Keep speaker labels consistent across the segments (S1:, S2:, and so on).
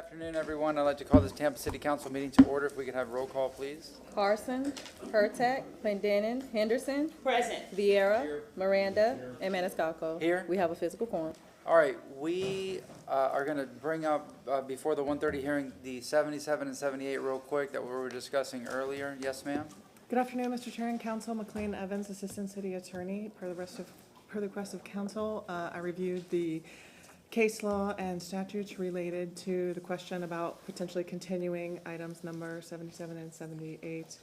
S1: afternoon, everyone. I'd like to call this Tampa City Council meeting to order. If we could have roll call, please.
S2: Carson, Hurtak, Clendenin, Henderson,
S3: Present.
S2: Vieira, Miranda, and Maniscalco.
S1: Here.
S2: We have a physical quorum.
S1: All right, we are going to bring up before the 1:30 hearing the 77 and 78 real quick that we were discussing earlier. Yes, ma'am?
S4: Good afternoon, Mr. Chair and Council. McLean Evans, Assistant City Attorney. Per the request of Council, I reviewed the case law and statutes related to the question about potentially continuing items number 77 and 78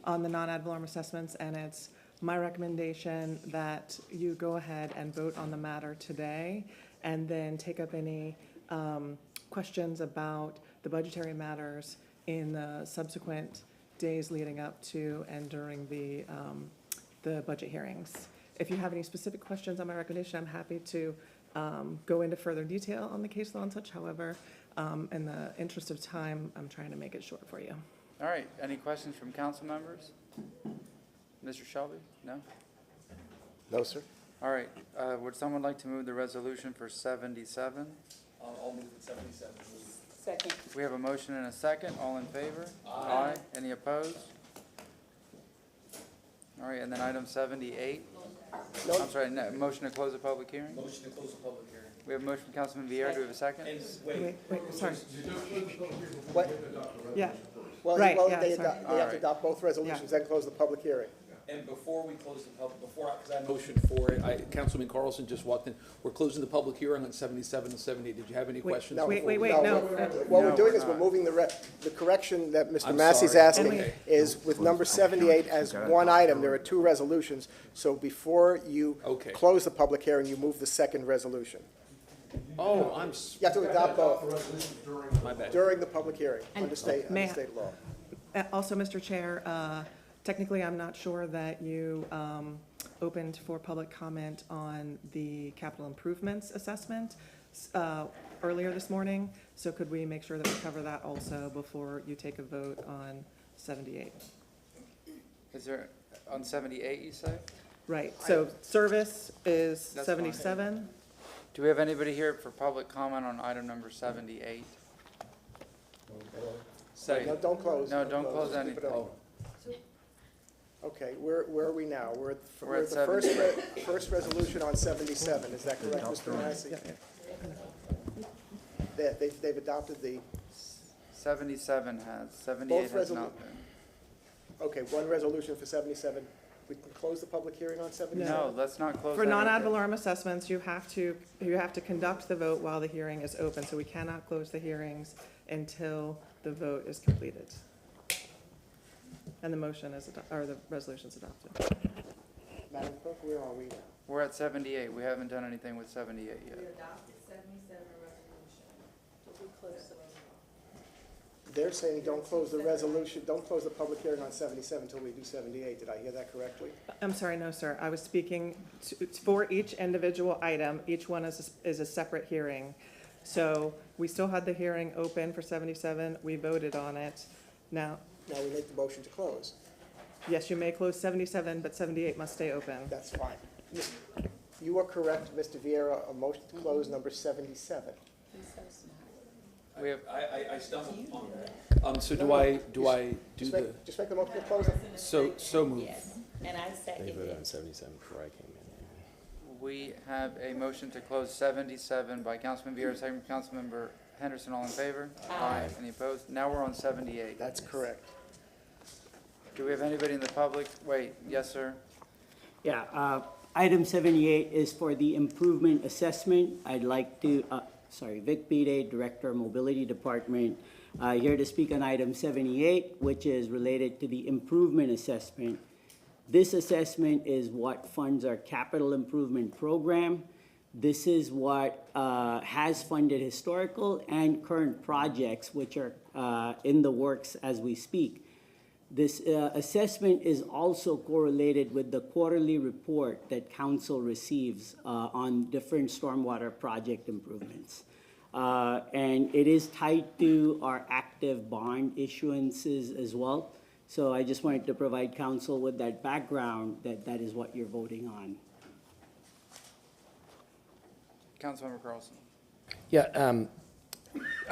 S4: on the non-ad valorem assessments, and it's my recommendation that you go ahead and vote on the matter today and then take up any questions about the budgetary matters in the subsequent days leading up to and during the budget hearings. If you have any specific questions on my recommendation, I'm happy to go into further detail on the case law and such. However, in the interest of time, I'm trying to make it short for you.
S1: All right, any questions from council members? Mr. Shelby? No?
S5: No, sir.
S1: All right, would someone like to move the resolution for 77?
S5: I'll move it 77.
S3: Second.
S1: We have a motion and a second. All in favor? Aye. Any opposed? All right, and then item 78.
S5: No.
S1: I'm sorry, no, motion to close the public hearing?
S5: Motion to close the public hearing.
S1: We have a motion from Councilman Vieira. Do we have a second?
S5: Wait,
S4: Wait, sorry.
S5: what?
S4: Yeah,
S5: Well,
S4: Right,
S5: well,
S4: yeah,
S5: they
S4: sorry.
S5: adopt, they have to adopt both resolutions, then close the public hearing.
S6: And before we close the public, because I motioned for it, Councilman Carlson just walked in. We're closing the public hearing on 77 and 78. Did you have any questions?
S5: No,
S4: Wait,
S5: no. What we're doing is we're moving the correction that Mr.
S6: I'm
S5: Massey's
S6: sorry.
S5: asking
S6: Okay.
S5: is with number 78 as one item, there are two resolutions. So before you
S6: Okay.
S5: close the public hearing, you move the second resolution.
S6: Oh,
S5: You have to adopt both
S6: my bad.
S5: during the public hearing under state
S4: May I-
S5: law.
S4: Also, Mr. Chair, technically, I'm not sure that you opened for public comment on the capital improvements assessment earlier this morning. So could we make sure that we cover that also before you take a vote on 78?
S1: Is there, on 78, you say?
S4: Right, so service is
S1: That's fine.
S4: 77.
S1: Do we have anybody here for public comment on item number 78?
S5: No, don't close.
S1: No, don't close
S5: Keep it
S1: anything.
S5: open. Okay, where are we now? We're at
S1: We're at
S5: the first resolution on 77, is that correct, Mr. Massey?
S4: Yeah, yeah.
S5: They've adopted the,
S1: 77 has, 78 has not been.
S5: okay, one resolution for 77. We can close the public hearing on 77?
S1: No, let's not close
S4: For non-ad
S1: anything.
S4: valorem assessments, you have to conduct the vote while the hearing is open, so we cannot close the hearings until the vote is completed. And the motion is, or the resolution is adopted.
S5: Madam Clerk, where are we now?
S1: We're at 78. We haven't done anything with 78 yet.
S2: adopted 77 resolution. We close the
S5: They're saying don't close the resolution, don't close the public hearing on 77 until we do 78. Did I hear that correctly?
S4: I'm sorry, no, sir. I was speaking for each individual item. Each one is a separate hearing. So we still had the hearing open for 77. We voted on it. Now,
S5: Now we make the motion to close.
S4: yes, you may close 77, but 78 must stay open.
S5: That's fine. You are correct, Mr. Vieira, a motion to close number 77.
S1: We have,
S6: I stumbled upon that. So do I do the,
S5: Just make the motion to close it.
S6: so moved.
S3: Yes, and I second
S7: They voted on
S3: it.
S7: 77 before I came in.
S1: we have a motion to close 77 by Councilman Vieira, second from Councilmember Henderson. All in favor?
S3: Aye.
S1: Any opposed? Now we're on 78.
S5: That's correct.
S1: Do we have anybody in the public? Wait, yes, sir.
S8: Yeah, item 78 is for the improvement assessment. I'd like to, Vic Blvd, Director, Mobility Department, here to speak on item 78, which is related to the improvement assessment. This assessment is what funds our capital improvement program. This is what has funded historical and current projects, which are in the works as we speak. This assessment is also correlated with the quarterly report that council receives on different stormwater project improvements. And it is tied to our active bond issuances as well. So I just wanted to provide council with that background that is what you're voting on.
S1: Councilmember Carlson.
S7: Yeah,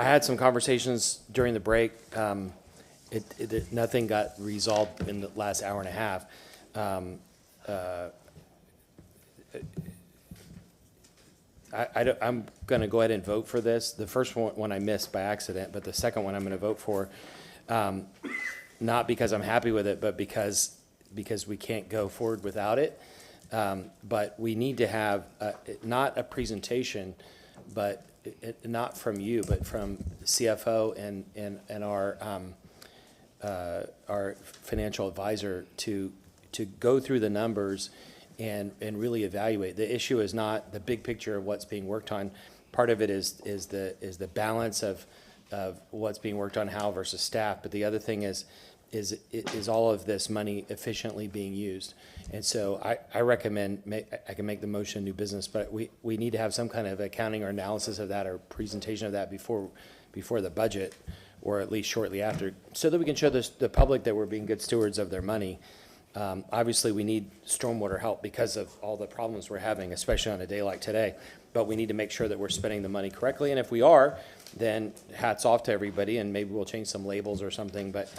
S7: I had some conversations during the break. Nothing got resolved in the last hour and a half. I'm going to go ahead and vote for this. The first one I missed by accident, but the second one I'm going to vote for, not because I'm happy with it, but because we can't go forward without it. But we need to have, not a presentation, but not from you, but from CFO and our financial advisor to go through the numbers and really evaluate. The issue is not the big picture of what's being worked on. Part of it is the balance of what's being worked on, how versus staff. But the other thing is all of this money efficiently being used? And so I recommend, I can make the motion new business, but we need to have some kind of accounting or analysis of that or presentation of that before the budget, or at least shortly after, so that we can show the public that we're being good stewards of their money. Obviously, we need stormwater help because of all the problems we're having, especially on a day like today. But we need to make sure that we're spending the money correctly. And if we are, then hats off to everybody, and maybe we'll change some labels or something. But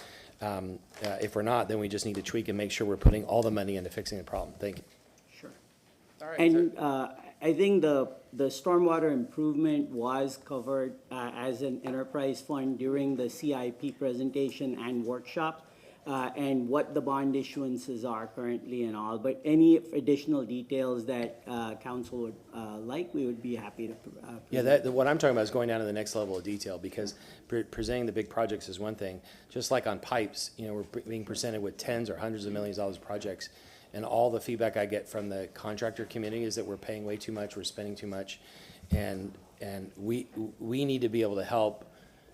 S7: if we're not, then we just need to tweak and make sure we're putting all the money into fixing the problem. Thank you.
S8: Sure.
S1: All right.
S8: And I think the stormwater improvement was covered as an enterprise fund during the CIP presentation and workshop, and what the bond issuances are currently and all. But any additional details that council would like, we would be happy to present.
S7: Yeah, what I'm talking about is going down to the next level of detail, because presenting the big projects is one thing. Just like on pipes, we're being presented with tens or hundreds of millions of dollars projects. And all the feedback I get from the contractor community is that we're paying way too much, we're spending too much. And we need to be able to help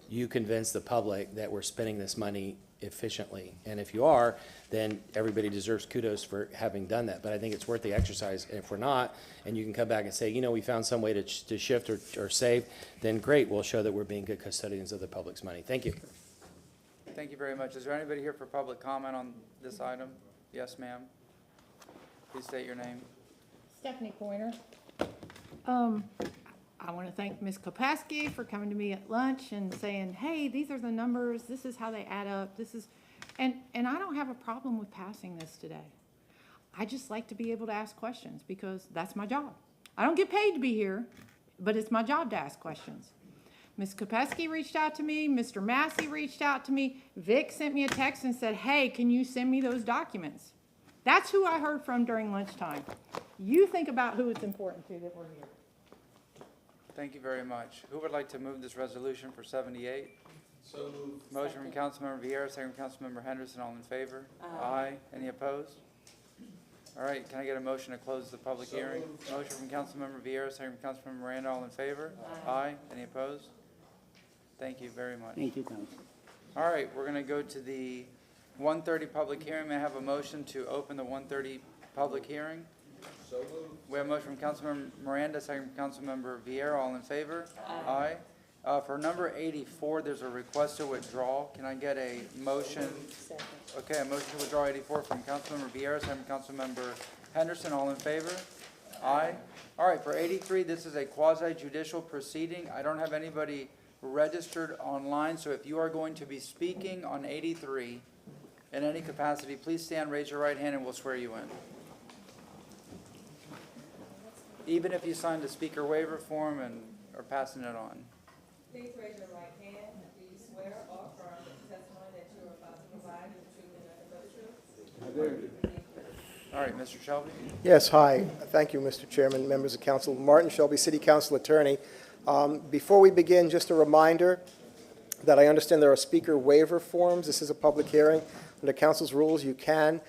S7: you convince the public that we're spending this money efficiently. And if you are, then everybody deserves kudos for having done that. But I think it's worth the exercise. And if we're not, and you can come back and say, we found some way to shift or save, then great, we'll show that we're being good custodians of the public's money. Thank you.
S1: Thank you very much. Is there anybody here for public comment on this item? Yes, ma'am. Please state your name.
S9: Stephanie Pointer. I want to thank Ms. Kopasky for coming to me at lunch and saying, hey, these are the numbers, this is how they add up, and I don't have a problem with passing this today. I just like to be able to ask questions because that's my job. I don't get paid to be here, but it's my job to ask questions. Ms. Kopasky reached out to me, Mr. Massey reached out to me, Vic sent me a text and said, hey, can you send me those documents? That's who I heard from during lunchtime. You think about who it's important to that we're here.
S1: Thank you very much. Who would like to move this resolution for 78?
S6: So moved.
S1: Motion from Councilmember Vieira, second from Councilmember Henderson. All in favor? Aye. Any opposed? All right, can I get a motion to close the public hearing? Motion from Councilmember Vieira, second from Councilmember Miranda. All in favor? Aye. Any opposed? Thank you very much.
S8: Thank you, council.
S1: All right, we're going to go to the 1:30 public hearing. May I have a motion to open the 1:30 public hearing?
S6: So moved.
S1: We have a motion from Councilmember Miranda, second from Councilmember Vieira. All in favor? Aye. For number 84, there's a request to withdraw. Can I get a motion?
S3: Second.
S1: Okay, a motion to withdraw 84 from Councilmember Vieira, second from Councilmember Henderson. All in favor? Aye. All right, for 83, this is a quasi-judicial proceeding. I don't have anybody registered online, so if you are going to be speaking on 83 in any capacity, please stand, raise your right hand, and we'll swear you in. Even if you signed a speaker waiver form and are passing it on.
S2: Please raise your right hand. Do you swear or affirm that the testimony that you are about to provide is the truth and nothing but the truth? I do.
S1: All right, Mr. Shelby.
S5: Yes, hi. Thank you, Mr. Chairman, members of council. Martin Shelby, City Council Attorney. Before we begin, just a reminder that I understand there are speaker waiver forms. This is a public hearing. Under council's rules, you can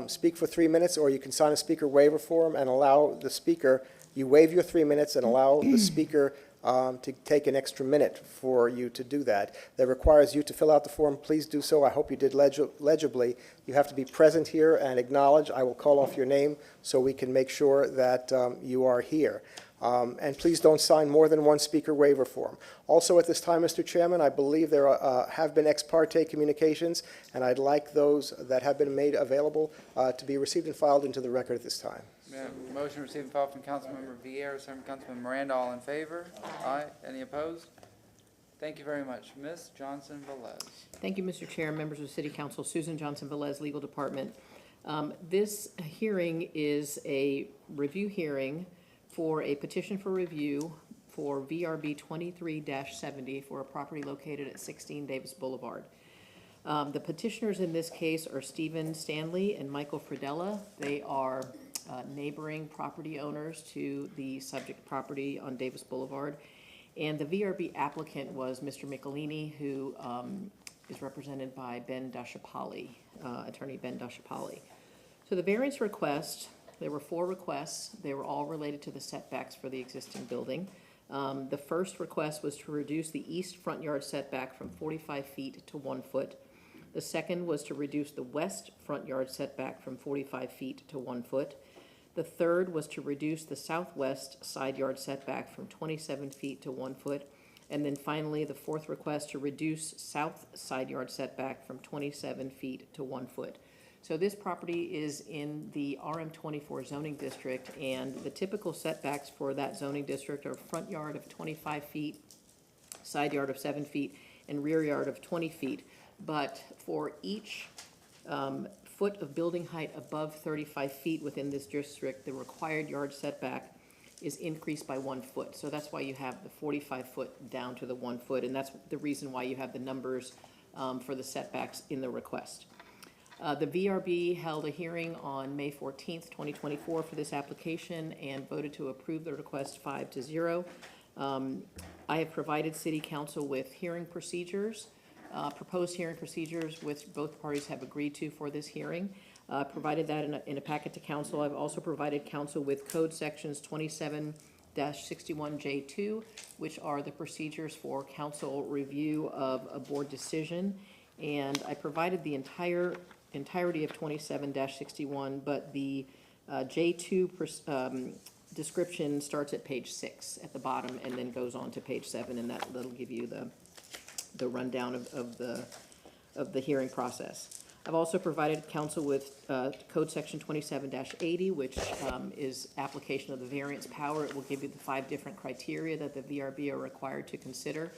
S5: speak for 3 minutes, or you can sign a speaker waiver form and allow the speaker, you waive your 3 minutes and allow the speaker to take an extra minute for you to do that. That requires you to fill out the form. Please do so. I hope you did legibly. You have to be present here and acknowledge. I will call off your name so we can make sure that you are here. And please don't sign more than one speaker waiver form. Also at this time, Mr. Chairman, I believe there have been ex parte communications, and I'd like those that have been made available to be received and filed into the record at this time.
S1: Motion received and filed from Councilmember Vieira, second from Councilmember Miranda. All in favor? Aye. Any opposed? Thank you very much. Ms. Johnson Velez.
S10: Thank you, Mr. Chair, members of the City Council. Susan Johnson Velez, Legal Department. This hearing is a review hearing for a petition for review for VRB 23-70 for a property located at 16 Davis Boulevard. The petitioners in this case are Stephen Stanley and Michael Fridella. They are neighboring property owners to the subject property on Davis Boulevard. And the VRB applicant was Mr. Michelini, who is represented by Ben Dashapali, Attorney Ben Dashapali. So the variance request, there were 4 requests. They were all related to the setbacks for the existing building. The first request was to reduce the east front yard setback from 45 feet to 1 foot. The second was to reduce the west front yard setback from 45 feet to 1 foot. The third was to reduce the southwest side yard setback from 27 feet to 1 foot. And then finally, the fourth request to reduce south side yard setback from 27 feet to 1 foot. So this property is in the RM24 zoning district, and the typical setbacks for that zoning district are front yard of 25 feet, side yard of 7 feet, and rear yard of 20 feet. But for each foot of building height above 35 feet within this district, the required yard setback is increased by 1 foot. So that's why you have the 45 foot down to the 1 foot, and that's the reason why you have the numbers for the setbacks in the request. The VRB held a hearing on May 14th, 2024 for this application and voted to approve the request 5-0. I have provided City Council with hearing procedures, proposed hearing procedures which both parties have agreed to for this hearing. Provided that in a packet to Council. I've also provided Council with code sections 27-61J2, which are the procedures for Council review of a board decision. And I provided the entirety of 27-61, but the J2 description starts at page 6 at the bottom and then goes on to page 7, and that'll give you the rundown of the hearing process. I've also provided Council with code section 27-80, which is application of the variance power. It will give you the 5 different criteria that the VRB are required to consider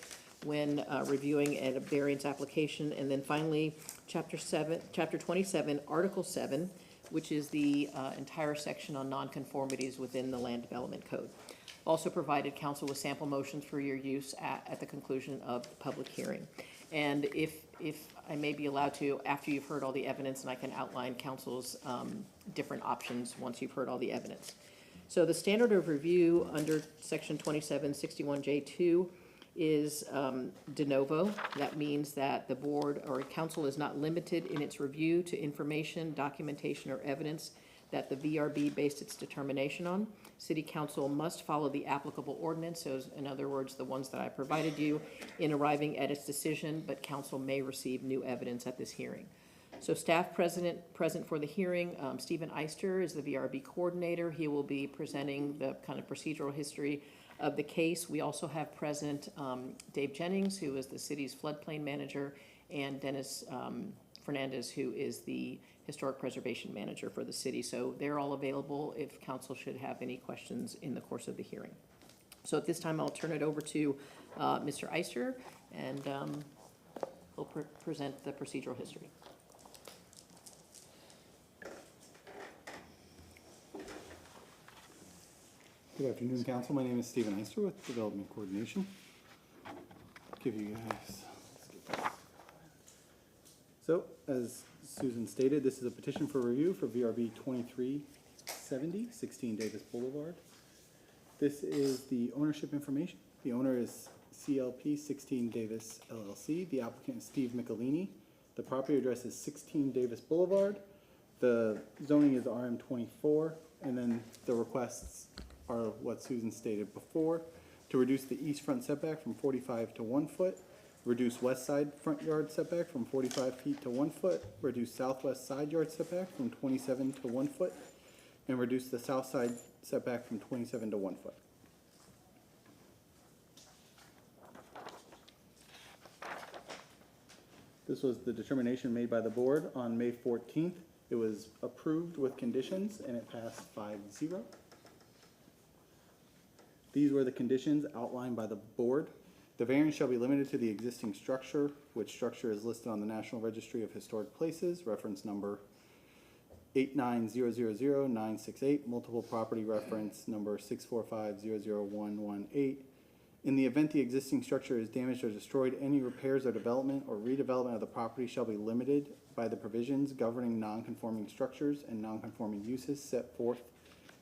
S10: when reviewing a variance application. And then finally, chapter 27, article 7, which is the entire section on nonconformities within the land development code. Also provided Council with sample motions for your use at the conclusion of the public hearing. And if I may be allowed to, after you've heard all the evidence, and I can outline Council's different options once you've heard all the evidence. So the standard of review under section 2761J2 is de novo. That means that the board or council is not limited in its review to information, documentation, or evidence that the VRB based its determination on. City Council must follow the applicable ordinance, so in other words, the ones that I provided you in arriving at its decision, but Council may receive new evidence at this hearing. So staff present for the hearing, Stephen Eister is the VRB coordinator. He will be presenting the kind of procedural history of the case. We also have present Dave Jennings, who is the city's floodplain manager, and Dennis Fernandez, who is the historic preservation manager for the city. So they're all available if council should have any questions in the course of the hearing. So at this time, I'll turn it over to Mr. Eister, and he'll present the procedural history.
S11: Good afternoon, Council. My name is Stephen Eister with Development Coordination. Give you guys. So, as Susan stated, this is a petition for review for VRB 2370, 16 Davis Boulevard. This is the ownership information. The owner is CLP 16 Davis LLC. The applicant is Steve Michelini. The property address is 16 Davis Boulevard. The zoning is RM24, and then the requests are what Susan stated before: to reduce the east front setback from 45 to 1 foot, reduce west side front yard setback from 45 feet to 1 foot, reduce southwest side yard setback from 27 to 1 foot, and reduce the south side setback from 27 to 1 foot. This was the determination made by the board on May 14th. It was approved with conditions, and it passed 5-0. These were the conditions outlined by the board. The variance shall be limited to the existing structure, which structure is listed on the National Registry of Historic Places, reference number 890000968, multiple property reference number 645001118. In the event the existing structure is damaged or destroyed, any repairs or development or redevelopment of the property shall be limited by the provisions governing non-conforming structures and non-conforming uses set forth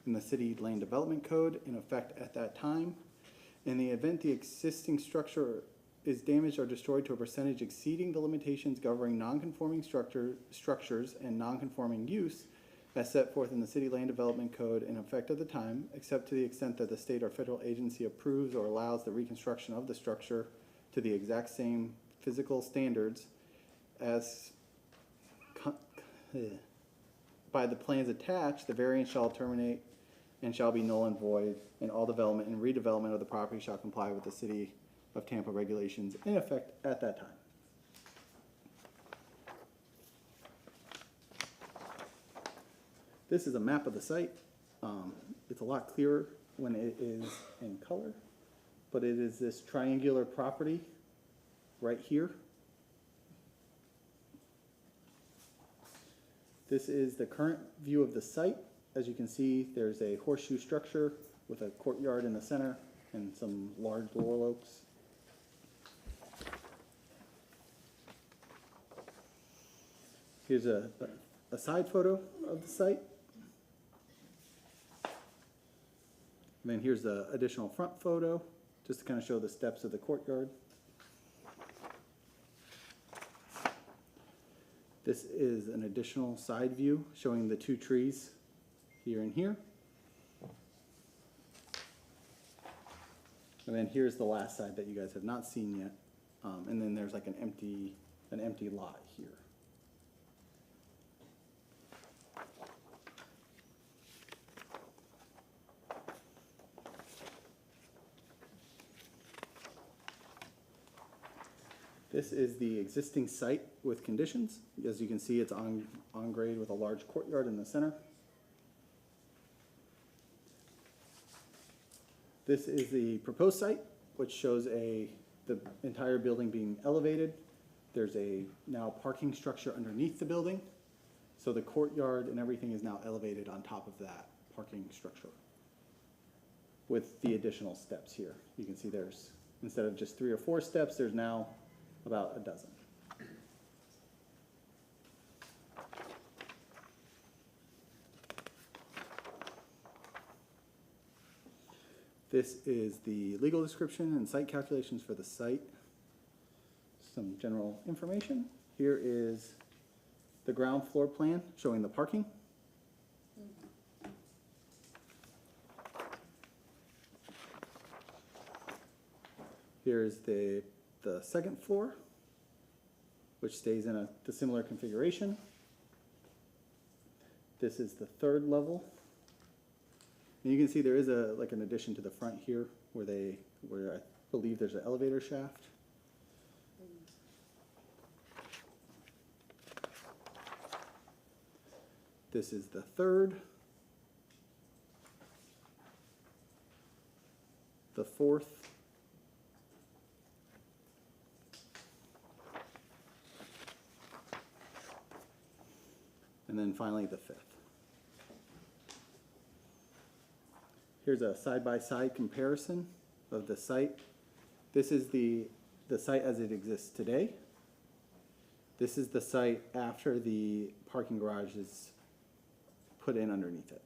S11: in the City Land Development Code in effect at that time. In the event the existing structure is damaged or destroyed to a percentage exceeding the limitations governing non-conforming structures and non-conforming use as set forth in the City Land Development Code in effect at the time, except to the extent that the state or federal agency approves or allows the reconstruction of the structure to the exact same physical standards as by the plans attached, the variance shall terminate and shall be null and void, and all development and redevelopment of the property shall comply with the City of Tampa regulations in effect at that time. This is a map of the site. It's a lot clearer when it is in color, but it is this triangular property right here. This is the current view of the site. As you can see, there's a horseshoe structure with a courtyard in the center and some large laurel oaks. Here's a side photo of the site. And then here's the additional front photo, just to kind of show the steps of the courtyard. This is an additional side view showing the two trees here and here. And then here's the last side that you guys have not seen yet. And then there's like an empty lot here. This is the existing site with conditions. As you can see, it's on grade with a large courtyard in the center. This is the proposed site, which shows the entire building being elevated. There's a now parking structure underneath the building. So the courtyard and everything is now elevated on top of that parking structure with the additional steps here. You can see there's, instead of just 3 or 4 steps, there's now about a dozen. This is the legal description and site calculations for the site. Some general information. Here is the ground floor plan showing the parking. Here's the second floor, which stays in the similar configuration. This is the third level. And you can see there is like an addition to the front here where I believe there's an elevator shaft. This is the third, the fourth, and then finally the fifth. Here's a side-by-side comparison of the site. This is the site as it exists today. This is the site after the parking garage is put in underneath it.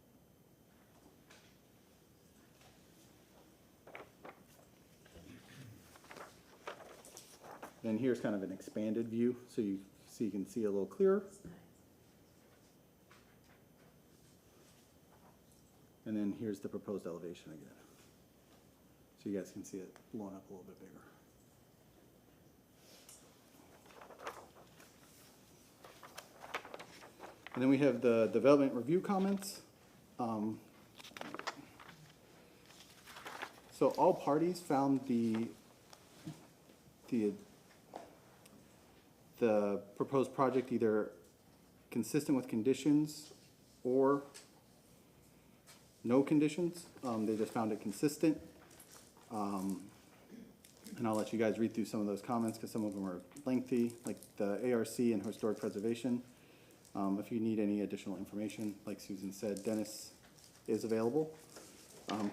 S11: And here's kind of an expanded view, so you can see a little clearer. And then here's the proposed elevation again. So you guys can see it blown up a little bit bigger. And then we have the development review comments. So all parties found the proposed project either consistent with conditions or no conditions. They just found it consistent. And I'll let you guys read through some of those comments, because some of them are lengthy, like the ARC and historic preservation. If you need any additional information, like Susan said, Dennis is available.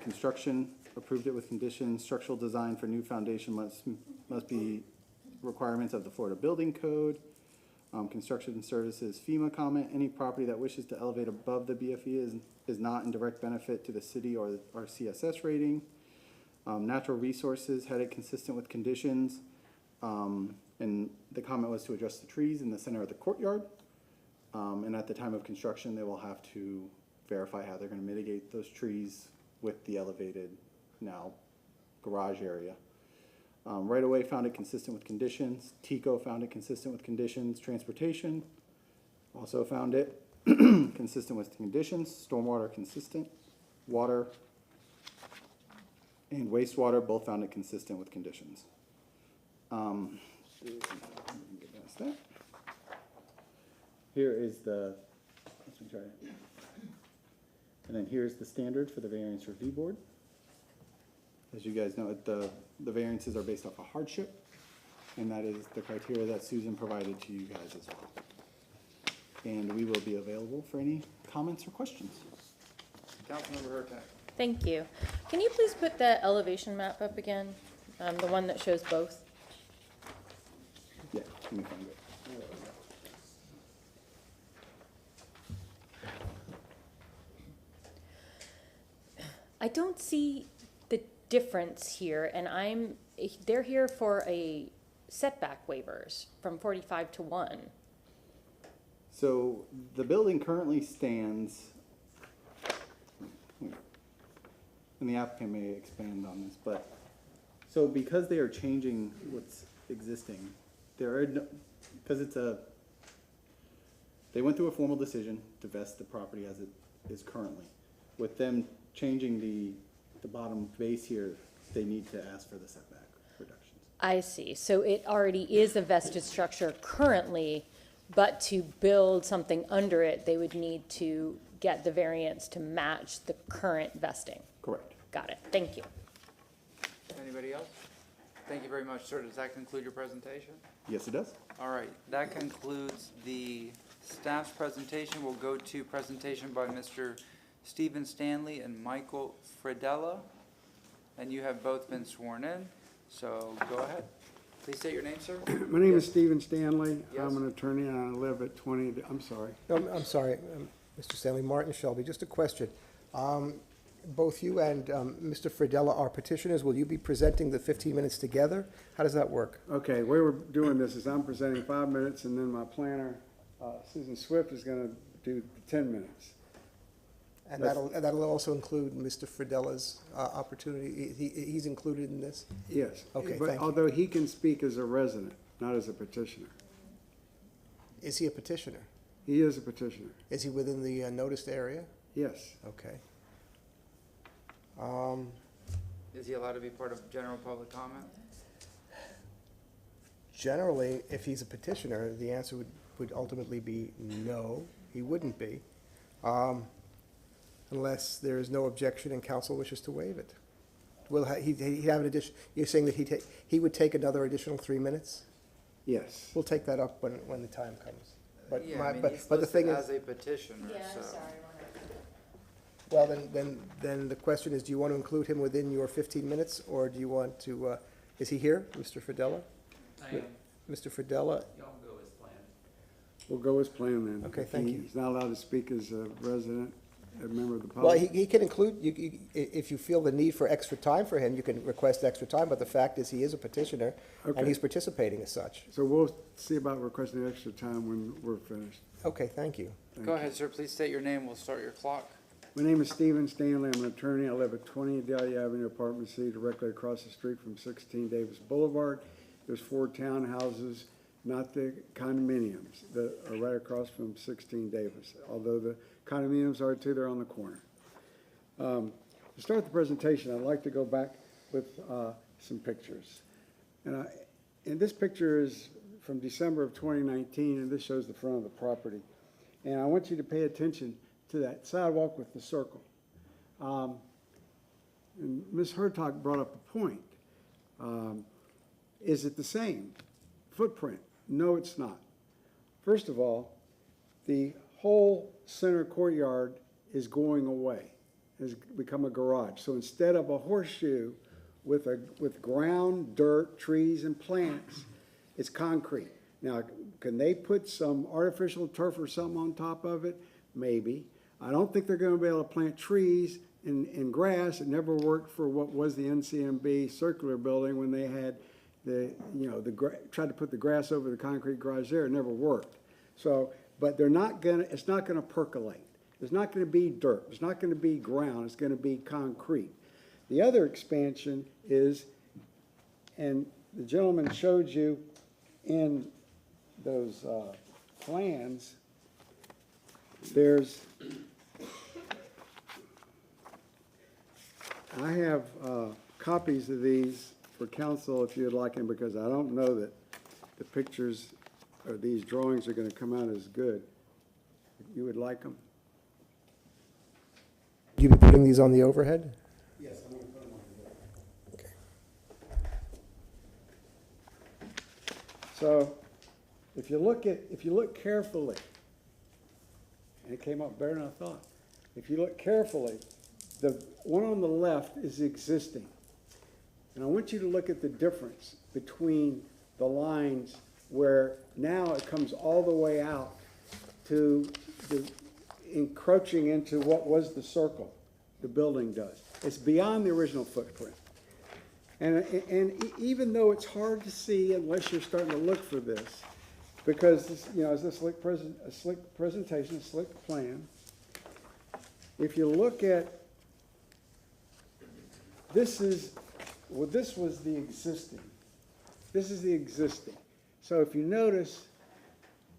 S11: Construction, approved it with conditions. Structural design for new foundation must be requirements of the Florida Building Code. Construction services, FEMA comment, any property that wishes to elevate above the BFE is not in direct benefit to the city or our CSS rating. Natural resources, had it consistent with conditions. And the comment was to address the trees in the center of the courtyard. And at the time of construction, they will have to verify how they're gonna mitigate those trees with the elevated now garage area. Right away found it consistent with conditions. TICO found it consistent with conditions. Transportation also found it consistent with conditions. Stormwater consistent. Water and wastewater both found it consistent with conditions. Get past that. Here is the, let's try it. And then here's the standard for the variance review board. As you guys know, the variances are based off a hardship, and that is the criteria that Susan provided to you guys as well. And we will be available for any comments or questions.
S1: Councilmember Hurtak.
S12: Thank you. Can you please put the elevation map up again? The one that shows both?
S11: Yeah, let me find it.
S12: I don't see the difference here, and they're here for a setback waivers from 45 to 1.
S11: So the building currently stands, and the applicant may expand on this, but, so because they are changing what's existing, there are no, because they went through a formal decision to vest the property as it is currently. With them changing the bottom base here, they need to ask for the setback reductions.
S12: I see. So it already is a vested structure currently, but to build something under it, they would need to get the variance to match the current vesting.
S11: Correct.
S12: Got it. Thank you.
S1: Anybody else? Thank you very much, sir. Does that conclude your presentation?
S11: Yes, it does.
S1: All right, that concludes the staff's presentation. We'll go to presentation by Mr. Stephen Stanley and Michael Fredella. And you have both been sworn in, so go ahead. Please state your name, sir.
S13: My name is Stephen Stanley.
S1: Yes.
S13: I'm an attorney and I live at 20, I'm sorry.
S5: No, I'm sorry, Mr. Stanley, Martin Shelby, just a question. Both you and Mr. Fredella are petitioners. Will you be presenting the 15 minutes together? How does that work?
S13: Okay, the way we're doing this is I'm presenting 5 minutes and then my planner, Susan Swift, is gonna do 10 minutes.
S5: And that'll also include Mr. Fredella's opportunity. He's included in this?
S13: Yes.
S5: Okay,
S13: But
S5: thank you.
S13: although he can speak as a resident, not as a petitioner.
S5: Is he a petitioner?
S13: He is a petitioner.
S5: Is he within the noticed area?
S13: Yes.
S5: Okay.
S1: Is he allowed to be part of general public comment?
S5: Generally, if he's a petitioner, the answer would ultimately be no, he wouldn't be. Unless there is no objection and council wishes to waive it. Will he have an addition, you're saying that he would take another additional 3 minutes?
S13: Yes.
S5: We'll take that up when the time comes. But
S1: Yeah,
S5: my,
S1: I mean,
S5: but
S1: he's
S5: but the thing
S1: listed
S5: is,
S1: as a petitioner, so.
S5: well, then the question is, do you want to include him within your 15 minutes, or do you want to, is he here, Mr. Fredella?
S14: I am.
S5: Mr. Fredella,
S14: Y'all go as planned.
S13: We'll go as planned then.
S5: Okay, thank you.
S13: He's not allowed to speak as a resident, a member of the
S5: well,
S13: public.
S5: he can include, if you feel the need for extra time for him, you can request extra time, but the fact is, he is a petitioner, and
S13: Okay.
S5: he's participating as such.
S13: So we'll see about requesting extra time when we're finished.
S5: Okay, thank you.
S1: Go ahead, sir. Please state your name. We'll start your clock.
S13: My name is Stephen Stanley. I'm an attorney. I live at 20 Dahlia Avenue, Apartment C, directly across the street from 16 Davis Boulevard. There's 4 townhouses, not the condominiums, that are right across from 16 Davis, although the condominiums are too, they're on the corner. To start the presentation, I'd like to go back with some pictures. And this picture is from December of 2019, and this shows the front of the property. And I want you to pay attention to that sidewalk with the circle. And Ms. Hurtak brought up a point. Is it the same footprint? No, it's not. First of all, the whole center courtyard is going away, has become a garage. So instead of a horseshoe with ground, dirt, trees, and plants, it's concrete. Now, can they put some artificial turf or something on top of it? Maybe. I don't think they're going to be able to plant trees and grass. It never worked for what was the NCMB circular building when they had tried to put the grass over the concrete garage there. It never worked. So, but it's not gonna percolate. There's not gonna be dirt. It's not gonna be ground. It's gonna be concrete. The other expansion is, and the gentleman showed you in those plans, I have copies of these for council if you'd like them, because I don't know that the pictures or these drawings are gonna come out as good. You would like them?
S5: You be putting these on the overhead?
S13: Yes, I'm gonna put them on the board. Okay. So, if you look carefully, and it came up better than I thought. If you look carefully, the one on the left is existing. And I want you to look at the difference between the lines where now it comes all the way out to encroaching into what was the circle, the building does. It's beyond the original footprint. And even though it's hard to see unless you're starting to look for this, because this, it's a slick presentation, a slick plan. If you look at, this was the existing. This is the existing. So if you notice,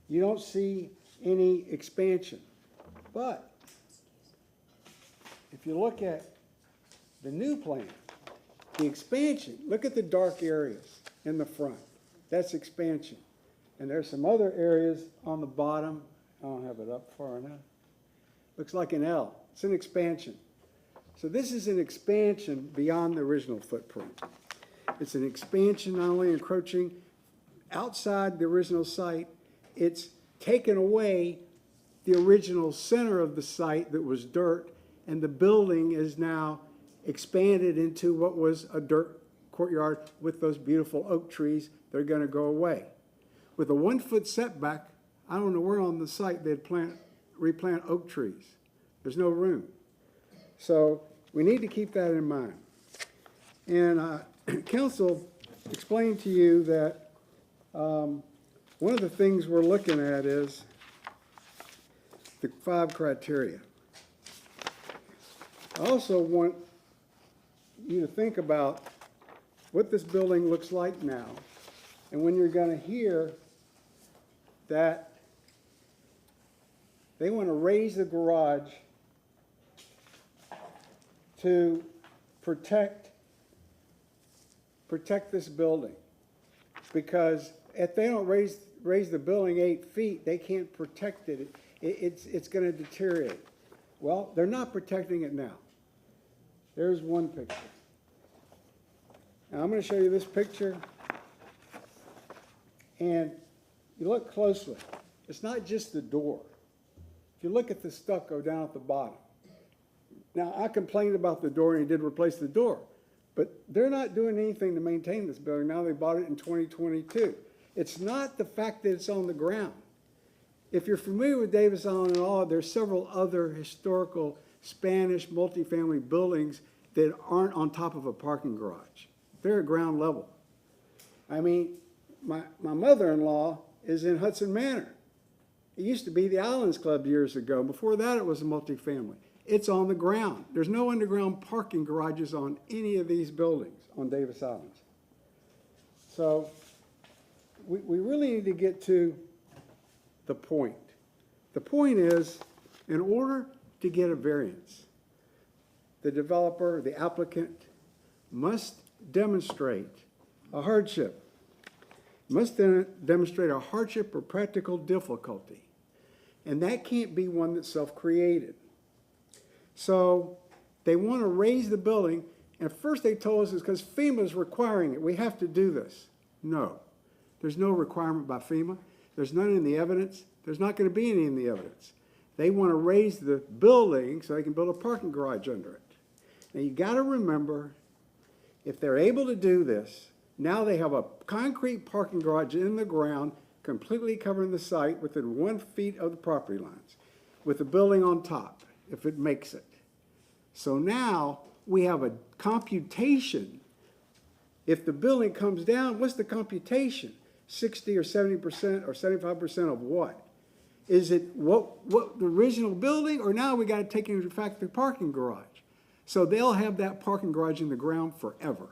S13: you don't see any expansion. But if you look at the new plan, the expansion, look at the dark areas in the front. That's expansion. And there's some other areas on the bottom. I don't have it up far enough. Looks like an L. It's an expansion. So this is an expansion beyond the original footprint. It's an expansion not only encroaching outside the original site, it's taken away the original center of the site that was dirt, and the building is now expanded into what was a dirt courtyard with those beautiful oak trees. They're going to go away. With a 1 foot setback, I don't know where on the site they'd replant oak trees. There's no room. So we need to keep that in mind. And council explained to you that one of the things we're looking at is the 5 criteria. I also want you to think about what this building looks like now, and when you're going to hear that they want to raise the garage to protect this building, because if they don't raise the building 8 feet, they can't protect it. It's going to deteriorate. Well, they're not protecting it now. There's one picture. Now I'm going to show you this picture, and you look closely. It's not just the door. If you look at the stucco down at the bottom. Now, I complained about the door, and he did replace the door, but they're not doing anything to maintain this building. Now they bought it in 2022. It's not the fact that it's on the ground. If you're familiar with Davis Island at all, there's several other historical Spanish multifamily buildings that aren't on top of a parking garage. They're at ground level. I mean, my mother-in-law is in Hudson Manor. It used to be the Islands Club years ago. Before that, it was a multifamily. It's on the ground. There's no underground parking garages on any of these buildings on Davis Island. So we really need to get to the point. The point is, in order to get a variance, the developer, the applicant, must demonstrate a hardship. Must demonstrate a hardship or practical difficulty. And that can't be one that's self-created. So they want to raise the building, and at first they told us it's because FEMA is requiring it. We have to do this. No. There's no requirement by FEMA. There's none in the evidence. There's not going to be any in the evidence. They want to raise the building so they can build a parking garage under it. Now, you got to remember, if they're able to do this, now they have a concrete parking garage in the ground, completely covering the site within 1 feet of the property lines, with the building on top, if it makes it. So now we have a computation. If the building comes down, what's the computation? 60 or 70% or 75% of what? Is it what the original building, or now we got to take into effect the parking garage? So they'll have that parking garage in the ground forever.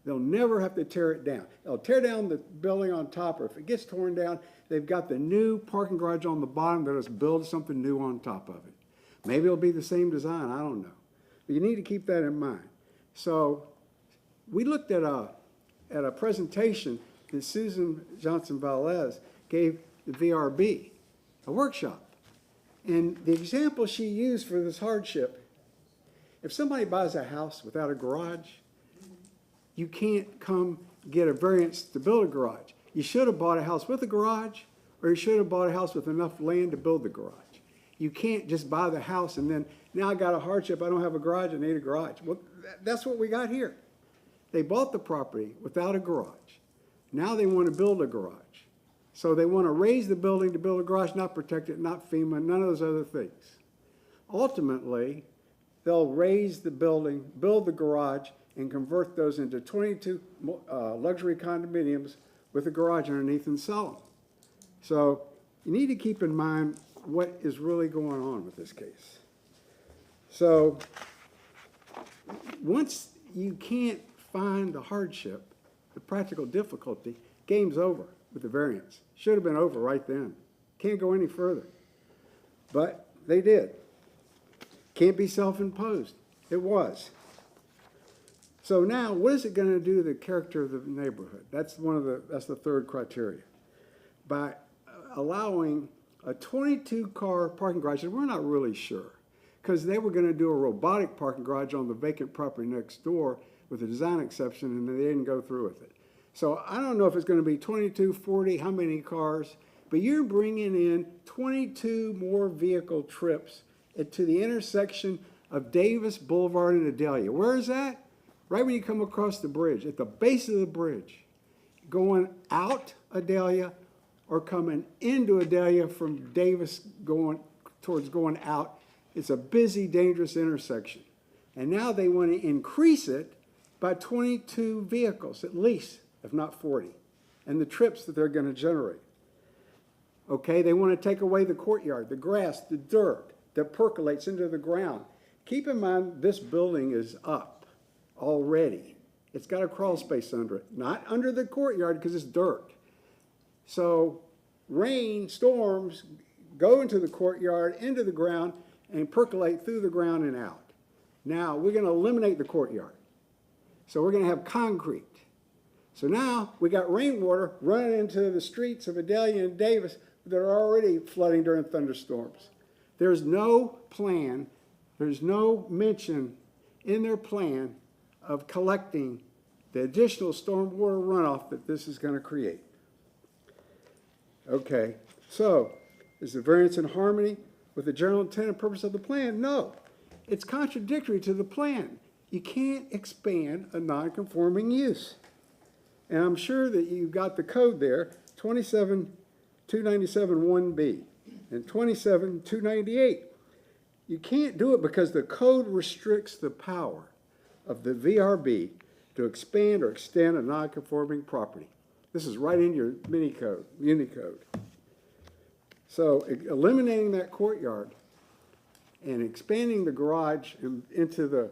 S13: They'll never have to tear it down. They'll tear down the building on top, or if it gets torn down, they've got the new parking garage on the bottom. They'll just build something new on top of it. Maybe it'll be the same design, I don't know. But you need to keep that in mind. So we looked at a presentation that Susan Johnson Velez gave the VRB, a workshop. And the example she used for this hardship, if somebody buys a house without a garage, you can't come get a variance to build a garage. You should have bought a house with a garage, or you should have bought a house with enough land to build the garage. You can't just buy the house and then, now I got a hardship, I don't have a garage, I need a garage. Well, that's what we got here. They bought the property without a garage. Now they want to build a garage. So they want to raise the building to build a garage, not protect it, not FEMA, none of those other things. Ultimately, they'll raise the building, build the garage, and convert those into 22 luxury condominiums with a garage underneath and sell them. So you need to keep in mind what is really going on with this case. So once you can't find the hardship, the practical difficulty, game's over with the variance. Should have been over right then. Can't go any further. But they did. Can't be self-imposed. It was. So now, what is it going to do to the character of the neighborhood? That's the third criteria. By allowing a 22-car parking garage, and we're not really sure, because they were going to do a robotic parking garage on the vacant property next door with a design exception, and they didn't go through with it. So I don't know if it's going to be 22, 40, how many cars, but you're bringing in 22 more vehicle trips to the intersection of Davis Boulevard and Adelia. Where is that? Right when you come across the bridge, at the base of the bridge, going out Adelia or coming into Adelia from Davis going out. It's a busy, dangerous intersection. And now they want to increase it by 22 vehicles, at least, if not 40, and the trips that they're going to generate. Okay, they want to take away the courtyard, the grass, the dirt that percolates into the ground. Keep in mind, this building is up already. It's got a crawl space under it, not under the courtyard because it's dirt. So rain, storms go into the courtyard, into the ground, and percolate through the ground and out. Now, we're going to eliminate the courtyard. So we're going to have concrete. So now we got rainwater running into the streets of Adelia and Davis that are already flooding during thunderstorms. There's no plan, there's no mention in their plan of collecting the additional stormwater runoff that this is going to create. Okay, so is the variance in harmony with the general intent and purpose of the plan? No, it's contradictory to the plan. You can't expand a non-conforming use. And I'm sure that you got the code there, 27-297-1B and 27-298. You can't do it because the code restricts the power of the VRB to expand or extend a non-conforming property. This is right in your Unicode. So eliminating that courtyard and expanding the garage into the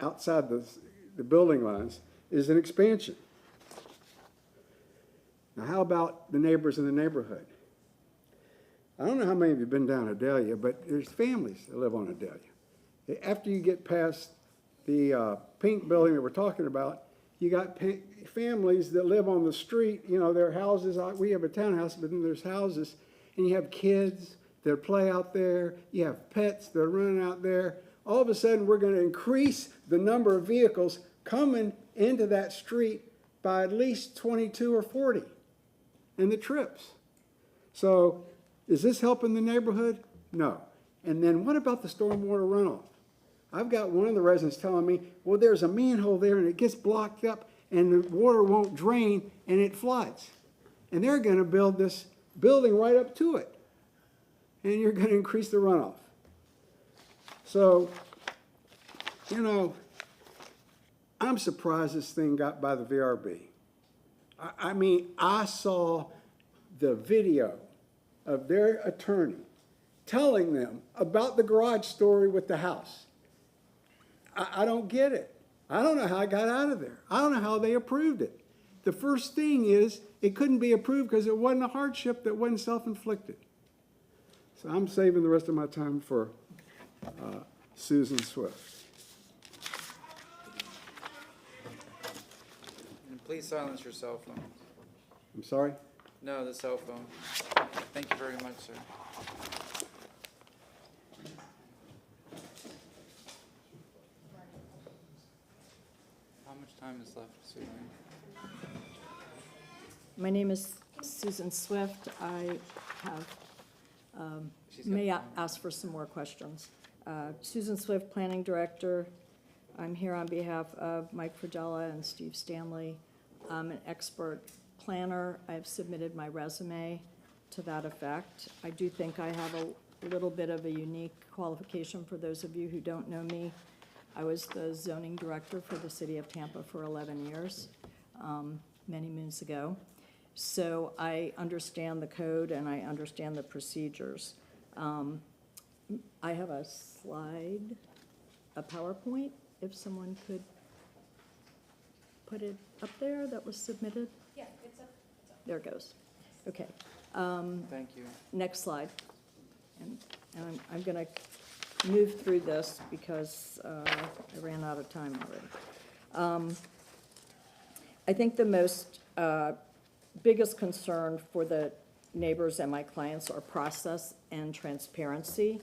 S13: outside the building lines is an expansion. Now, how about the neighbors in the neighborhood? I don't know how many of you have been down Adelia, but there's families that live on Adelia. After you get past the pink building that we're talking about, you got families that live on the street. You know, their houses, we have a townhouse, but then there's houses, and you have kids that play out there. You have pets that are running out there. All of a sudden, we're going to increase the number of vehicles coming into that street by at least 22 or 40 in the trips. So is this helping the neighborhood? No. And then what about the stormwater runoff? I've got one of the residents telling me, well, there's a manhole there and it gets blocked up and the water won't drain and it floods. And they're going to build this building right up to it. And you're going to increase the runoff. So, you know, I'm surprised this thing got by the VRB. I mean, I saw the video of their attorney telling them about the garage story with the house. I don't get it. I don't know how I got out of there. I don't know how they approved it. The first thing is it couldn't be approved because it wasn't a hardship that wasn't self-inflicted. So I'm saving the rest of my time for Susan Swift.
S1: And please silence your cell phone.
S13: I'm sorry?
S1: No, the cell phone. Thank you very much, sir. How much time is left, Susan?
S14: My name is Susan Swift. I have,
S1: She's got
S14: may I
S1: time.
S14: ask for some more questions? Susan Swift, Planning Director. I'm here on behalf of Mike Fradella and Steve Stanley. I'm an expert planner. I've submitted my resume to that effect. I do think I have a little bit of a unique qualification for those of you who don't know me. I was the zoning director for the city of Tampa for 11 years, many moons ago. So I understand the code and I understand the procedures. I have a slide, a PowerPoint, if someone could put it up there that was submitted.
S2: Yeah, it's up.
S14: There it goes. Okay.
S1: Thank you.
S14: Next slide. And I'm going to move through this because I ran out of time already. I think the most biggest concern for the neighbors and my clients are process and transparency.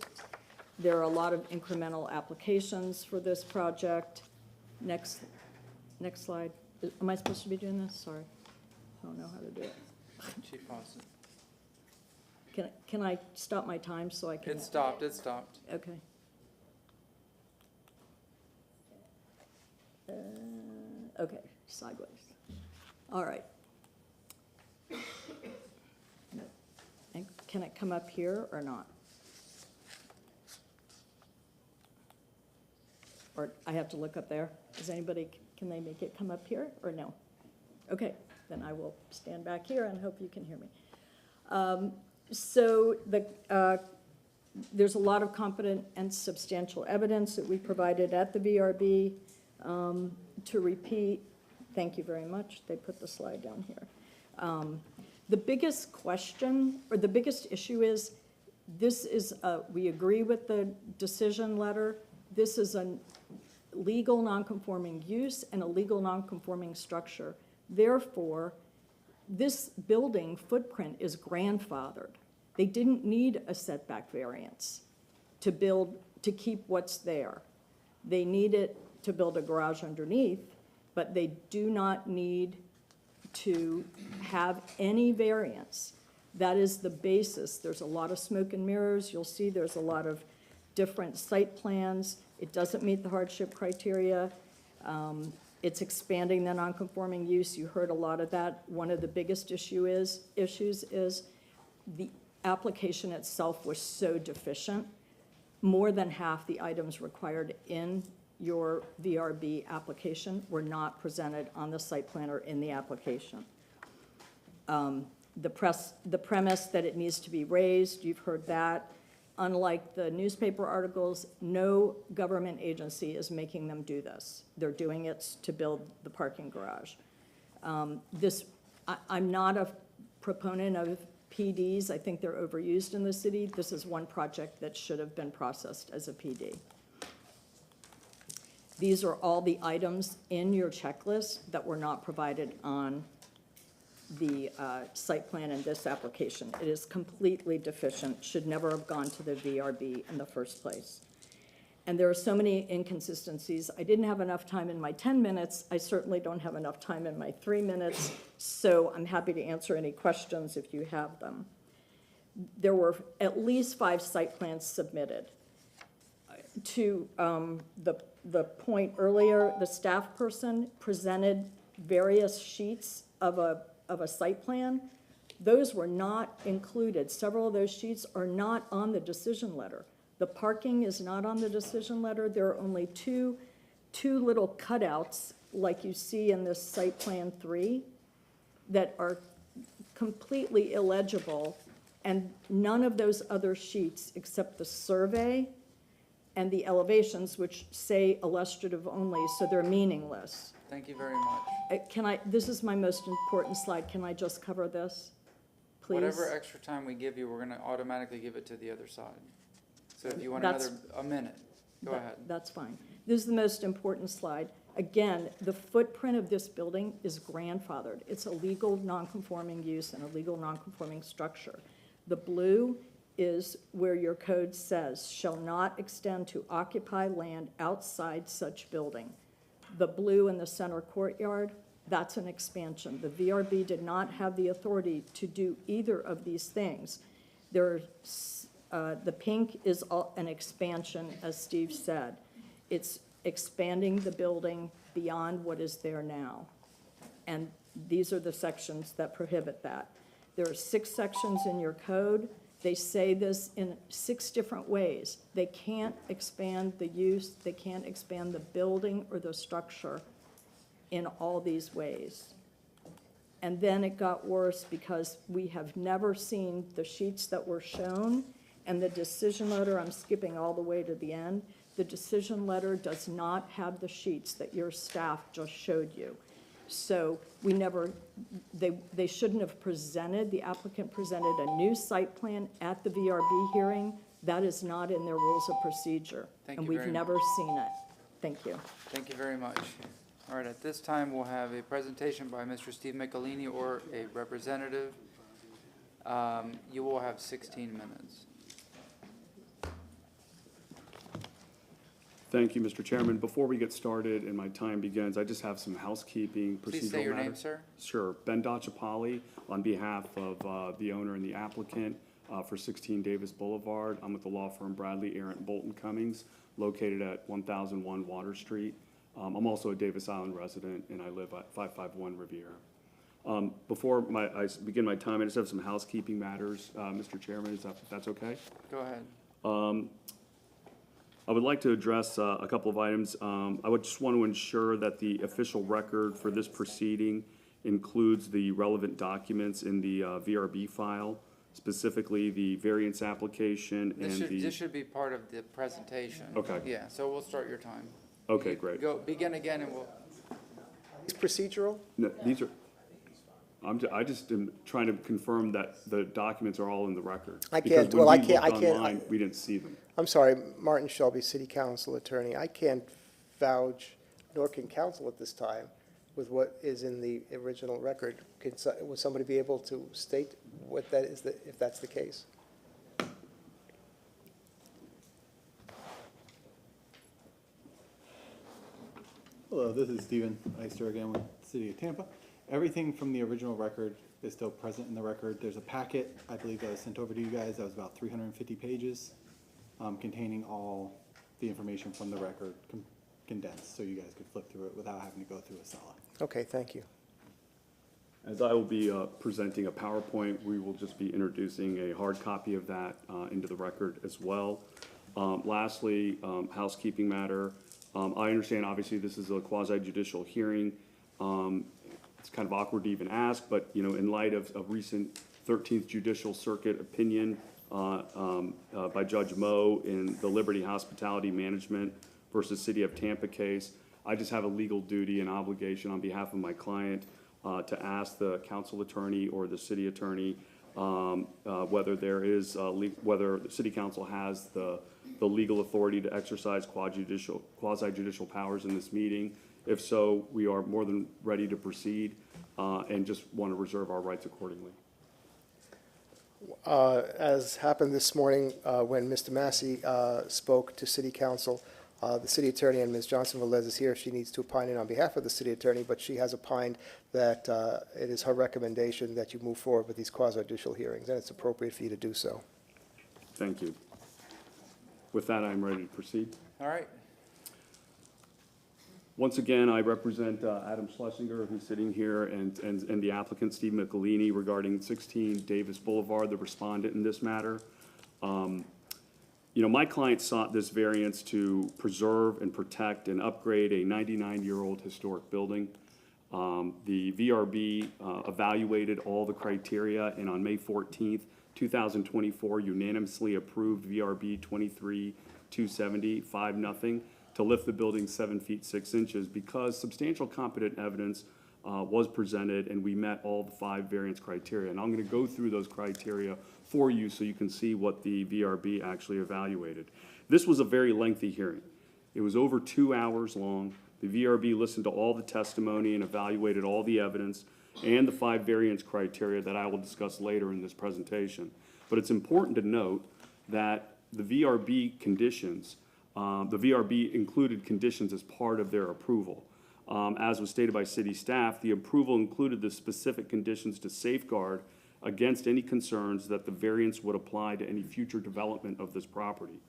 S14: There are a lot of incremental applications for this project. Next slide. Am I supposed to be doing this? Sorry. I don't know how to do it.
S1: Chief Austin.
S14: Can I stop my time so I can?
S1: It stopped, it stopped.
S14: Okay. Okay, sideways. All right. And can it come up here or not? Or I have to look up there? Does anybody, can they make it come up here or no? Okay, then I will stand back here and hope you can hear me. So there's a lot of competent and substantial evidence that we provided at the VRB. To repeat, thank you very much. They put the slide down here. The biggest question, or the biggest issue is, this is, we agree with the decision letter. This is a legal nonconforming use and a legal nonconforming structure. Therefore, this building footprint is grandfathered. They didn't need a setback variance to build, to keep what's there. They need it to build a garage underneath, but they do not need to have any variance. That is the basis. There's a lot of smoke and mirrors. You'll see there's a lot of different site plans. It doesn't meet the hardship criteria. It's expanding the nonconforming use. You heard a lot of that. One of the biggest issues is the application itself was so deficient. More than half the items required in your VRB application were not presented on the site plan or in the application. The premise that it needs to be raised, you've heard that. Unlike the newspaper articles, no government agency is making them do this. They're doing it to build the parking garage. I'm not a proponent of PDs. I think they're overused in the city. This is one project that should have been processed as a PD. These are all the items in your checklist that were not provided on the site plan in this application. It is completely deficient, should never have gone to the VRB in the first place. And there are so many inconsistencies. I didn't have enough time in my 10 minutes. I certainly don't have enough time in my 3 minutes, so I'm happy to answer any questions if you have them. There were at least 5 site plans submitted. To the point earlier, the staff person presented various sheets of a site plan. Those were not included. Several of those sheets are not on the decision letter. The parking is not on the decision letter. There are only two little cutouts, like you see in this site plan 3, that are completely illegible, and none of those other sheets, except the survey and the elevations, which say illustrative only, so they're meaningless.
S1: Thank you very much.
S14: This is my most important slide. Can I just cover this, please?
S1: Whatever extra time we give you, we're gonna automatically give it to the other side. So if you want a minute, go ahead.
S14: That's fine. This is the most important slide. Again, the footprint of this building is grandfathered. It's a legal non-conforming use and a legal non-conforming structure. The blue is where your code says shall not extend to occupy land outside such building. The blue in the center courtyard, that's an expansion. The VRB did not have the authority to do either of these things. The pink is an expansion, as Steve said. It's expanding the building beyond what is there now. And these are the sections that prohibit that. There are 6 sections in your code. They say this in 6 different ways. They can't expand the use, they can't expand the building or the structure in all these ways. And then it got worse because we have never seen the sheets that were shown, and the decision letter, I'm skipping all the way to the end, the decision letter does not have the sheets that your staff just showed you. So we never, they shouldn't have presented, the applicant presented a new site plan at the VRB hearing. That is not in their rules of procedure.
S1: Thank
S14: and
S1: you
S14: we've
S1: very
S14: never seen it. Thank you.
S1: Thank you very much. All right, at this time, we'll have a presentation by Mr. Steve Michelini or a representative. You will have 16 minutes.
S15: Thank you, Mr. Chairman. Before we get started and my time begins, I just have some housekeeping procedural matters.
S1: Please say your name, sir.
S15: Sure. Ben Dachapali on behalf of the owner and the applicant for 16 Davis Boulevard. I'm with the law firm Bradley, Arent, Bolton Cummings, located at 1001 Water Street. I'm also a Davis Island resident, and I live at 551 Riviera. Before I begin my time, I just have some housekeeping matters, Mr. Chairman, if that's okay?
S1: Go ahead.
S15: I would like to address a couple of items. I would just want to ensure that the official record for this proceeding includes the relevant documents in the VRB file, specifically the variance application and
S1: This should be part of the presentation.
S15: Okay.
S1: Yeah, so we'll start your time.
S15: Okay, great.
S1: Go, begin again and we'll.
S5: It's procedural?
S15: No, these are, I just am trying to confirm that the documents are all in the record.
S5: I
S15: Because
S5: can't,
S15: when
S5: well, I
S15: we
S5: can't,
S15: looked online, we didn't see them.
S5: I'm sorry, Martin Shelby, City Council Attorney. I can't vouch, nor can council at this time, with what is in the original record. Would somebody be able to state what that is, if that's the case?
S11: Hello, this is Stephen Eister again with the City of Tampa. Everything from the original record is still present in the record. There's a packet, I believe, that was sent over to you guys. That was about 350 pages, containing all the information from the record condensed, so you guys could flip through it without having to go through a SALA.
S5: Okay, thank you.
S15: As I will be presenting a PowerPoint, we will just be introducing a hard copy of that into the record as well. Lastly, housekeeping matter. I understand, obviously, this is a quasi-judicial hearing. It's kind of awkward to even ask, but, you know, in light of a recent 13th Judicial Circuit opinion by Judge Moe in the Liberty Hospitality Management versus City of Tampa case, I just have a legal duty and obligation on behalf of my client to ask the council attorney or the city attorney whether there is, whether the city council has the legal authority to exercise quasi-judicial powers in this meeting. If so, we are more than ready to proceed and just want to reserve our rights accordingly.
S5: As happened this morning, when Mr. Massey spoke to City Council, the city attorney, and Ms. Johnson-Velez is here, she needs to opine in on behalf of the city attorney, but she has opined that it is her recommendation that you move forward with these quasi-judicial hearings, and it's appropriate for you to do so.
S15: Thank you. With that, I'm ready to proceed.
S1: All right.
S15: Once again, I represent Adam Schlesinger, who's sitting here, and the applicant, Steve Michelini, regarding 16 Davis Boulevard, the respondent in this matter. You know, my client sought this variance to preserve and protect and upgrade a 99-year-old historic building. The VRB evaluated all the criteria, and on May 14th, 2024, unanimously approved VRB 23-270, 5-0, to lift the building 7 feet 6 inches because substantial competent evidence was presented and we met all the 5 variance criteria. And I'm going to go through those criteria for you so you can see what the VRB actually evaluated. This was a very lengthy hearing. It was over 2 hours long. The VRB listened to all the testimony and evaluated all the evidence and the 5 variance criteria that I will discuss later in this presentation. But it's important to note that the VRB conditions, the VRB included conditions as part of their approval. As was stated by city staff, the approval included the specific conditions to safeguard against any concerns that the variance would apply to any future development of this property.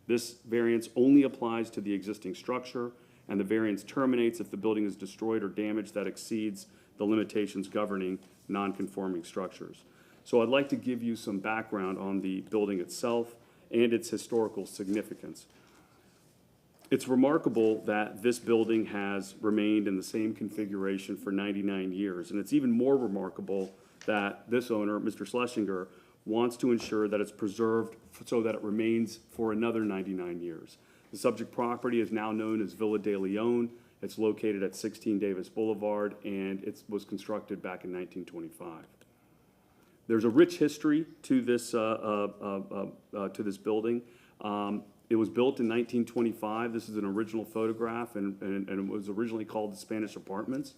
S15: This variance only applies to the existing structure, and the variance terminates if the building is destroyed or damaged that exceeds the limitations governing non-conforming structures. So I'd like to give you some background on the building itself and its historical significance. It's remarkable that this building has remained in the same configuration for 99 years, and it's even more remarkable that this owner, Mr. Schlesinger, wants to ensure that it's preserved so that it remains for another 99 years. The subject property is now known as Villa de Leon. It's located at 16 Davis Boulevard, and it was constructed back in 1925. There's a rich history to this building. It was built in 1925. This is an original photograph, and it was originally called the Spanish Apartments.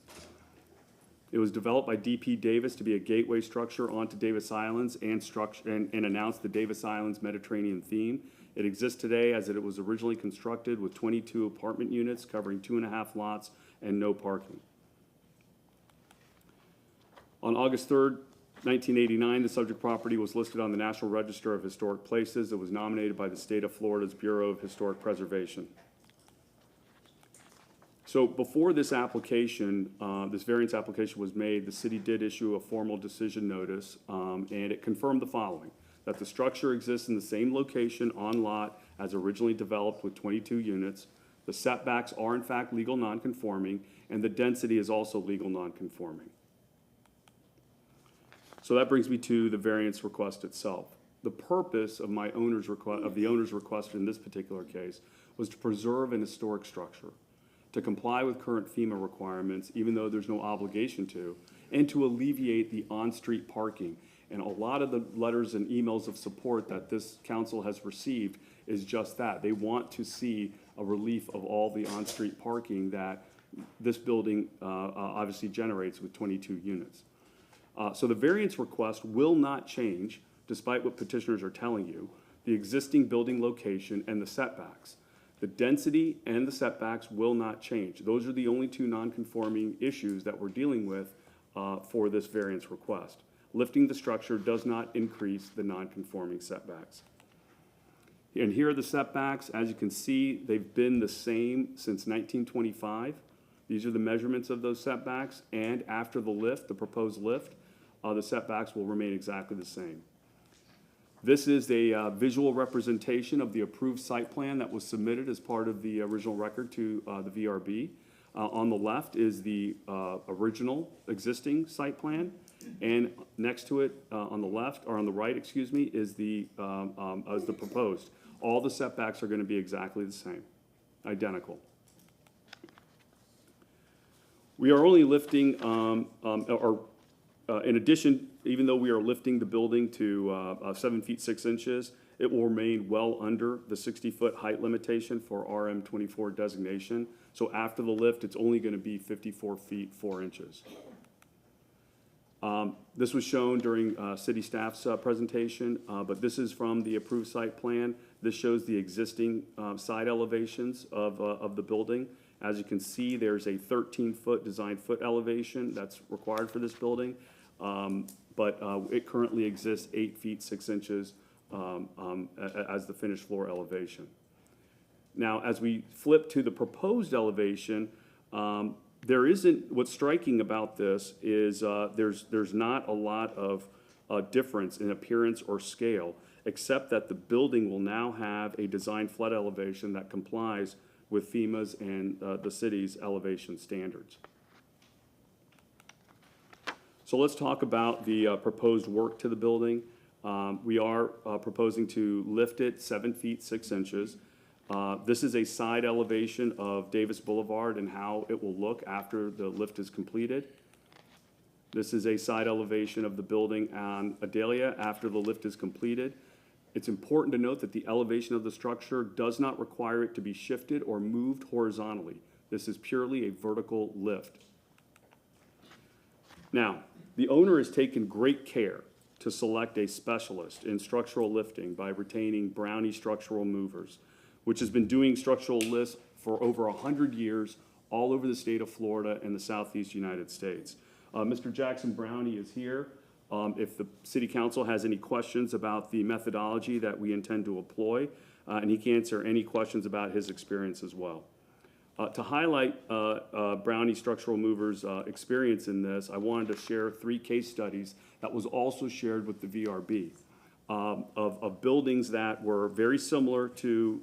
S15: It was developed by D.P. Davis to be a gateway structure onto Davis Islands and announced the Davis Islands Mediterranean theme. It exists today as it was originally constructed with 22 apartment units covering 2.5 lots and no parking. On August 3rd, 1989, the subject property was listed on the National Register of Historic Places. It was nominated by the state of Florida's Bureau of Historic Preservation. So before this application, this variance application was made, the city did issue a formal decision notice, and it confirmed the following: that the structure exists in the same location on lot as originally developed with 22 units. The setbacks are in fact legal nonconforming, and the density is also legal nonconforming. So that brings me to the variance request itself. The purpose of the owner's request in this particular case was to preserve an historic structure, to comply with current FEMA requirements, even though there's no obligation to, and to alleviate the on-street parking. And a lot of the letters and emails of support that this council has received is just that. They want to see a relief of all the on-street parking that this building obviously generates with 22 units. So the variance request will not change, despite what petitioners are telling you, the existing building location and the setbacks. The density and the setbacks will not change. Those are the only 2 non-conforming issues that we're dealing with for this variance request. Lifting the structure does not increase the non-conforming setbacks. And here are the setbacks. As you can see, they've been the same since 1925. These are the measurements of those setbacks, and after the lift, the proposed lift, the setbacks will remain exactly the same. This is a visual representation of the approved site plan that was submitted as part of the original record to the VRB. On the left is the original existing site plan, and next to it, on the left, or on the right, excuse me, is the proposed. All the setbacks are going to be exactly the same, identical. We are only lifting, in addition, even though we are lifting the building to 7 feet 6 inches, it will remain well under the 60-foot height limitation for RM24 designation. So after the lift, it's only going to be 54 feet 4 inches. This was shown during city staff's presentation, but this is from the approved site plan. This shows the existing side elevations of the building. As you can see, there's a 13-foot design foot elevation that's required for this building, but it currently exists 8 feet 6 inches as the finished floor elevation. Now, as we flip to the proposed elevation, what's striking about this is there's not a lot of difference in appearance or scale, except that the building will now have a design flood elevation that complies with FEMA's and the city's elevation standards. So let's talk about the proposed work to the building. We are proposing to lift it 7 feet 6 inches. This is a side elevation of Davis Boulevard and how it will look after the lift is completed. This is a side elevation of the building on Adelia after the lift is completed. It's important to note that the elevation of the structure does not require it to be shifted or moved horizontally. This is purely a vertical lift. Now, the owner has taken great care to select a specialist in structural lifting by retaining Brownie Structural Movers, which has been doing structural lifts for over 100 years all over the state of Florida and the southeast United States. Mr. Jackson Brownie is here. If the City Council has any questions about the methodology that we intend to employ, and he can answer any questions about his experience as well. To highlight Brownie Structural Movers' experience in this, I wanted to share 3 case studies that was also shared with the VRB of buildings that were very similar to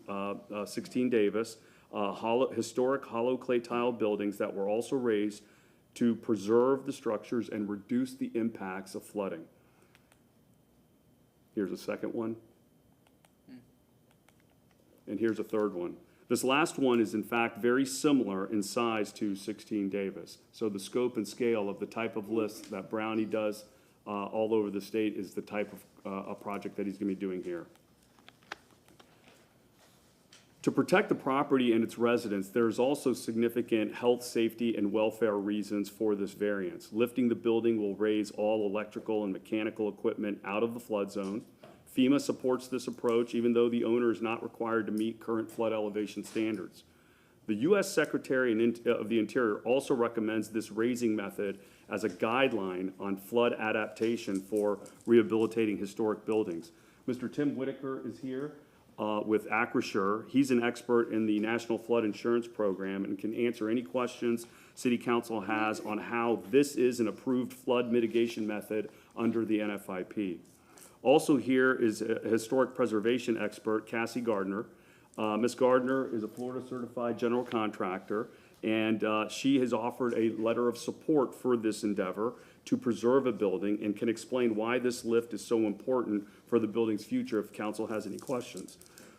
S15: 16 Davis, historic hollow clay tile buildings that were also raised to preserve the structures and reduce the impacts of flooding. Here's a second one. And here's a third one. This last one is in fact very similar in size to 16 Davis. So the scope and scale of the type of lifts that Brownie does all over the state is the type of a project that he's going to be doing here. To protect the property and its residents, there's also significant health, safety, and welfare reasons for this variance. Lifting the building will raise all electrical and mechanical equipment out of the flood zone. FEMA supports this approach, even though the owner is not required to meet current flood elevation standards. The U.S. Secretary of the Interior also recommends this raising method as a guideline on flood adaptation for rehabilitating historic buildings. Mr. Tim Whitaker is here with Acrisure. He's an expert in the National Flood Insurance Program and can answer any questions City Council has on how this is an approved flood mitigation method under the NFIP. Also here is a historic preservation expert, Cassie Gardner. Ms. Gardner is a Florida certified general contractor, and she has offered a letter of support for this endeavor to preserve a building and can explain why this lift is so important for the building's future if council has any questions.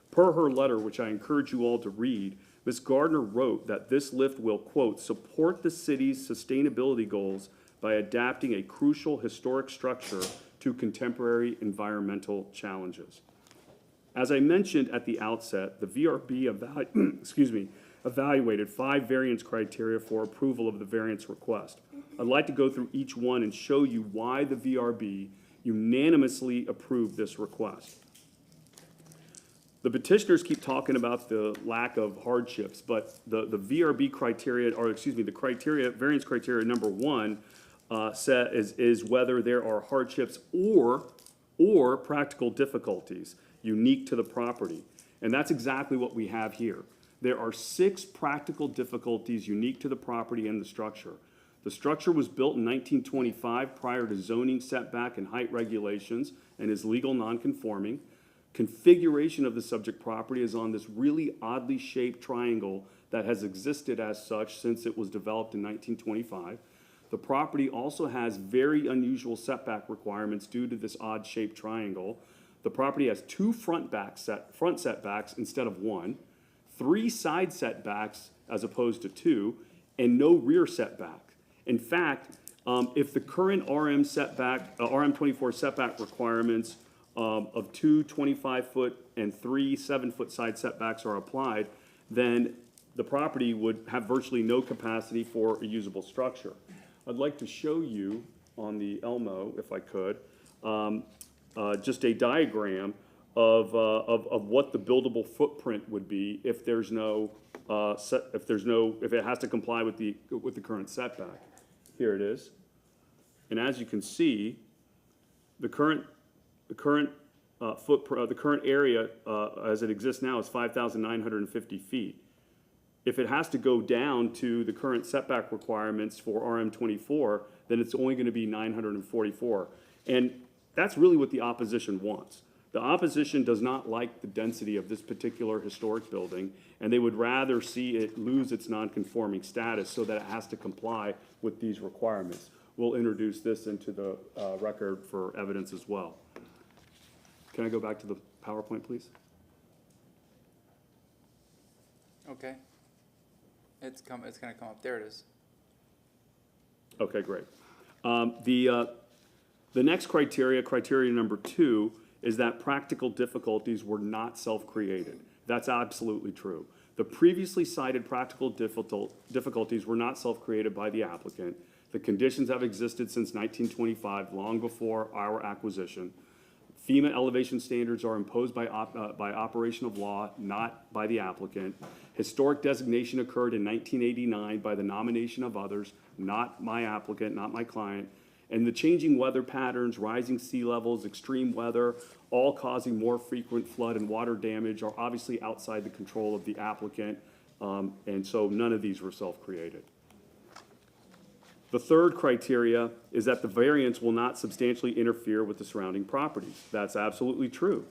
S15: Per her letter, which I encourage you all to read, Ms. Gardner wrote that this lift will, quote, support the city's sustainability goals by adapting a crucial historic structure to contemporary environmental challenges. As I mentioned at the outset, the VRB evaluated 5 variance criteria for approval of the variance request. I'd like to go through each one and show you why the VRB unanimously approved this request. The petitioners keep talking about the lack of hardships, but the VRB criteria, or excuse me, the criteria, variance criteria number 1 is whether there are hardships or practical difficulties unique to the property. And that's exactly what we have here. There are 6 practical difficulties unique to the property and the structure. The structure was built in 1925 prior to zoning setback and height regulations and is legal nonconforming. Configuration of the subject property is on this really oddly shaped triangle that has existed as such since it was developed in 1925. The property also has very unusual setback requirements due to this odd shaped triangle. The property has 2 front setbacks instead of 1, 3 side setbacks as opposed to 2, and no rear setback. In fact, if the current RM24 setback requirements of 2 25-foot and 3 7-foot side setbacks are applied, then the property would have virtually no capacity for a usable structure. I'd like to show you on the Elmo, if I could, just a diagram of what the buildable footprint would be if there's no, if it has to comply with the current setback. Here it is. And as you can see, the current footprint, the current area as it exists now is 5,950 feet. If it has to go down to the current setback requirements for RM24, then it's only going to be 944. And that's really what the opposition wants. The opposition does not like the density of this particular historic building, and they would rather see it lose its non-conforming status so that it has to comply with these requirements. We'll introduce this into the record for evidence as well. Can I go back to the PowerPoint, please?
S1: Okay. It's gonna come up. There it is.
S15: Okay, great. The next criteria number 2, is that practical difficulties were not self-created. That's absolutely true. The previously cited practical difficulties were not self-created by the applicant. The conditions have existed since 1925, long before our acquisition. FEMA elevation standards are imposed by operation of law, not by the applicant. Historic designation occurred in 1989 by the nomination of others, not my applicant, not my client. And the changing weather patterns, rising sea levels, extreme weather, all causing more frequent flood and water damage are obviously outside the control of the applicant, and so none of these were self-created. The third criteria is that the variance will not substantially interfere with the surrounding properties. That's absolutely true.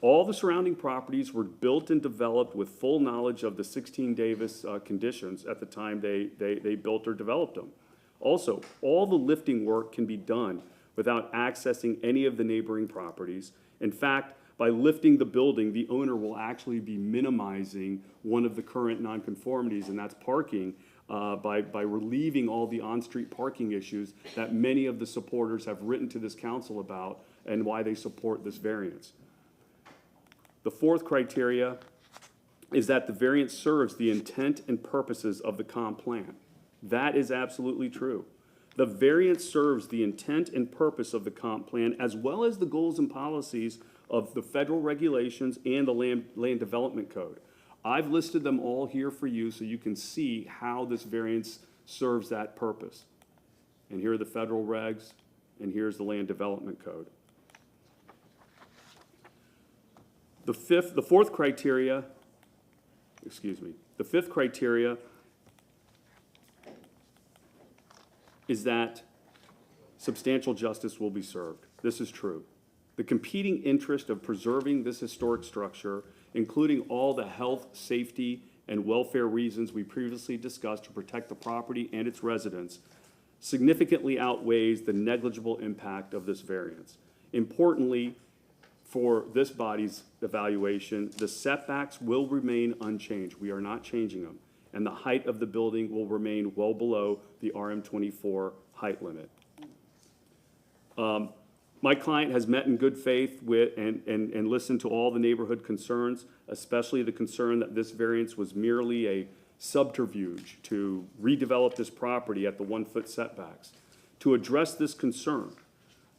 S15: All the surrounding properties were built and developed with full knowledge of the 16 Davis conditions at the time they built or developed them. Also, all the lifting work can be done without accessing any of the neighboring properties. In fact, by lifting the building, the owner will actually be minimizing one of the current nonconformities, and that's parking, by relieving all the on-street parking issues that many of the supporters have written to this council about and why they support this variance. The fourth criteria is that the variance serves the intent and purposes of the comp plan. That is absolutely true. The variance serves the intent and purpose of the comp plan, as well as the goals and policies of the federal regulations and the land development code. I've listed them all here for you so you can see how this variance serves that purpose. And here are the federal regs, and here's the land development code. The fifth criteria is that substantial justice will be served. This is true. The competing interest of preserving this historic structure, including all the health, safety, and welfare reasons we previously discussed to protect the property and its residents, significantly outweighs the negligible impact of this variance. Importantly, for this body's evaluation, the setbacks will remain unchanged. We are not changing them. And the height of the building will remain well below the RM24 height limit. My client has met in good faith with and listened to all the neighborhood concerns, especially the concern that this variance was merely a subterfuge to redevelop this property at the 1-foot setbacks. To address this concern,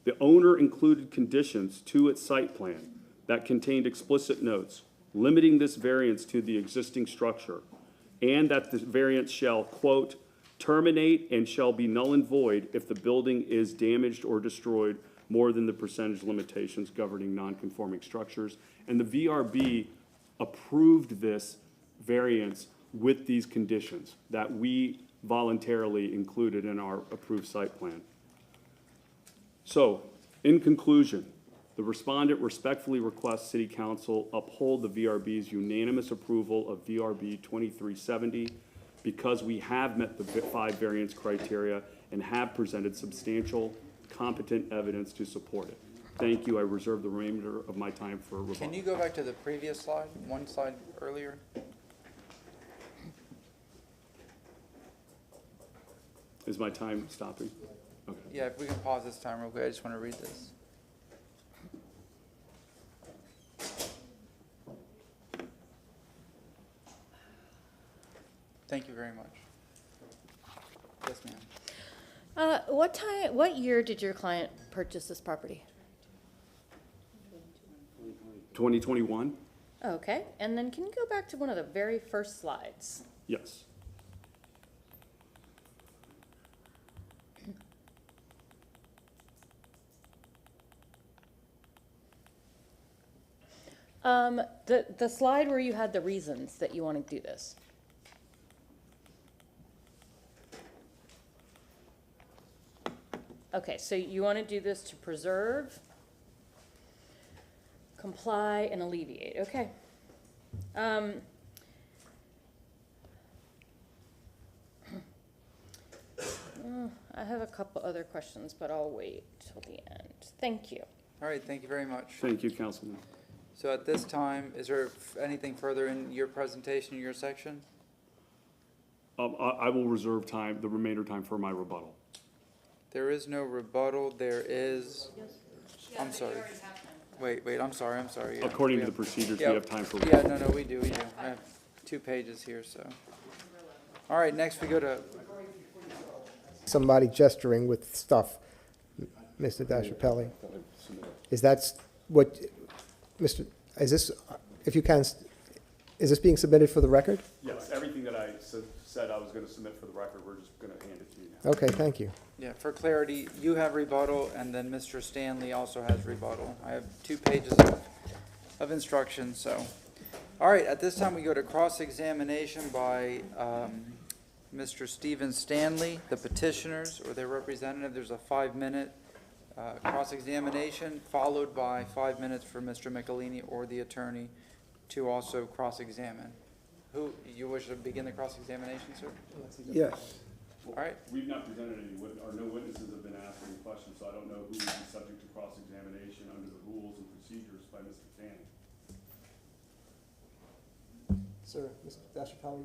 S15: the owner included conditions to its site plan that contained explicit notes limiting this variance to the existing structure, and that the variance shall, quote, terminate and shall be null and void if the building is damaged or destroyed more than the percentage limitations governing non-conforming structures. And the VRB approved this variance with these conditions that we voluntarily included in our approved site plan. So, in conclusion, the respondent respectfully requests City Council uphold the VRB's unanimous approval of VRB 2370 because we have met the 5 variance criteria and have presented substantial, competent evidence to support it. Thank you. I reserve the remainder of my time for rebuttal.
S1: Can you go back to the previous slide, one slide earlier?
S15: Is my time stopping? Okay.
S1: Yeah, if we can pause this time real quick, I just want to read this. Thank you very much. Yes, ma'am.
S12: What year did your client purchase this property?
S15: 2021?
S12: Okay, and then can you go back to one of the very first slides?
S15: Yes.
S12: The slide where you had the reasons that you want to do this. Okay, so you want to do this to preserve, comply, and alleviate, okay. I have a couple other questions, but I'll wait till the end. Thank you.
S1: All right, thank you very much.
S15: Thank you, Councilman.
S1: So at this time, is there anything further in your presentation, in your section?
S15: I will reserve time, the remainder time for my rebuttal.
S1: There is no rebuttal, there is, I'm sorry. Wait, I'm sorry. Yeah,
S15: According
S1: we
S15: to the
S1: have-
S15: procedures, we
S1: Yep.
S15: have time for.
S1: Yeah, no, we do. I have 2 pages here, so. All right, next we go to,
S5: Somebody gesturing with stuff, Mr. DeChapelle. Is that what, Mr., is this, if you can, is this being submitted for the record?
S15: Yes, everything that I said I was going to submit for the record, we're just going to hand it to you now.
S5: Okay, thank you.
S1: yeah, for clarity, you have rebuttal, and then Mr. Stanley also has rebuttal. I have 2 pages of instructions, so. All right, at this time, we go to cross-examination by Mr. Stephen Stanley, the petitioners, or their representative. There's a 5-minute cross-examination, followed by 5 minutes for Mr. Michelini or the attorney to also cross-examine. Who, you wish to begin the cross-examination, sir?
S13: Yes.
S1: All right.
S15: We've not presented any, or no witnesses have been asked any questions, so I don't know who would be subject to cross-examination under the rules and procedures by Mr. Tanning.
S5: Sir, Mr. DeChapelle,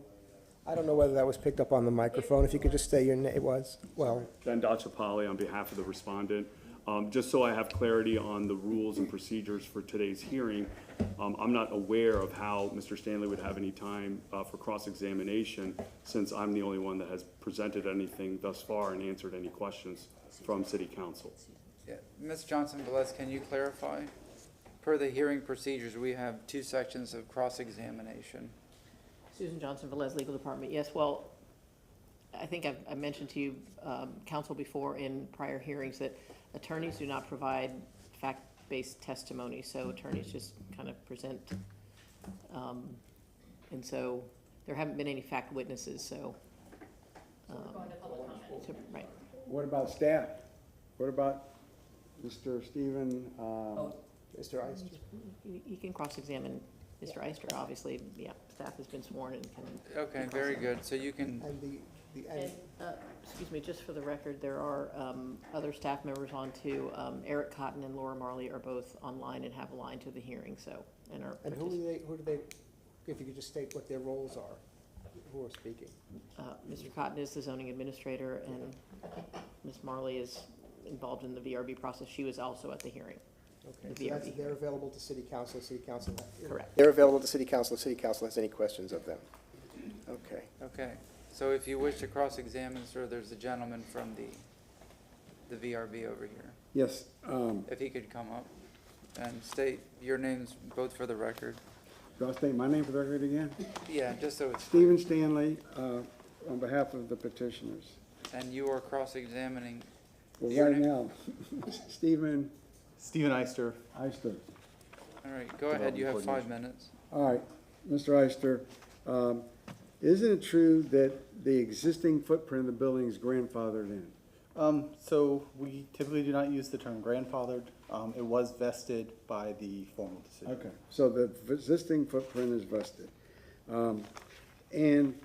S5: I don't know whether that was picked up on the microphone. If you could just say your name, it was, well,
S15: Ben DeChapelle on behalf of the respondent. Just so I have clarity on the rules and procedures for today's hearing, I'm not aware of how Mr. Stanley would have any time for cross-examination, since I'm the only one that has presented anything thus far and answered any questions from City Council.
S1: Yeah. Ms. Johnson-Velez, can you clarify? Per the hearing procedures, we have 2 sections of cross-examination.
S10: Susan Johnson, Velez Legal Department. Yes, well, I think I've mentioned to you, council before in prior hearings, that attorneys do not provide fact-based testimony, so attorneys just kind of present. And so there haven't been any fact witnesses, so. Right.
S13: What about staff? What about Mr. Stephen,
S5: Mr. Ister?
S10: You can cross-examine Mr. Eister, obviously, yeah, staff has been sworn and can.
S1: Okay, very good. So you can,
S5: And
S10: And, excuse me, just for the record, there are other staff members on too. Eric Cotton and Laura Marley are both online and have a line to the hearing, so, and are.
S5: And who do they, if you could just state what their roles are, who are speaking?
S10: Mr. Cotton is the zoning administrator, and Ms. Marley is involved in the VRB process. She was also at the hearing.
S5: Okay,
S10: The
S5: so that's,
S10: VRB.
S5: they're available to City Council, City Council.
S10: Correct.
S5: They're available to City Council, if City Council has any questions of them. Okay.
S1: okay. So if you wish to cross-examine, sir, there's a gentleman from the VRB over here.
S13: yes,
S1: If he could come up and state your names both for the record.
S13: do I state my name for the record again?
S1: Yeah, just so it's,
S13: Stephen Stanley, on behalf of the petitioners.
S1: and you are cross-examining.
S13: Well,
S1: Your
S13: right
S1: name?
S13: now, Stephen
S11: Stephen Eister.
S13: Eister.
S1: All right, go ahead. You have 5 minutes.
S13: All right, Mr. Eister, isn't it true that the existing footprint of the building is grandfathered in?
S11: So we typically do not use the term grandfathered. It was vested by the formal decision.
S13: Okay, so the existing footprint is vested. And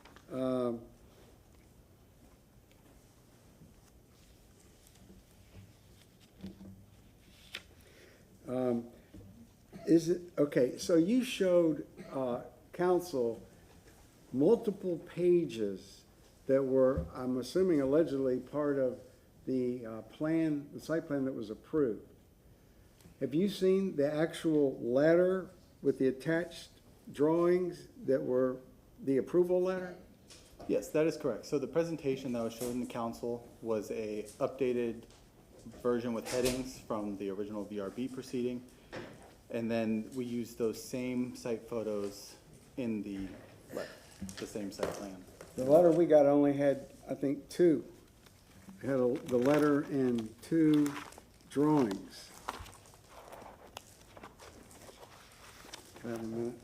S13: is it, okay, so you showed council multiple pages that were, I'm assuming allegedly, part of the plan, the site plan that was approved. Have you seen the actual letter with the attached drawings that were the approval letter?
S11: Yes, that is correct. So the presentation that was shown to council was a updated version with headings from the original VRB proceeding. And then we used those same site photos in the letter, the same site plan.
S13: The letter we got only had, I think, two. It had the letter and two drawings. Can I have a minute?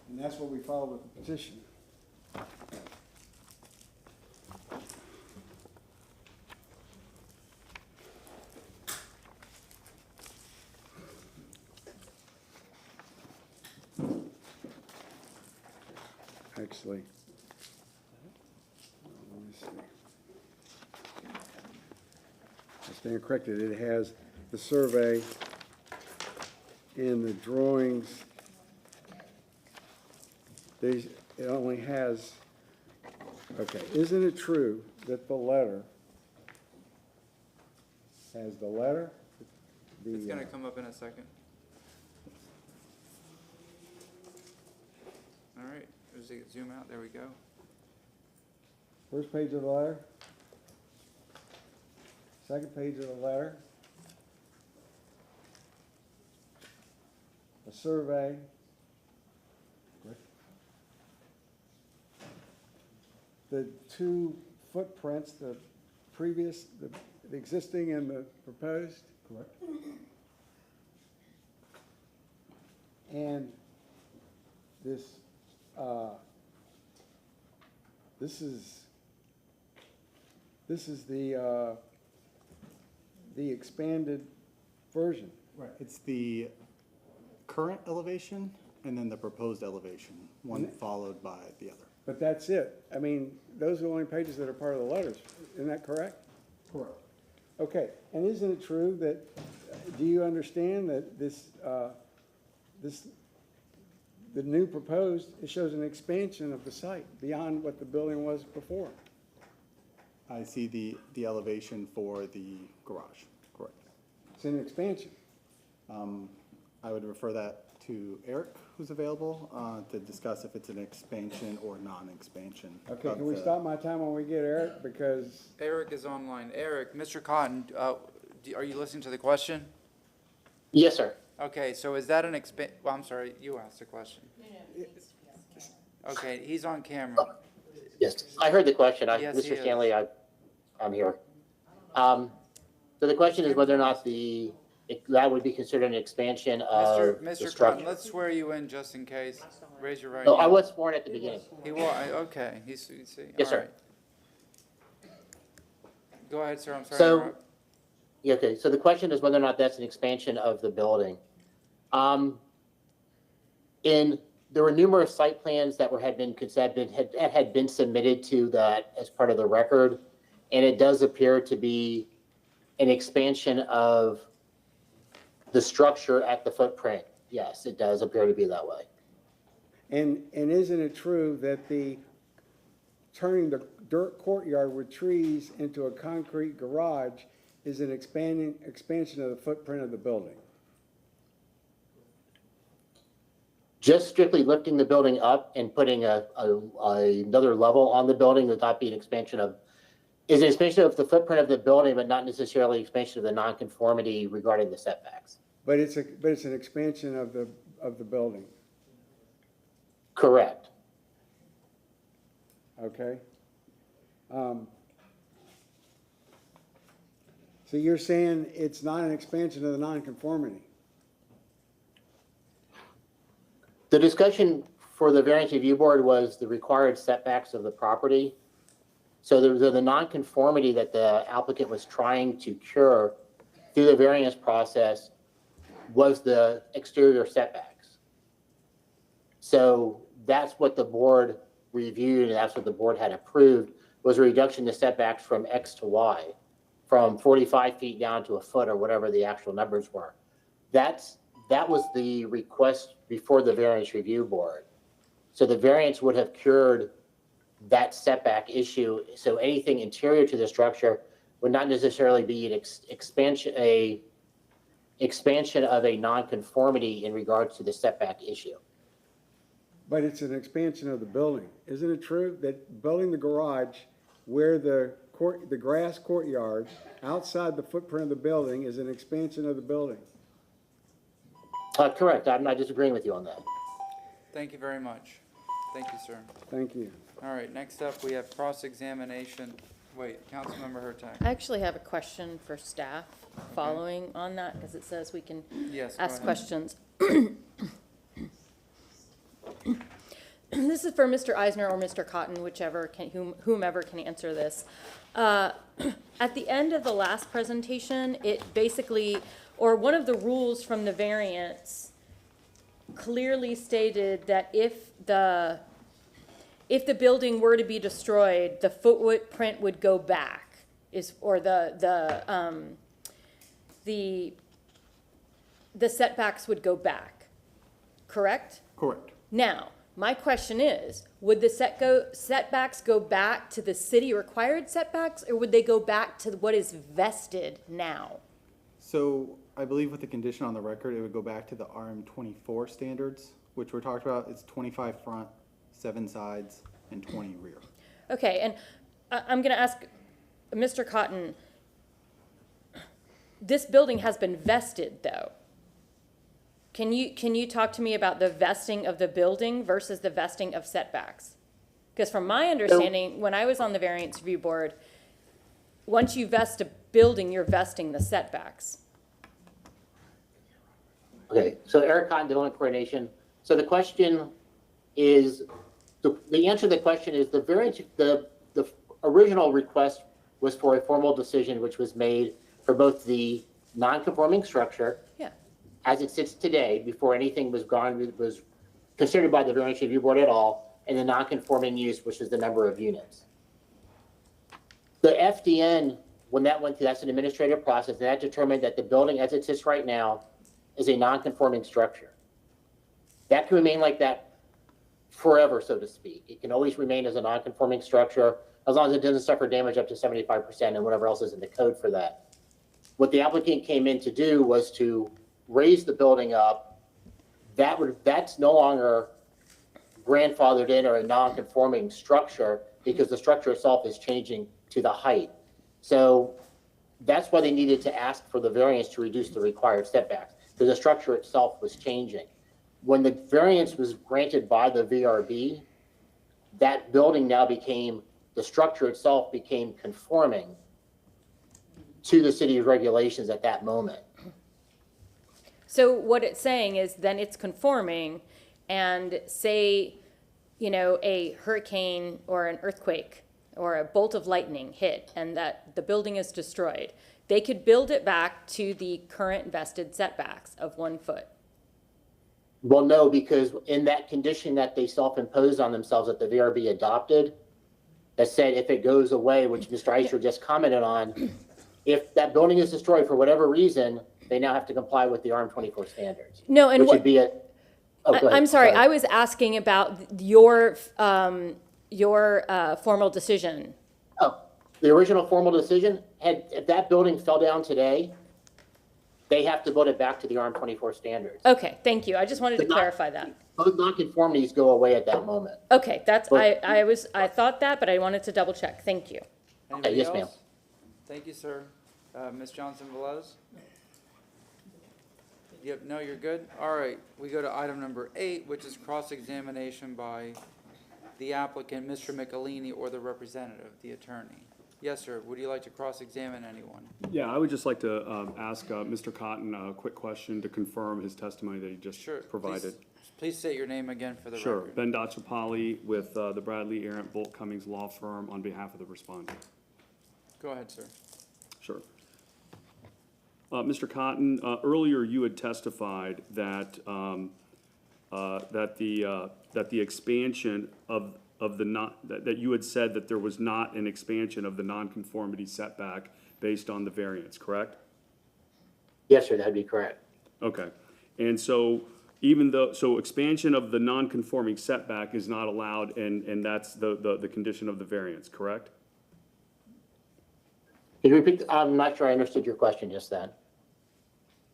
S13: And that's what we filed with the petition. Actually, let me see. I stand corrected. It has the survey and the drawings. It only has, okay, isn't it true that the letter has the letter?
S1: It's gonna come up in a second. All right, does it zoom out? There we go.
S13: First page of the letter. Second page of the letter. A survey. The two footprints, the previous, the existing and the proposed. Correct. And this, this is the expanded version.
S11: Right. It's the current elevation and then the proposed elevation, one followed by the other.
S13: But that's it. I mean, those are the only pages that are part of the letters. Isn't that correct?
S11: Correct.
S13: Okay, and isn't it true that, do you understand that the new proposed, it shows an expansion of the site beyond what the building was before?
S11: I see the elevation for the garage, correct.
S13: It's an expansion.
S11: I would refer that to Eric, who's available, to discuss if it's an expansion or non-expansion.
S13: Okay,
S11: of
S13: can we
S11: the-
S13: stop my time when we get Eric, because
S1: Eric is online. Eric, Mr. Cotton, are you listening to the question?
S16: Yes, sir.
S1: Okay, so is that an well, I'm sorry, you asked the question. Okay, he's on camera.
S16: Yes, I heard the question.
S1: Yes, he
S16: Mr.
S1: is.
S16: Stanley, I'm here. So the question is whether or not that would be considered an expansion of the
S1: Mr. Cotton,
S16: structure.
S1: let's swear you in just in case. Raise your right
S16: No,
S1: hand.
S16: I was sworn at the beginning.
S1: He will, okay, he's, see.
S16: Yes,
S1: all
S16: sir.
S1: right. Go ahead, sir, I'm sorry. to
S16: So,
S1: interrupt.
S16: yeah, okay, so the question is whether or not that's an expansion of the building. There were numerous site plans that had been submitted to that as part of the record, and it does appear to be an expansion of the structure at the footprint. Yes, it does appear to be that way.
S13: and isn't it true that turning the dirt courtyard with trees into a concrete garage is an expansion of the footprint of the building?
S16: Just strictly lifting the building up and putting another level on the building would not be an expansion of, is an expansion of the footprint of the building, but not necessarily expansion of the nonconformity regarding the setbacks.
S13: But it's an expansion of the building,
S16: Correct.
S13: okay? So you're saying it's not an expansion of the nonconformity?
S16: The discussion for the variance review board was the required setbacks of the property. So the nonconformity that the applicant was trying to cure through the variance process was the exterior setbacks. So that's what the board reviewed, and that's what the board had approved, was a reduction to setbacks from X to Y, from 45 feet down to a foot or whatever the actual numbers were. That was the request before the variance review board. So the variance would have cured that setback issue. So anything interior to the structure would not necessarily be an expansion, expansion of a nonconformity in regards to the setback issue.
S13: But it's an expansion of the building. Isn't it true that building the garage where the grass courtyard outside the footprint of the building is an expansion of the building?
S16: Correct. I'm not disagreeing with you on that.
S1: Thank you very much. Thank you, sir.
S13: Thank you.
S1: All right, next up, we have cross-examination. Wait, Councilmember Hurtak.
S12: I actually have a question for staff following on that, because it says we can
S1: Yes, go
S12: ask
S1: ahead.
S12: questions. This is for Mr. Eisner or Mr. Cotton, whomever can answer this. At the end of the last presentation, it basically, or one of the rules from the variance clearly stated that if the building were to be destroyed, the footprint would go back, or the setbacks would go back, correct?
S11: Correct.
S12: Now, my question is, would the setbacks go back to the city-required setbacks, or would they go back to what is vested now?
S11: So I believe with the condition on the record, it would go back to the RM24 standards, which we're talking about. It's 25 front, 7 sides, and 20 rear.
S12: Okay, and I'm going to ask Mr. Cotton, this building has been vested, though. Can you talk to me about the vesting of the building versus the vesting of setbacks? Because from my understanding, when I was on the variance review board, once you vest a building, you're vesting the setbacks.
S16: Okay, so Eric Cotton, Development Coordination. So the question is, the answer to the question is the variance, the original request was for a formal decision which was made for both the non-conforming structure,
S12: Yeah.
S16: as it sits today, before anything was considered by the variance review board at all, and the non-conforming use, which is the number of units. The FDN, when that went through, that's an administrative process, and that determined that the building as it sits right now is a non-conforming structure. That can remain like that forever, so to speak. It can always remain as a non-conforming structure as long as it doesn't suffer damage up to 75% and whatever else is in the code for that. What the applicant came in to do was to raise the building up. That's no longer grandfathered in or a non-conforming structure because the structure itself is changing to the height. So that's why they needed to ask for the variance to reduce the required setbacks, because the structure itself was changing. When the variance was granted by the VRB, that building now the structure itself became conforming to the city's regulations at that moment.
S12: So what it's saying is then it's conforming, and say, a hurricane or an earthquake or a bolt of lightning hit and that the building is destroyed, they could build it back to the current vested setbacks of 1 foot.
S16: Well, no, because in that condition that they self-imposed on themselves that the VRB adopted, that said if it goes away, which Mr. Eisner just commented on, if that building is destroyed for whatever reason, they now have to comply with the RM24 standards.
S12: No, and
S16: which would be a. Oh, go ahead.
S12: I'm sorry, I was asking about your formal decision.
S16: Oh, the original formal decision, if that building fell down today, they have to build it back to the RM24 standards.
S12: Okay, thank you. I just wanted to clarify that.
S16: Both nonconformities go away at that moment.
S12: Okay, I thought that, but I wanted to double check. Thank you.
S1: Anybody
S16: yes,
S1: else?
S16: ma'am.
S1: Thank you, sir. Ms. Johnson-Velez? Yep, no, you're good. All right, we go to item number 8, which is cross-examination by the applicant, Mr. Michelini, or the representative, the attorney. Yes, sir. Would you like to cross-examine anyone?
S15: Yeah, I would just like to ask Mr. Cotton a quick question to confirm his testimony that he just provided.
S1: Please state your name again for the record.
S15: Sure. Ben Dachapali with the Bradley, Arent, Bolt, Cummings Law Firm on behalf of the respondent.
S1: Go ahead, sir.
S15: Sure. Mr. Cotton, earlier you had testified that that the expansion of the that you had said that there was not an expansion of the nonconformity setback based on the variance, correct?
S16: Yes, sir, that'd be correct.
S15: Okay. And so expansion of the nonconforming setback is not allowed, and that's the condition of the variance, correct?
S16: Can you repeat? I'm not sure I understood your question just then.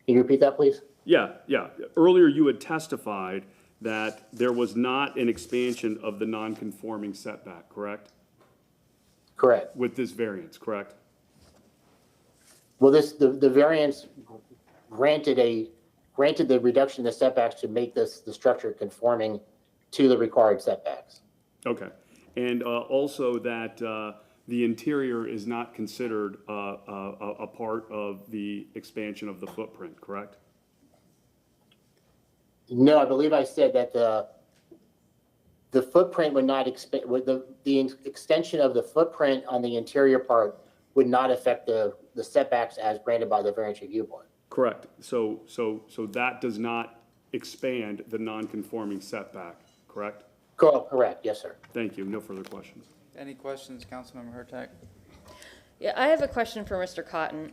S16: Can you repeat that, please?
S15: Yeah. Earlier, you had testified that there was not an expansion of the non-conforming setback, correct?
S16: Correct.
S15: With this variance, correct?
S16: Well, the variance granted the reduction in the setbacks to make the structure conforming to the required setbacks.
S15: Okay. And also that the interior is not considered a part of the expansion of the footprint, correct?
S16: No, I believe I said that the footprint would not expand, the extension of the footprint on the interior part would not affect the setbacks as granted by the variance review board.
S15: Correct. So that does not expand the non-conforming setback, correct?
S16: Correct, yes, sir.
S15: Thank you. No further questions.
S1: Any questions, Councilmember Hurtak?
S12: Yeah, I have a question for Mr. Cotton.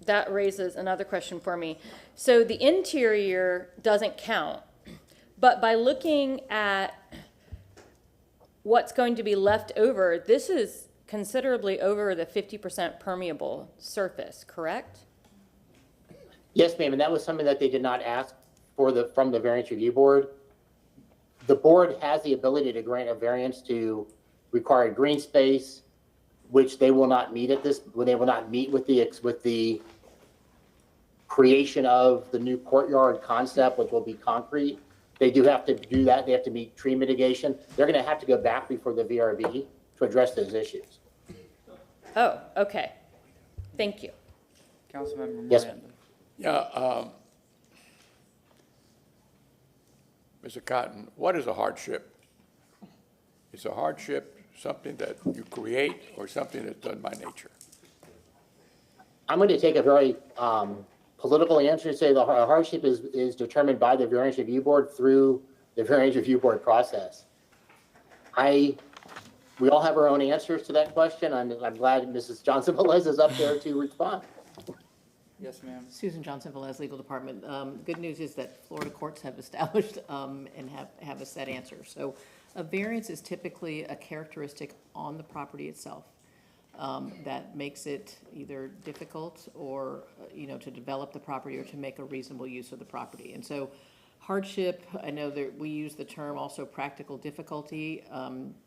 S12: That raises another question for me. So the interior doesn't count, but by looking at what's going to be left over, this is considerably over the 50% permeable surface, correct?
S16: Yes, ma'am, and that was something that they did not ask from the variance review board. The board has the ability to grant a variance to require green space, which they will not meet they will not meet with the creation of the new courtyard concept, which will be concrete. They do have to do that. They have to meet tree mitigation. They're going to have to go back before the VRB to address those issues.
S12: Oh, okay. Thank you.
S1: Councilmember
S16: Yes,
S1: Miranda.
S17: Yeah, Mr. Cotton, what is a hardship? Is a hardship something that you create or something that's done by nature?
S16: I'm going to take a very political answer and say the hardship is determined by the variance review board through the variance review board process. We all have our own answers to that question. I'm glad Mrs. Johnson-Velez is up there to respond.
S1: Yes, ma'am.
S10: Susan Johnson, Velez Legal Department. Good news is that Florida courts have established and have a set answer. So a variance is typically a characteristic on the property itself that makes it either difficult or, to develop the property or to make a reasonable use of the property. And so hardship, I know that we use the term also practical difficulty.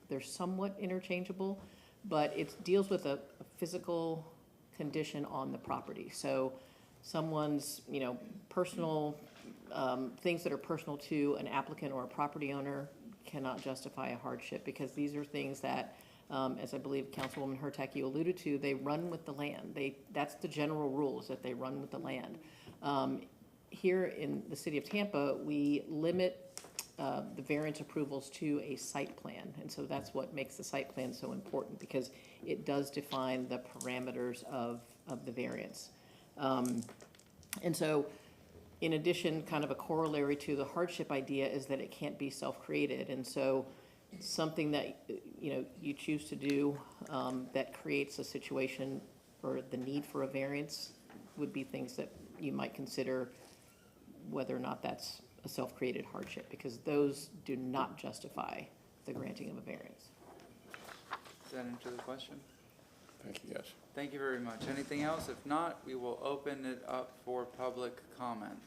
S10: They're somewhat interchangeable, but it deals with a physical condition on the property. So someone's, personal, things that are personal to an applicant or a property owner cannot justify a hardship because these are things that, as I believe Councilwoman Hurtak, you alluded to, they run with the land. That's the general rules, that they run with the land. Here in the city of Tampa, we limit the variance approvals to a site plan. And so that's what makes the site plan so important because it does define the parameters of the variance. And so in addition, kind of a corollary to the hardship idea is that it can't be self-created. And so something that, you choose to do that creates a situation or the need for a variance would be things that you might consider whether or not that's a self-created hardship, because those do not justify the granting of a variance.
S1: Does that answer the question?
S17: Thank you, yes.
S1: Thank you very much. Anything else? If not, we will open it up for public comment.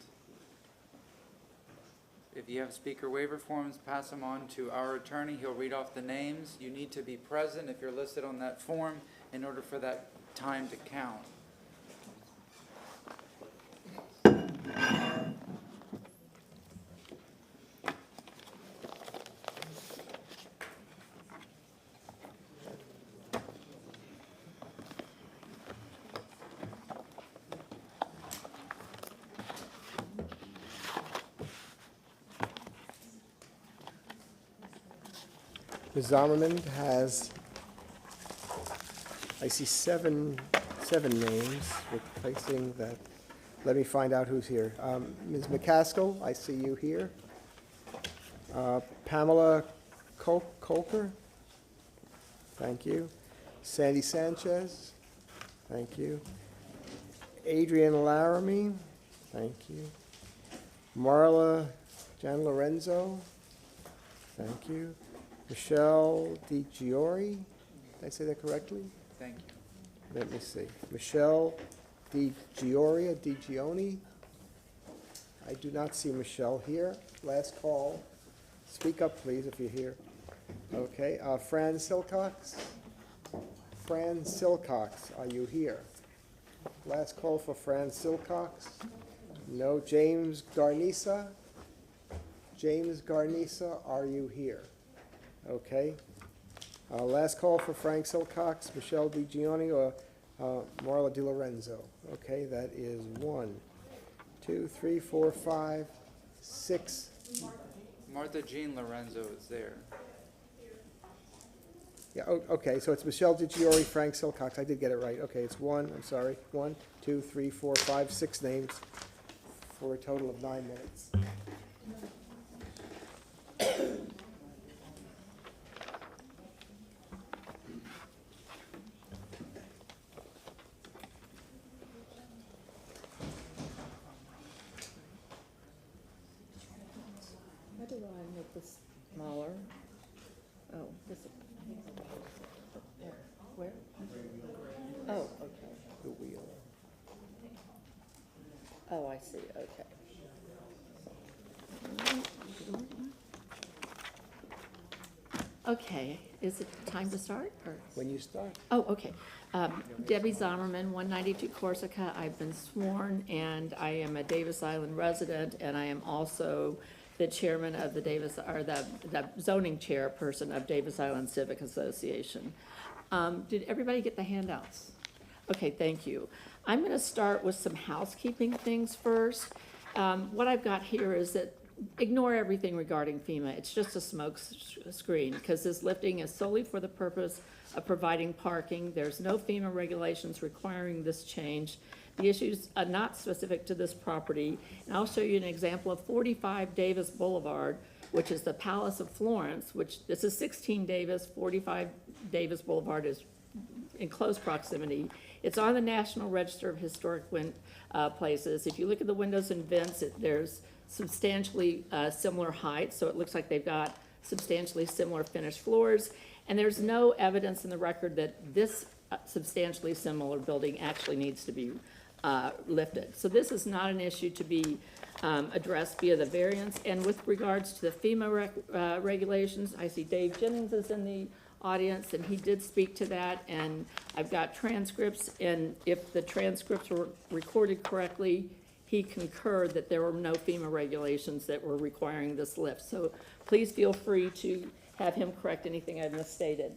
S1: If you have speaker waiver forms, pass them on to our attorney. He'll read off the names. You need to be present if you're listed on that form in order for that time to count.
S5: Ms. Zimmerman has, I see seven names replacing that. Let me find out who's here. Ms. McCaskill, I see you here. Pamela Colker, thank you. Sandy Sanchez, thank you. Adrian Laramie, thank you. Marla Gian Lorenzo, thank you. Michelle DiGiori, did I say that correctly?
S1: Thank you.
S5: Let me see. Michelle DiGiori, I do not see Michelle here. Last call. Speak up, please, if you're here. Okay, Fran Silcox? Fran Silcox, are you here? Last call for Fran Silcox. No. James Garnisa? James Garnisa, are you here? Okay. Last call for Frank Silcox, Michelle DiGioni, or Marla DiLorenzo. Okay, that is 1, 2, 3, 4, 5, 6.
S1: Martha Jean Lorenzo is there.
S5: Yeah, okay, so it's Michelle DiGiori, Frank Silcox. I did get it right. Okay, it's 1, I'm sorry, 1, 2, 3, 4, 5, 6 names for a total of 9 minutes.
S10: How do I make this smaller? Oh, this is, where? Oh, okay.
S5: The wheel.
S10: Oh, I see, okay. Okay, is it time to start, or?
S5: When you start.
S10: Oh, okay. Debbie Zommerman, 192 Corsica. I've been sworn, and I am a Davis Island resident, and I am also the chairman of the the zoning chairperson of Davis Island Civic Association. Did everybody get the handouts? Okay, thank you. I'm going to start with some housekeeping things first. What I've got here is that ignore everything regarding FEMA. It's just a smoke screen, because this lifting is solely for the purpose of providing parking. There's no FEMA regulations requiring this change. The issues are not specific to this property. And I'll show you an example of 45 Davis Boulevard, which is the Palace of Florence, which this is 16 Davis, 45 Davis Boulevard is in close proximity. It's on the National Register of Historic Places. If you look at the windows and vents, there's substantially similar heights, so it looks like they've got substantially similar finished floors. And there's no evidence in the record that this substantially similar building actually needs to be lifted. So this is not an issue to be addressed via the variance. And with regards to the FEMA regulations, I see Dave Jennings is in the audience, and he did speak to that, and I've got transcripts, and if the transcripts were recorded correctly, he concurred that there were no FEMA regulations that were requiring this lift. So please feel free to have him correct anything I've misstated.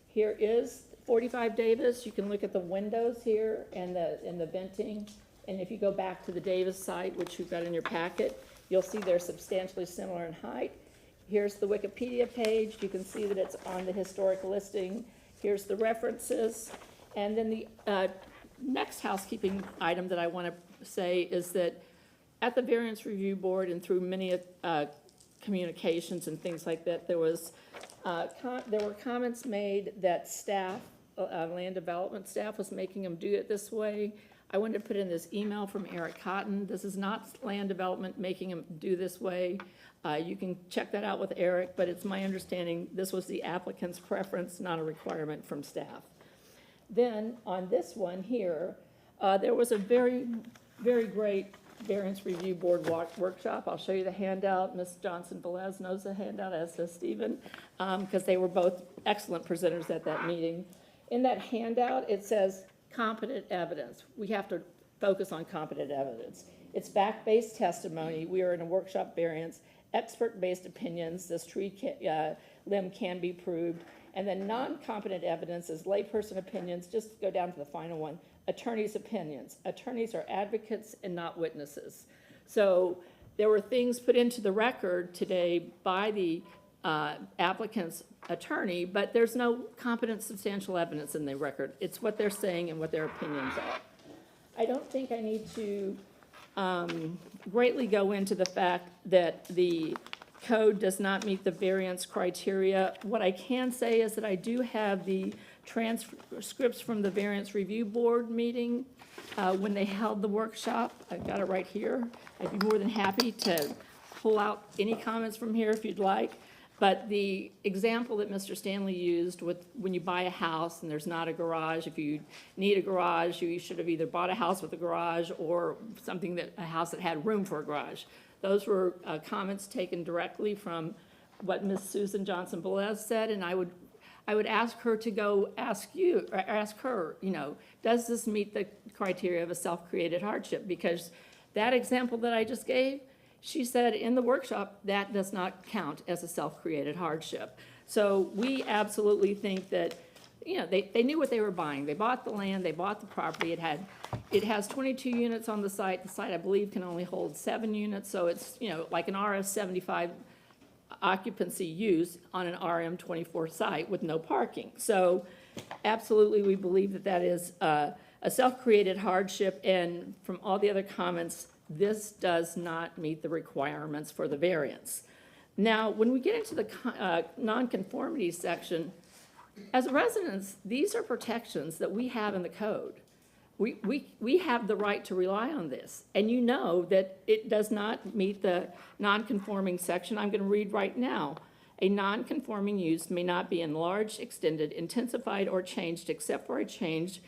S10: Here is 45 Davis. You can look at the windows here and the venting. And if you go back to the Davis site, which you've got in your packet, you'll see they're substantially similar in height. Here's the Wikipedia page. You can see that it's on the historic listing. Here's the references. And then the next housekeeping item that I want to say is that at the Variance Review Board and through many communications and things like that, there were comments made that staff, land development staff, was making them do it this way. I wanted to put in this email from Eric Cotton. This is not land development making them do this way. You can check that out with Eric, but it's my understanding this was the applicant's preference, not a requirement from staff. Then on this one here, there was a very, very great Variance Review Board workshop. I'll show you the handout. Ms. Johnson-Velez knows the handout, as does Stephen, because they were both excellent presenters at that meeting. In that handout, it says competent evidence. We have to focus on competent evidence. It's fact-based testimony. We are in a workshop variance. Expert-based opinions. This tree limb can be proved. And then non-competent evidence is layperson opinions. Just go down to the final one. Attorneys' opinions. Attorneys are advocates and not witnesses. So there were things put into the record today by the applicant's attorney, but there's no competent substantial evidence in the record. It's what they're saying and what their opinions are. I don't think I need to greatly go into the fact that the code does not meet the variance criteria. What I can say is that I do have the transcripts from the Variance Review Board meeting when they held the workshop. I've got it right here. I'd be more than happy to pull out any comments from here if you'd like. But the example that Mr. Stanley used with when you buy a house and there's not a garage, if you need a garage, you should have either bought a house with a garage or a house that had room for a garage. Those were comments taken directly from what Ms. Susan Johnson Velez said, and I would ask her to go ask her, does this meet the criteria of a self-created hardship? Because that example that I just gave, she said in the workshop, that does not count as a self-created hardship. So we absolutely think that, they knew what they were buying. They bought the land, they bought the property. It has 22 units on the site. The site, I believe, can only hold 7 units. So it's, like an RS 75 occupancy use on an RM 24 site with no parking. So absolutely, we believe that that is a self-created hardship. And from all the other comments, this does not meet the requirements for the variance. Now, when we get into the nonconformity section, as residents, these are protections that we have in the code. We have the right to rely on this, and you know that it does not meet the nonconforming section. I'm going to read right now. A nonconforming use may not be enlarged, extended, intensified, or changed except for a change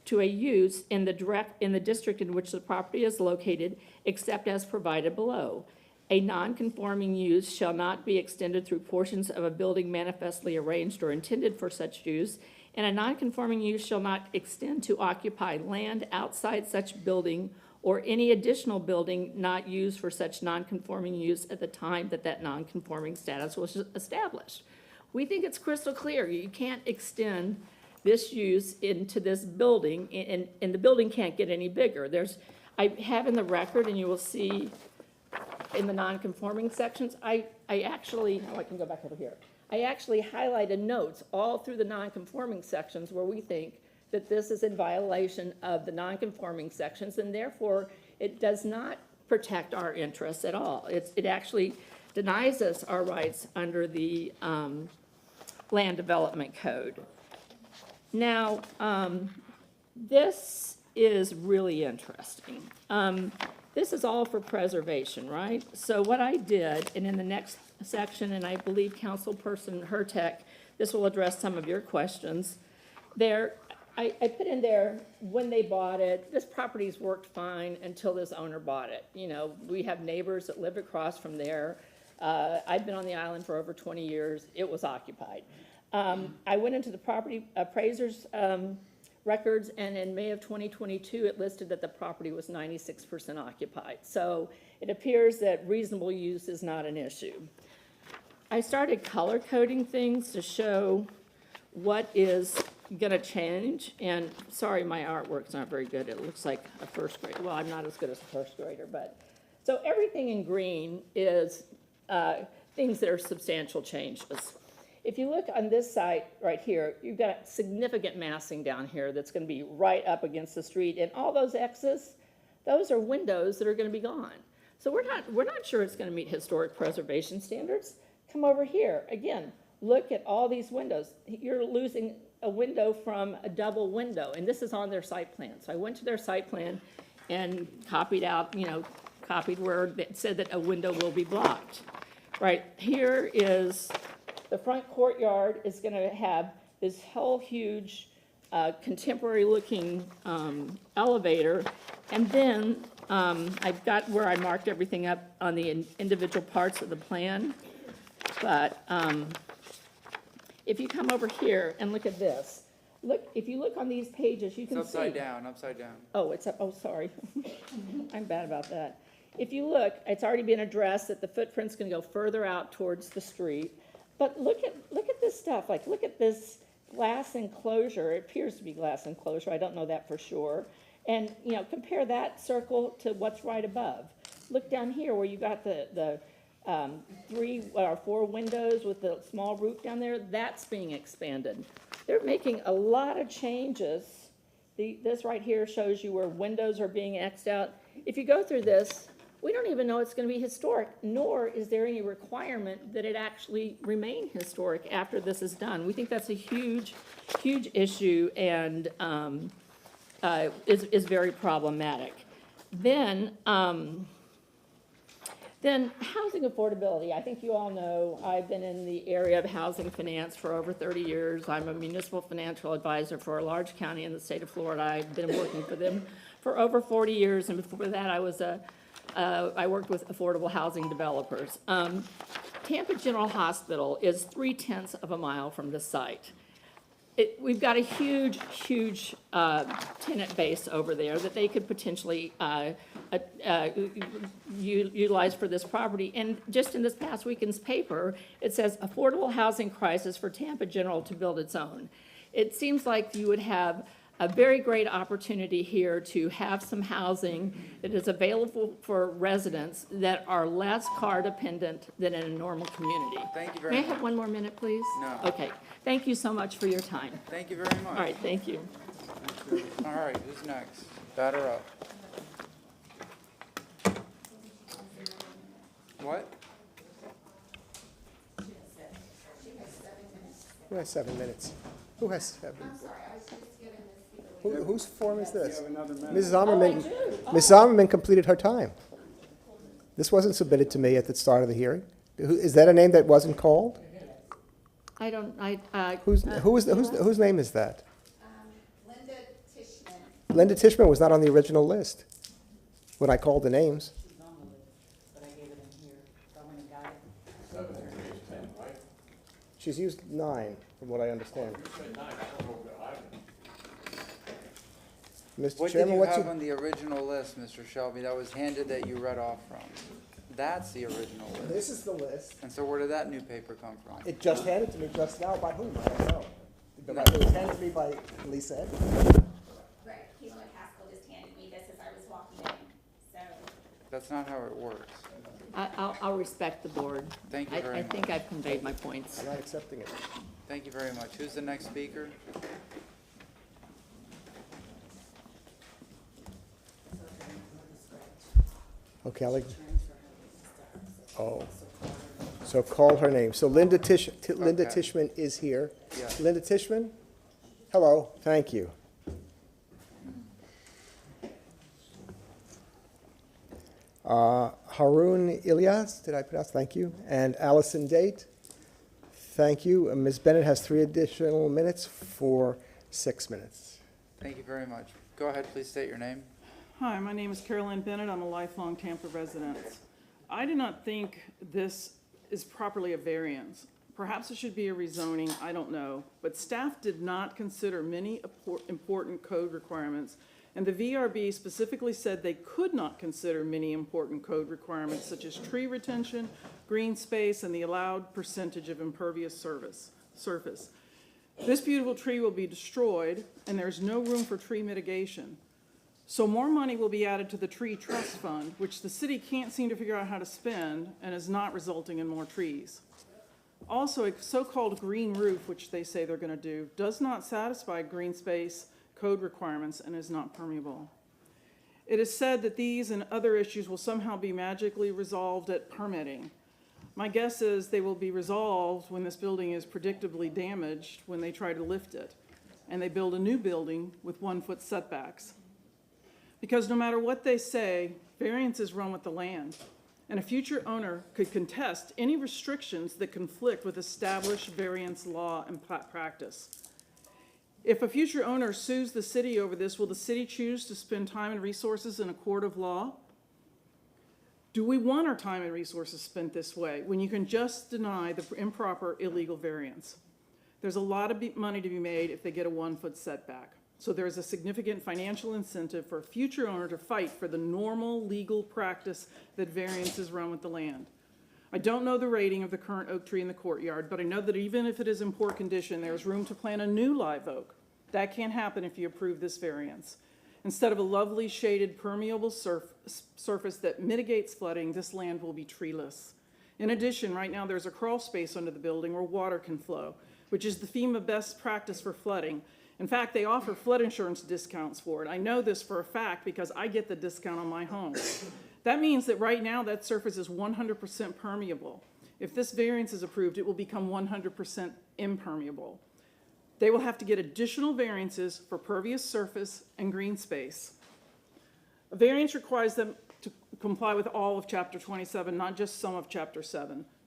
S10: to a use in the district in which the property is located, except as provided below. A non-conforming use shall not be extended through portions of a building manifestly arranged or intended for such use, and a non-conforming use shall not extend to occupy land outside such building or any additional building not used for such non-conforming use at the time that that non-conforming status was established. We think it's crystal clear. You can't extend this use into this building, and the building can't get any bigger. I have in the record, and you will see in the non-conforming sections, I actually can go back over here. I actually highlighted notes all through the non-conforming sections where we think that this is in violation of the non-conforming sections, and therefore it does not protect our interests at all. It actually denies us our rights under the Land Development Code. Now, this is really interesting. This is all for preservation, right? So what I did, and in the next section, and I believe Councilperson Hurtek, this will address some of your questions. I put in there when they bought it, this property's worked fine until this owner bought it. We have neighbors that live across from there. I've been on the island for over 20 years. It was occupied. I went into the property appraiser's records, and in May of 2022, it listed that the property was 96% occupied. So it appears that reasonable use is not an issue. I started color coding things to show what is going to change. And sorry, my artwork's not very good. It looks like a first grader. Well, I'm not as good as a first grader, but so everything in green is things that are substantial changes. If you look on this site right here, you've got significant massing down here that's going to be right up against the street, and all those X's, those are windows that are going to be gone. So we're not sure it's going to meet historic preservation standards. Come over here again. Look at all these windows. You're losing a window from a double window, and this is on their site plan. So I went to their site plan and copied where it said that a window will be blocked. Right here is the front courtyard is going to have this whole huge contemporary-looking elevator, and then I've got where I marked everything up on the individual parts of the plan. But if you come over here and look at this, if you look on these pages, you can see.
S1: It's upside down.
S10: Oh, it's up. Oh, sorry. I'm bad about that. If you look, it's already been addressed that the footprint's going to go further out towards the street. But look at this stuff. Like, look at this glass enclosure. It appears to be glass enclosure. I don't know that for sure. And compare that circle to what's right above. Look down here where you got the 3 or 4 windows with the small roof down there. That's being expanded. They're making a lot of changes. This right here shows you where windows are being X'd out. If you go through this, we don't even know it's going to be historic, nor is there any requirement that it actually remain historic after this is done. We think that's a huge, huge issue and is very problematic. Then Then housing affordability. I think you all know I've been in the area of housing finance for over 30 years. I'm a municipal financial advisor for a large county in the state of Florida. I've been working for them for over 40 years, and before that I worked with affordable housing developers. Tampa General Hospital is 3/10 of a mile from the site. We've got a huge tenant base over there that they could potentially utilize for this property. And just in this past weekend's paper, it says affordable housing crisis for Tampa General to build its own. It seems like you would have a very great opportunity here to have some housing that is available for residents that are less car dependent than in a normal community.
S1: Thank you very
S10: May
S1: much.
S10: I have one more minute, please?
S1: No.
S10: Okay. Thank you so much for your time.
S1: Thank you very much.
S10: All right, thank you.
S1: All right, who's next? Batter up. What?
S5: Who has 7 minutes? Who has 7? Whose form is this? Ms. Zommerman completed her time. This wasn't submitted to me at the start of the hearing. Is that a name that wasn't called?
S10: I don't,
S5: Whose name is that? Linda Tishman. Linda Tishman was not on the original list when I called the names. She's used 9, from what I understand. Mr.
S1: What did
S5: Chairman,
S1: you
S5: what's
S1: have
S5: your...
S1: on the original list, Mr. Shelby, that was handed that you read off from? That's the original list.
S5: This is the list.
S1: And so where did that new paper come from?
S5: It just handed to me just now by whom? I don't know.
S1: No.
S5: It was handed to me by Lisa Ed.
S18: Right, Keelan McCaskill just handed me this as I was walking in, so.
S1: That's not how it works.
S10: I'll respect the board.
S1: Thank you very
S10: I
S1: much.
S10: think I've conveyed my points.
S5: I'm not accepting it.
S1: Thank you very much. Who's the next speaker?
S5: Okay, oh. So call her name. So Linda Tishman is here.
S1: Yes.
S5: Linda Tishman? Hello, thank you. Haroon Ilyas, did I pronounce? Thank you. And Allison Date, thank you. Ms. Bennett has 3 additional minutes for 6 minutes.
S1: Thank you very much. Go ahead, please state your name.
S19: Hi, my name is Carolyn Bennett. I'm a lifelong Tampa resident. I do not think this is properly a variance. Perhaps it should be a rezoning, I don't know. But staff did not consider many important code requirements, and the VRB specifically said they could not consider many important code requirements such as tree retention, green space, and the allowed percentage of impervious surface. This beautiful tree will be destroyed, and there's no room for tree mitigation. So more money will be added to the tree trust fund, which the city can't seem to figure out how to spend and is not resulting in more trees. Also, a so-called green roof, which they say they're going to do, does not satisfy green space code requirements and is not permeable. It is said that these and other issues will somehow be magically resolved at permitting. My guess is they will be resolved when this building is predictably damaged when they try to lift it, and they build a new building with 1-foot setbacks. Because no matter what they say, variances run with the land, and a future owner could contest any restrictions that conflict with established variance law and practice. If a future owner sues the city over this, will the city choose to spend time and resources in a court of law? Do we want our time and resources spent this way when you can just deny the improper illegal variance? There's a lot of money to be made if they get a 1-foot setback. So there is a significant financial incentive for a future owner to fight for the normal legal practice that variances run with the land. I don't know the rating of the current oak tree in the courtyard, but I know that even if it is in poor condition, there is room to plant a new live oak. That can't happen if you approve this variance. Instead of a lovely shaded permeable surface that mitigates flooding, this land will be treeless. In addition, right now there's a crawl space under the building where water can flow, which is the FEMA best practice for flooding. In fact, they offer flood insurance discounts for it. I know this for a fact because I get the discount on my home. That means that right now that surface is 100% permeable. If this variance is approved, it will become 100% impermeable. They will have to get additional variances for pervious surface and green space. A variance requires them comply with all of Chapter 27, not just some of Chapter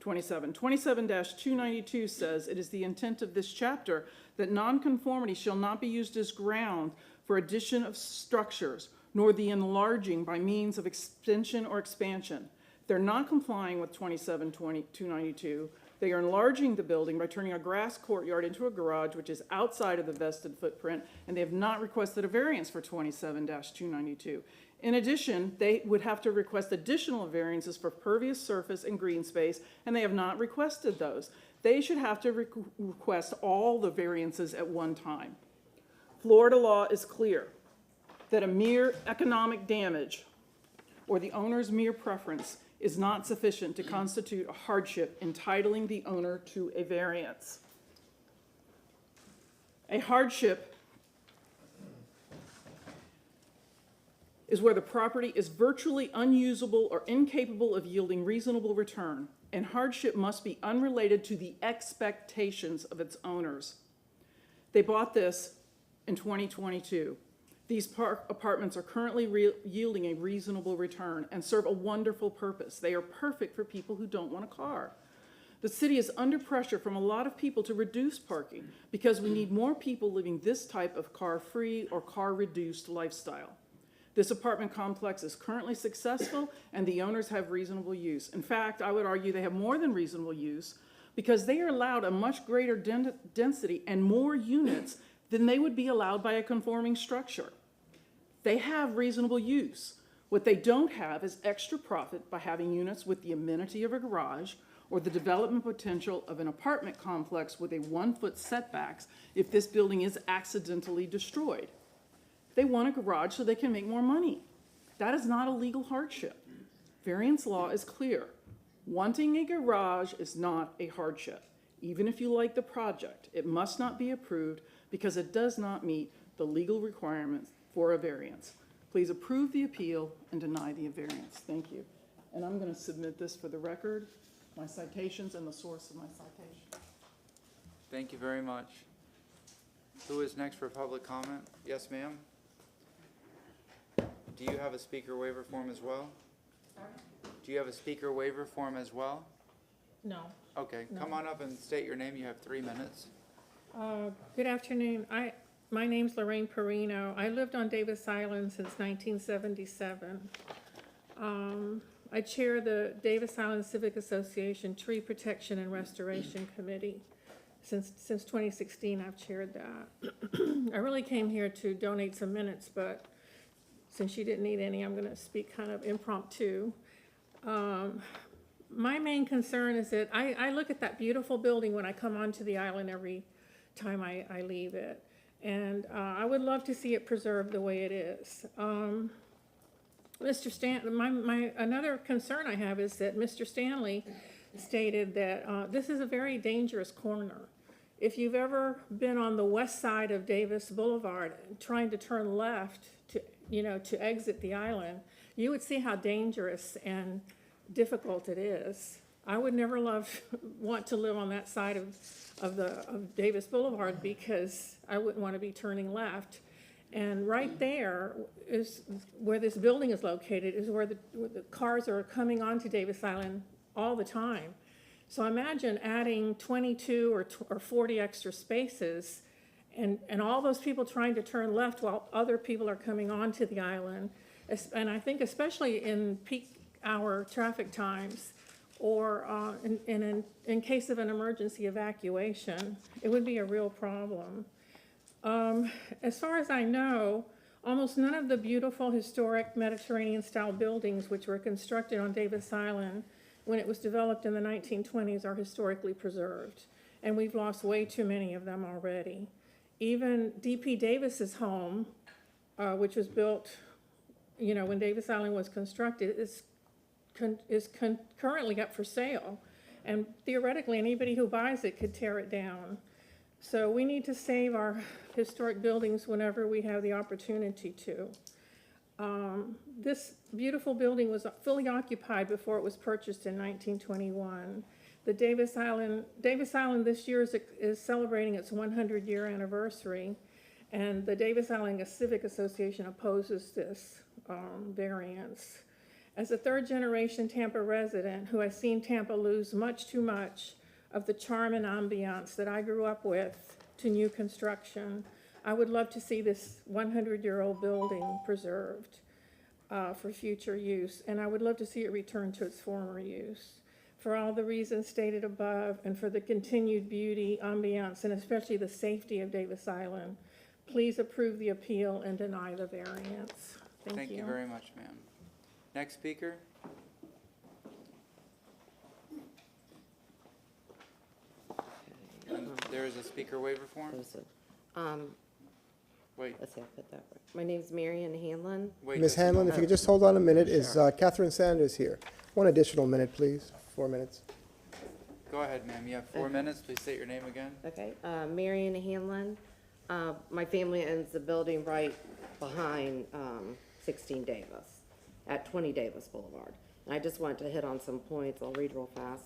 S19: 27. 27-292 says, "It is the intent of this chapter that nonconformity shall not be used as ground for addition of structures, nor the enlarging by means of extension or expansion." They're not complying with 27-292. They are enlarging the building by turning a grass courtyard into a garage, which is outside of the vested footprint, and they have not requested a variance for 27-292. In addition, they would have to request additional variances for pervious surface and green space, and they have not requested those. They should have to request all the variances at one time. Florida law is clear that a mere economic damage or the owner's mere preference is not sufficient to constitute a hardship entitling the owner to a variance. A hardship is where the property is virtually unusable or incapable of yielding reasonable return, and hardship must be unrelated to the expectations of its owners. They bought this in 2022. These apartments are currently yielding a reasonable return and serve a wonderful purpose. They are perfect for people who don't want a car. The city is under pressure from a lot of people to reduce parking because we need more people living this type of car-free or car-reduced lifestyle. This apartment complex is currently successful and the owners have reasonable use. In fact, I would argue they have more than reasonable use because they are allowed a much greater density and more units than they would be allowed by a conforming structure. They have reasonable use. What they don't have is extra profit by having units with the amenity of a garage or the development potential of an apartment complex with a 1-foot setbacks if this building is accidentally destroyed. They want a garage so they can make more money. That is not a legal hardship. Variance law is clear. Wanting a garage is not a hardship. Even if you like the project, it must not be approved because it does not meet the legal requirements for a variance. Please approve the appeal and deny the variance. Thank you. And I'm going to submit this for the record, my citations and the source of my citation.
S1: Thank you very much. Who is next for public comment? Yes, ma'am? Do you have a speaker waiver form as well?
S9: Sorry?
S1: Do you have a speaker waiver form as well?
S9: No.
S1: Okay,
S9: No.
S1: come on up and state your name. You have 3 minutes.
S9: Good afternoon. My name's Lorraine Perino. I lived on Davis Island since 1977. I chair the Davis Island Civic Association Tree Protection and Restoration Committee. Since 2016, I've chaired that. I really came here to donate some minutes, but since you didn't need any, I'm going to speak kind of impromptu. My main concern is that I look at that beautiful building when I come onto the island every time I leave it. And I would love to see it preserved the way it is. Mr. Stanley, another concern I have is that Mr. Stanley stated that this is a very dangerous corner. If you've ever been on the west side of Davis Boulevard trying to turn left to exit the island, you would see how dangerous and difficult it is. I would never want to live on that side of Davis Boulevard because I wouldn't want to be turning left. And right there is where this building is located, is where the cars are coming onto Davis Island all the time. So imagine adding 22 or 40 extra spaces and all those people trying to turn left while other people are coming onto the island. And I think especially in peak hour traffic times or in case of an emergency evacuation, it would be a real problem. As far as I know, almost none of the beautiful historic Mediterranean-style buildings which were constructed on Davis Island when it was developed in the 1920s are historically preserved, and we've lost way too many of them already. Even D.P. Davis's home, which was built, when Davis Island was constructed, is currently up for sale, and theoretically anybody who buys it could tear it down. So we need to save our historic buildings whenever we have the opportunity to. This beautiful building was fully occupied before it was purchased in 1921. The Davis Island this year is celebrating its 100-year anniversary, and the Davis Island Civic Association opposes this variance. As a third-generation Tampa resident who has seen Tampa lose much too much of the charm and ambiance that I grew up with to new construction, I would love to see this 100-year-old building preserved for future use, and I would love to see it return to its former use. For all the reasons stated above, and for the continued beauty, ambiance, and especially the safety of Davis Island, please approve the appeal and deny the variance.
S1: Thank you very much, ma'am. Next speaker? And there is a speaker waiver form? Wait.
S20: Let's see, I put that right. My name's Marion Hanlon.
S1: Wait
S5: Ms.
S1: just a
S5: Hanlon, if
S1: moment.
S5: you could just hold on a minute, is Catherine Sanders here? One additional minute, please, 4 minutes.
S1: Go ahead, ma'am. You have 4 minutes. Please state your name again.
S20: Okay, Marion Hanlon. My family owns the building right behind 16 Davis, at 20 Davis Boulevard. And I just wanted to hit on some points. I'll read real fast.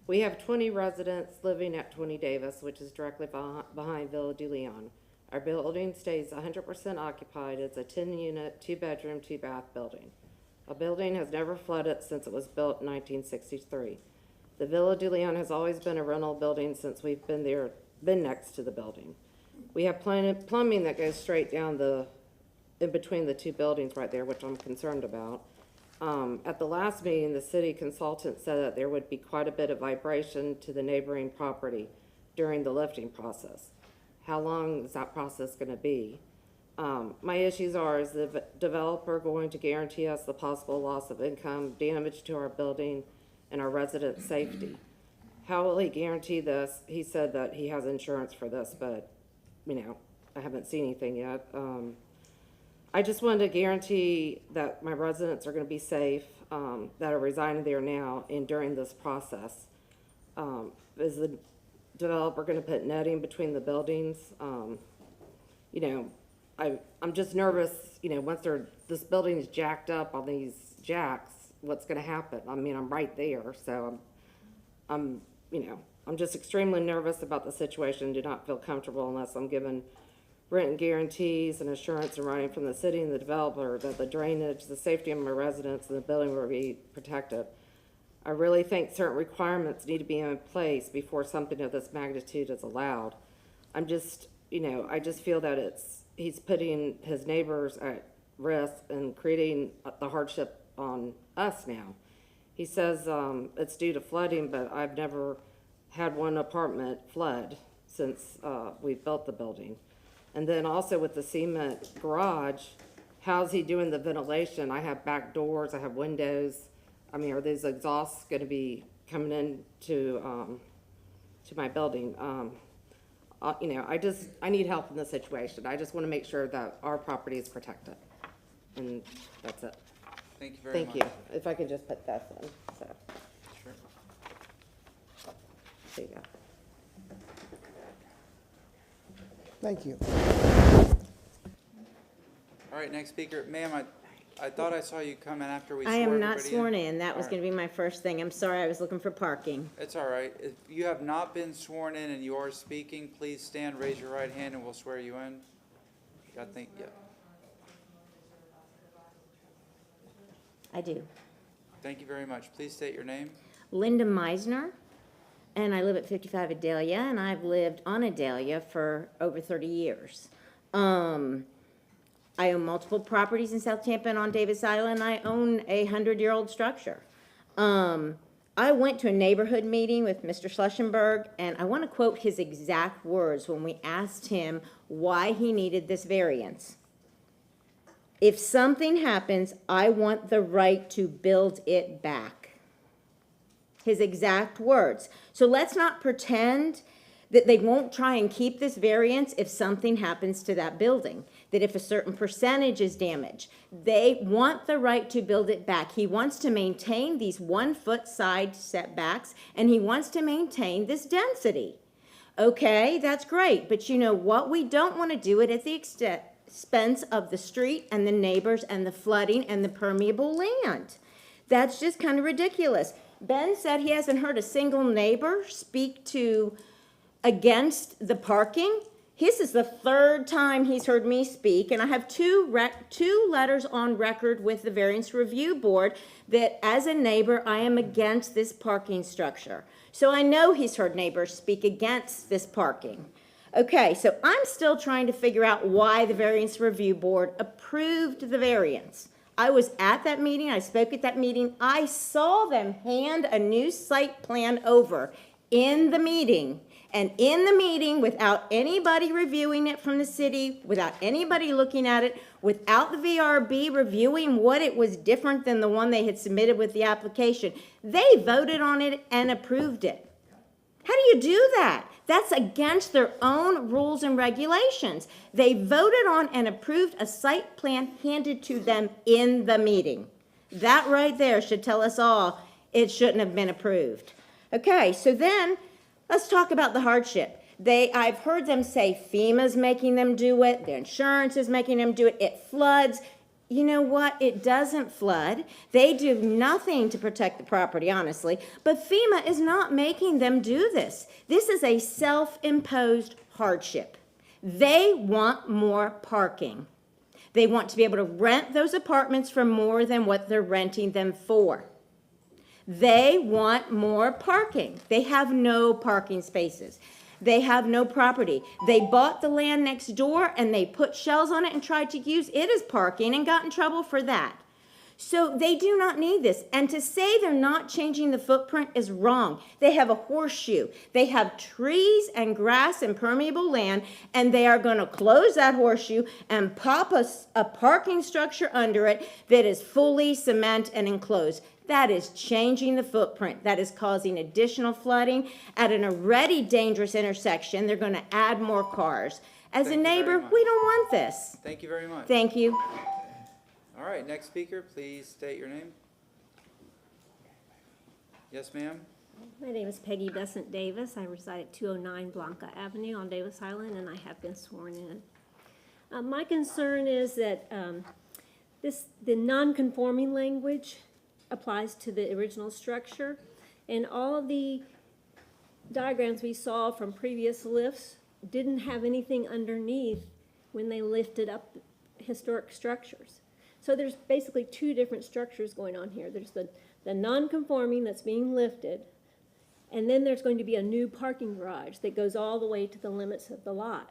S20: We have 20 residents living at 20 Davis, which is directly behind Blvd Leon. Our building stays 100% occupied. It's a 10-unit, 2-bedroom, 2-bath building. A building has never flooded since it was built in 1963. The Villa de Leon has always been a rental building since we've been next to the building. We have plumbing that goes straight down in between the two buildings right there, which I'm concerned about. At the last meeting, the city consultant said that there would be quite a bit of vibration to the neighboring property during the lifting process. How long is that process going to be? My issues are, is the developer going to guarantee us the possible loss of income, damage to our building, and our residents' safety? How will he guarantee this? He said that he has insurance for this, but, you know, I haven't seen anything yet. I just wanted to guarantee that my residents are going to be safe, that are residing there now and during this process. Is the developer going to put netting between the buildings? You know, I'm just nervous, you know, once this building is jacked up on these jacks, what's going to happen? I mean, I'm right there, so I'm, you know, I'm just extremely nervous about the situation. Do not feel comfortable unless I'm given written guarantees and assurance in writing from the city and the developer that the drainage, the safety of my residents, and the building will be protected. I really think certain requirements need to be in place before something of this magnitude is allowed. I'm just, you know, I just feel that he's putting his neighbors at risk and creating the hardship on us now. He says it's due to flooding, but I've never had one apartment flood since we built the building. And then also with the cement garage, how's he doing the ventilation? I have back doors, I have windows. I mean, are these exhausts going to be coming in to my building? You know, I need help in this situation. I just want to make sure that our property is protected. And that's it.
S1: Thank you very much.
S20: Thank you. If I could just put that in, so.
S1: Sure.
S20: There you go.
S5: Thank you.
S1: All right, next speaker. Ma'am, I thought I saw you come in after we
S21: I
S1: swore
S21: am not
S1: everybody
S21: sworn in. That was
S1: All
S21: going to be my first thing. I'm sorry, I was looking for parking.
S1: It's all right. If you have not been sworn in and you are speaking, please stand, raise your right hand, and we'll swear you in. I think, yeah.
S21: I do.
S1: Thank you very much. Please state your name.
S21: Linda Meisner, and I live at 55 Adelia, and I've lived on Adelia for over 30 years. I own multiple properties in South Tampa and on Davis Island. I own a 100-year-old structure. I went to a neighborhood meeting with Mr. Schlesenberg, and I want to quote his exact words when we asked him why he needed this variance. If something happens, I want the right to build it back. His exact words. So let's not pretend that they won't try and keep this variance if something happens to that building, that if a certain percentage is damaged. They want the right to build it back. He wants to maintain these 1-foot side setbacks, and he wants to maintain this density. Okay, that's great, but you know what? We don't want to do it at the expense of the street and the neighbors and the flooding and the permeable land. That's just kind of ridiculous. Ben said he hasn't heard a single neighbor speak against the parking. This is the third time he's heard me speak, and I have two letters on record with the Variance Review Board that as a neighbor, I am against this parking structure. So I know he's heard neighbors speak against this parking. Okay, so I'm still trying to figure out why the Variance Review Board approved the variance. I was at that meeting, I spoke at that meeting, I saw them hand a new site plan over in the meeting. And in the meeting, without anybody reviewing it from the city, without anybody looking at it, without the VRB reviewing what it was different than the one they had submitted with the application, they voted on it and approved it. How do you do that? That's against their own rules and regulations. They voted on and approved a site plan handed to them in the meeting. That right there should tell us all it shouldn't have been approved. Okay, so then let's talk about the hardship. I've heard them say FEMA's making them do it, their insurance is making them do it, it floods. You know what? It doesn't flood. They do nothing to protect the property, honestly. But FEMA is not making them do this. This is a self-imposed hardship. They want more parking. They want to be able to rent those apartments for more than what they're renting them for. They want more parking. They have no parking spaces. They have no property. They bought the land next door and they put shells on it and tried to use it as parking and got in trouble for that. So they do not need this. And to say they're not changing the footprint is wrong. They have a horseshoe. They have trees and grass and permeable land, and they are going to close that horseshoe and pop a parking structure under it that is fully cement and enclosed. That is changing the footprint. That is causing additional flooding at an already dangerous intersection. They're going to add more cars. As a neighbor, we don't want this.
S1: Thank you very much.
S21: Thank you.
S1: All right, next speaker, please state your name. Yes, ma'am?
S4: My name is Peggy Besant Davis. I reside at 209 Blanca Avenue on Davis Island, and I have been sworn in. My concern is that the non-conforming language applies to the original structure, and all of the diagrams we saw from previous lifts didn't have anything underneath when they lifted up historic structures. So there's basically two different structures going on here. There's the non-conforming that's being lifted, and then there's going to be a new parking garage that goes all the way to the limits of the lot.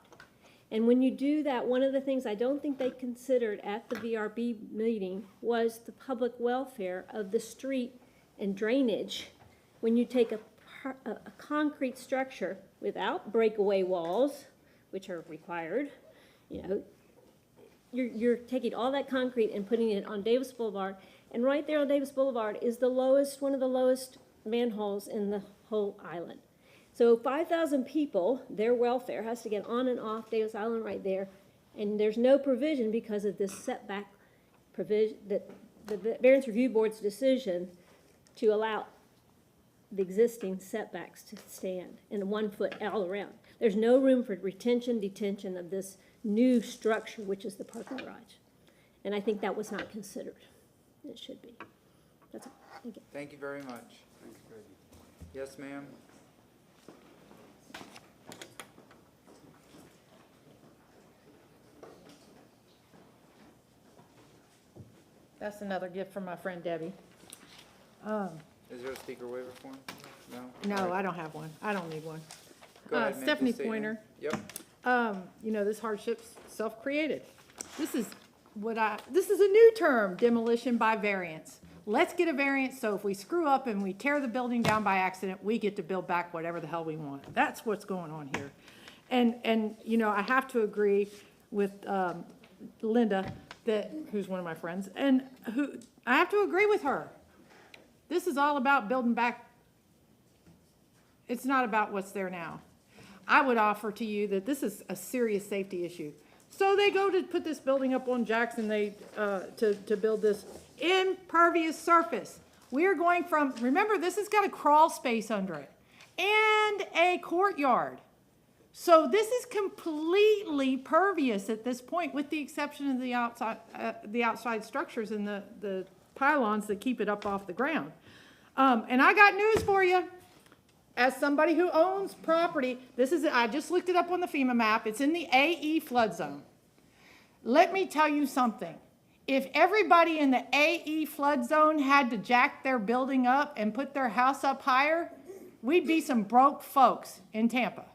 S4: And when you do that, one of the things I don't think they considered at the VRB meeting was the public welfare of the street and drainage. When you take a concrete structure without breakaway walls, which are required, you know, you're taking all that concrete and putting it on Davis Boulevard, and right there on Davis Boulevard is the lowest, one of the lowest manholes in the whole island. So 5,000 people, their welfare has to get on and off Davis Island right there, and there's no provision because of this setback provision, that the Variance Review Board's decision to allow the existing setbacks to stand in 1 foot all around. There's no room for retention, detention of this new structure, which is the parking garage. And I think that was not considered. It should be. That's all. Thank you.
S1: Thank you very much. Yes, ma'am?
S9: That's another gift from my friend Debbie.
S1: Is there a speaker waiver form? No?
S9: No, I don't have one. I don't need one.
S1: Go ahead, ma'am.
S9: Stephanie
S1: Just state your
S9: Pointer.
S1: name. Yep.
S9: You know, this hardship's self-created. This is a new term, demolition by variance. Let's get a variance, so if we screw up and we tear the building down by accident, we get to build back whatever the hell we want. That's what's going on here. And you know, I have to agree with Linda, who's one of my friends, and I have to agree with her. This is all about building back. It's not about what's there now. I would offer to you that this is a serious safety issue. So they go to put this building up on Jackson, to build this impervious surface. We are going from, remember, this has got a crawl space under it and a courtyard. So this is completely pervious at this point, with the exception of the outside structures and the pylons that keep it up off the ground. And I got news for you. as somebody who owns property, I just looked it up on the FEMA map. It's in the AE flood zone. Let me tell you something. If everybody in the AE flood zone had to jack their building up and put their house up higher, we'd be some broke folks in Tampa.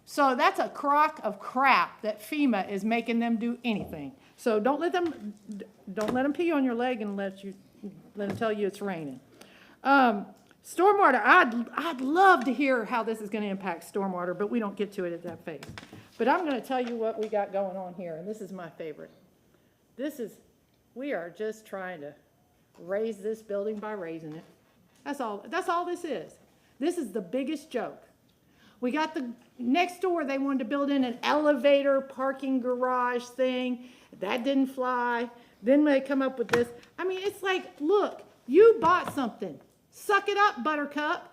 S9: So that's a crock of crap that FEMA is making them do anything. So don't let them pee on your leg and let them tell you it's raining. Stormwater, I'd love to hear how this is going to impact stormwater, but we don't get to it at that phase. But I'm going to tell you what we got going on here, and this is my favorite. We are just trying to raise this building by raising it. That's all this is. This is the biggest joke. We got the next door, they wanted to build in an elevator parking garage thing. That didn't fly. Then they come up with this. I mean, it's like, look, you bought something. Suck it up, Buttercup.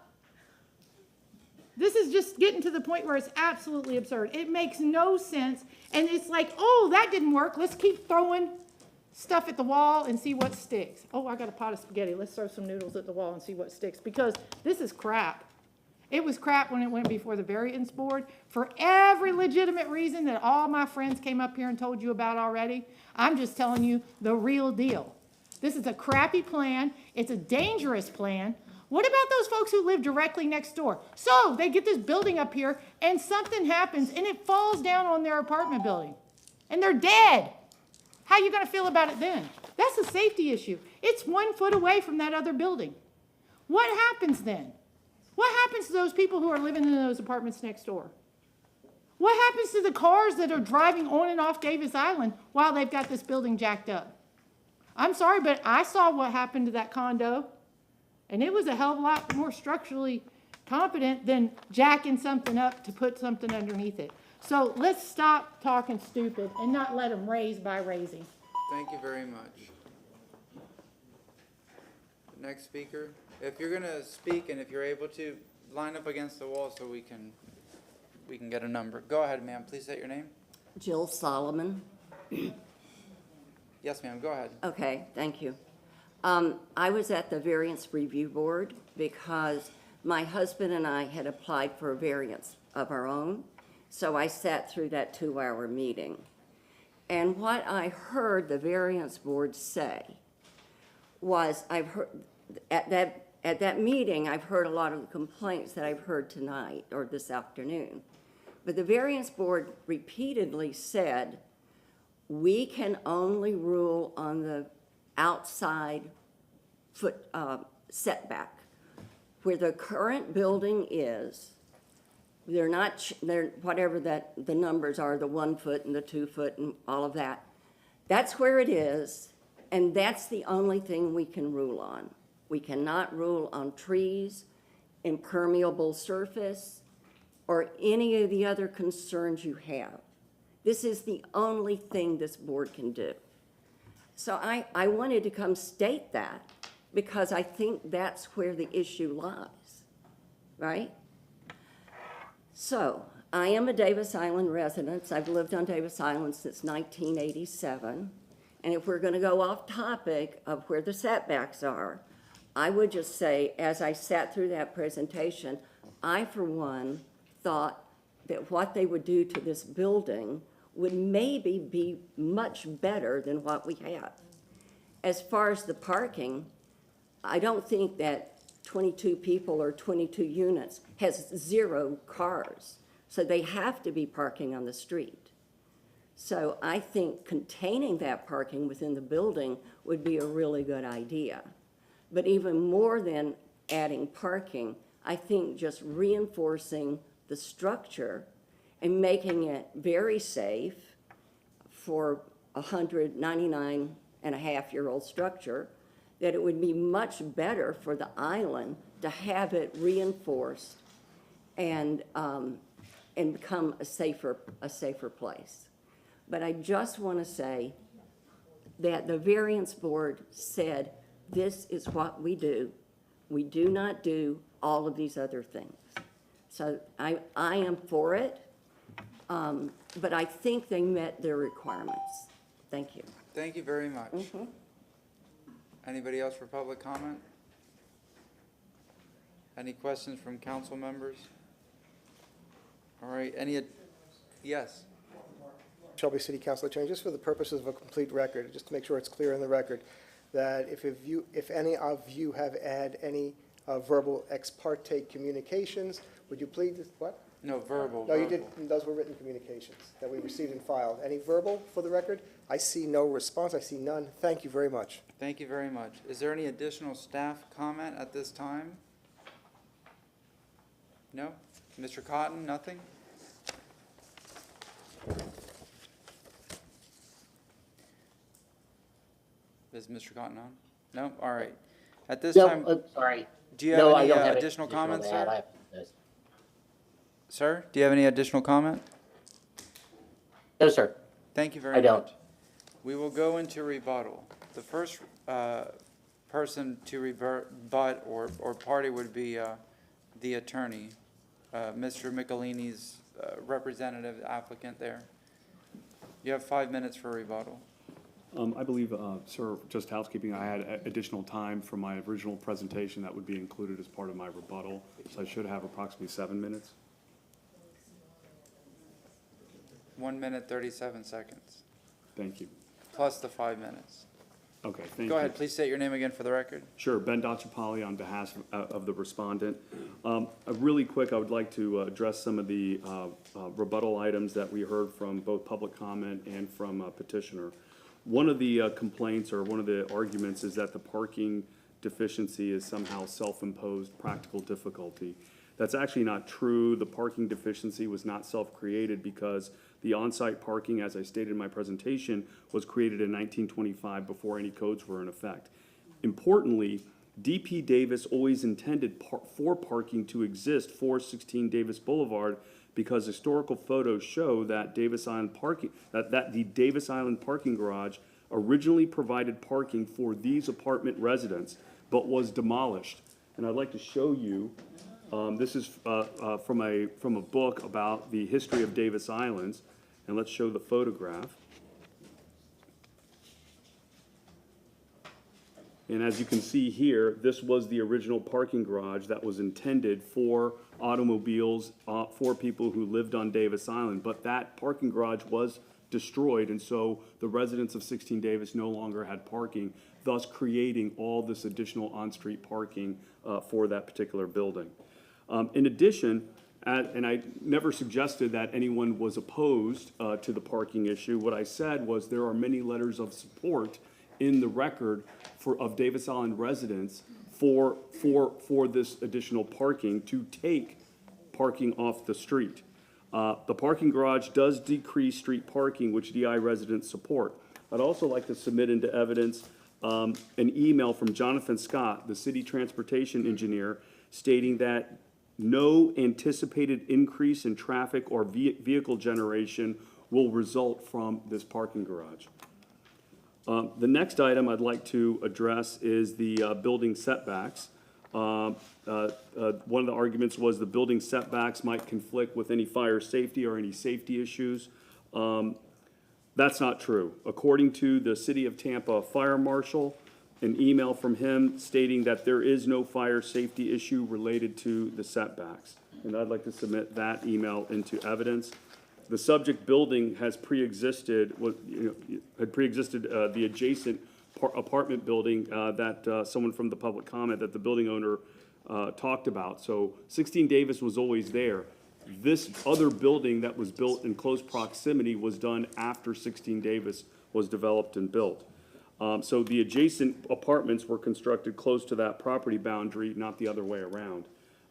S9: This is just getting to the point where it's absolutely absurd. It makes no sense. And it's like, oh, that didn't work. Let's keep throwing stuff at the wall and see what sticks. Oh, I got a pot of spaghetti. Let's throw some noodles at the wall and see what sticks. Because this is crap. It was crap when it went before the variance board for every legitimate reason that all my friends came up here and told you about already. I'm just telling you the real deal. This is a crappy plan. It's a dangerous plan. What about those folks who live directly next door? So they get this building up here and something happens and it falls down on their apartment building and they're dead. How are you going to feel about it then? That's a safety issue. It's 1 foot away from that other building. What happens then? What happens to those people who are living in those apartments next door? What happens to the cars that are driving on and off Davis Island while they've got this building jacked up? I'm sorry, but I saw what happened to that condo, and it was a hell of a lot more structurally competent than jacking something up to put something underneath it. So let's stop talking stupid and not let them raise by raising.
S1: Thank you very much. Next speaker. If you're going to speak and if you're able to, line up against the wall so we can get a number. Go ahead, ma'am. Please state your name.
S7: Jill Solomon.
S1: Yes, ma'am. Go ahead.
S7: Okay, thank you. I was at the variance review board because my husband and I had applied for a variance of our own, so I sat through that 2-hour meeting. And what I heard the variance board say was, at that meeting, I've heard a lot of the complaints that I've heard tonight or this afternoon. But the variance board repeatedly said, we can only rule on the outside foot setback. Where the current building is, they're whatever the numbers are, the 1 foot and the 2 foot and all of that. That's where it is, and that's the only thing we can rule on. We cannot rule on trees, impermeable surface, or any of the other concerns you have. This is the only thing this board can do. So I wanted to come state that because I think that's where the issue lies, right? So I am a Davis Island resident. I've lived on Davis Island since 1987. And if we're going to go off topic of where the setbacks are, I would just say, as I sat through that presentation, I, for one, thought that what they would do to this building would maybe be much better than what we have. As far as the parking, I don't think that 22 people or 22 units has 0 cars, so they have to be parking on the street. So I think containing that parking within the building would be a really good idea. But even more than adding parking, I think just reinforcing the structure and making it very safe for a 199-and-a-half-year-old structure, that it would be much better for the island to have it reinforced and become a safer place. But I just want to say that the variance board said, this is what we do. We do not do all of these other things. So I am for it, but I think they met their requirements. Thank you.
S1: Thank you very much. Anybody else for public comment? Any questions from council members? All right, yes?
S5: Shelby City Council Attorney, just for the purposes of a complete record, just to make sure it's clear in the record, that if any of you have had any verbal ex parte communications, would you please, what?
S1: No, verbal.
S5: No, you did, those were written communications that we received and filed. Any verbal for the record? I see no response, I see none. Thank you very much.
S1: Thank you very much. Is there any additional staff comment at this time? No? Mr. Cotton, nothing? Is Mr. Cotton on? No? All right. At this time,
S16: Sorry.
S1: do you
S16: No, I
S1: have
S16: don't
S1: any
S16: have
S1: additional comments,
S16: to add.
S1: sir?
S16: I have this.
S1: Sir, do you have any additional comment?
S16: No, sir.
S1: Thank you very
S16: I
S1: much.
S16: don't.
S1: We will go into rebuttal. The first person to rebut or party would be the attorney, Mr. Michelini's representative applicant there. You have 5 minutes for rebuttal.
S15: I believe, sir, just housekeeping, I had additional time from my original presentation that would be included as part of my rebuttal, so I should have approximately 7 minutes.
S1: 1 minute, 37 seconds,
S15: Thank you.
S1: plus the 5 minutes.
S15: Okay, thank you.
S1: Go ahead, please state your name again for the record.
S15: Sure, Ben Dachapali on behalf of the respondent. Really quick, I would like to address some of the rebuttal items that we heard from both public comment and from petitioner. One of the complaints or one of the arguments is that the parking deficiency is somehow self-imposed practical difficulty. That's actually not true. The parking deficiency was not self-created because the on-site parking, as I stated in my presentation, was created in 1925 before any codes were in effect. Importantly, DP Davis always intended for parking to exist for 16 Davis Boulevard because historical photos show that the Davis Island parking garage originally provided parking for these apartment residents, but was demolished. And I'd like to show you, this is from a book about the history of Davis Islands, and let's show the photograph. And as you can see here, this was the original parking garage that was intended for automobiles, for people who lived on Davis Island. But that parking garage was destroyed, and so the residents of 16 Davis no longer had parking, thus creating all this additional on-street parking for that particular building. In addition, and I never suggested that anyone was opposed to the parking issue. What I said was there are many letters of support in the record of Davis Island residents for this additional parking to take parking off the street. The parking garage does decrease street parking, which DI residents support. I'd also like to submit into evidence an email from Jonathan Scott, the city transportation engineer, stating that no anticipated increase in traffic or vehicle generation will result from this parking garage. The next item I'd like to address is the building setbacks. One of the arguments was the building setbacks might conflict with any fire safety or any safety issues. That's not true. According to the City of Tampa Fire Marshal, an email from him stating that there is no fire safety issue related to the setbacks. And I'd like to submit that email into evidence. The subject building has pre-existed the adjacent apartment building that someone from the public comment that the building owner talked about. So 16 Davis was always there. This other building that was built in close proximity was done after 16 Davis was developed and built. So the adjacent apartments were constructed close to that property boundary, not the other way around.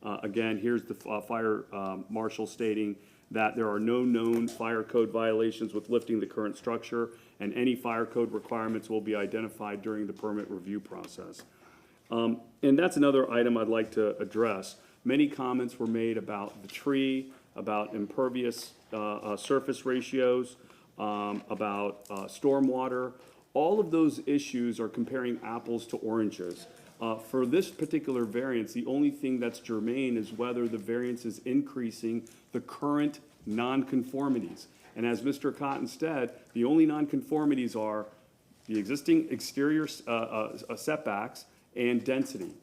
S15: Again, here's the fire marshal stating that there are no known fire code violations with lifting the current structure, and any fire code requirements will be identified during the permit review process. And that's another item I'd like to address. Many comments were made about the tree, about impervious surface ratios, about stormwater. All of those issues are comparing apples to oranges. For this particular variance, the only thing that's germane is whether the variance is increasing the current nonconformities. And as Mr. Cotton said, the only nonconformities are the existing exterior setbacks and density.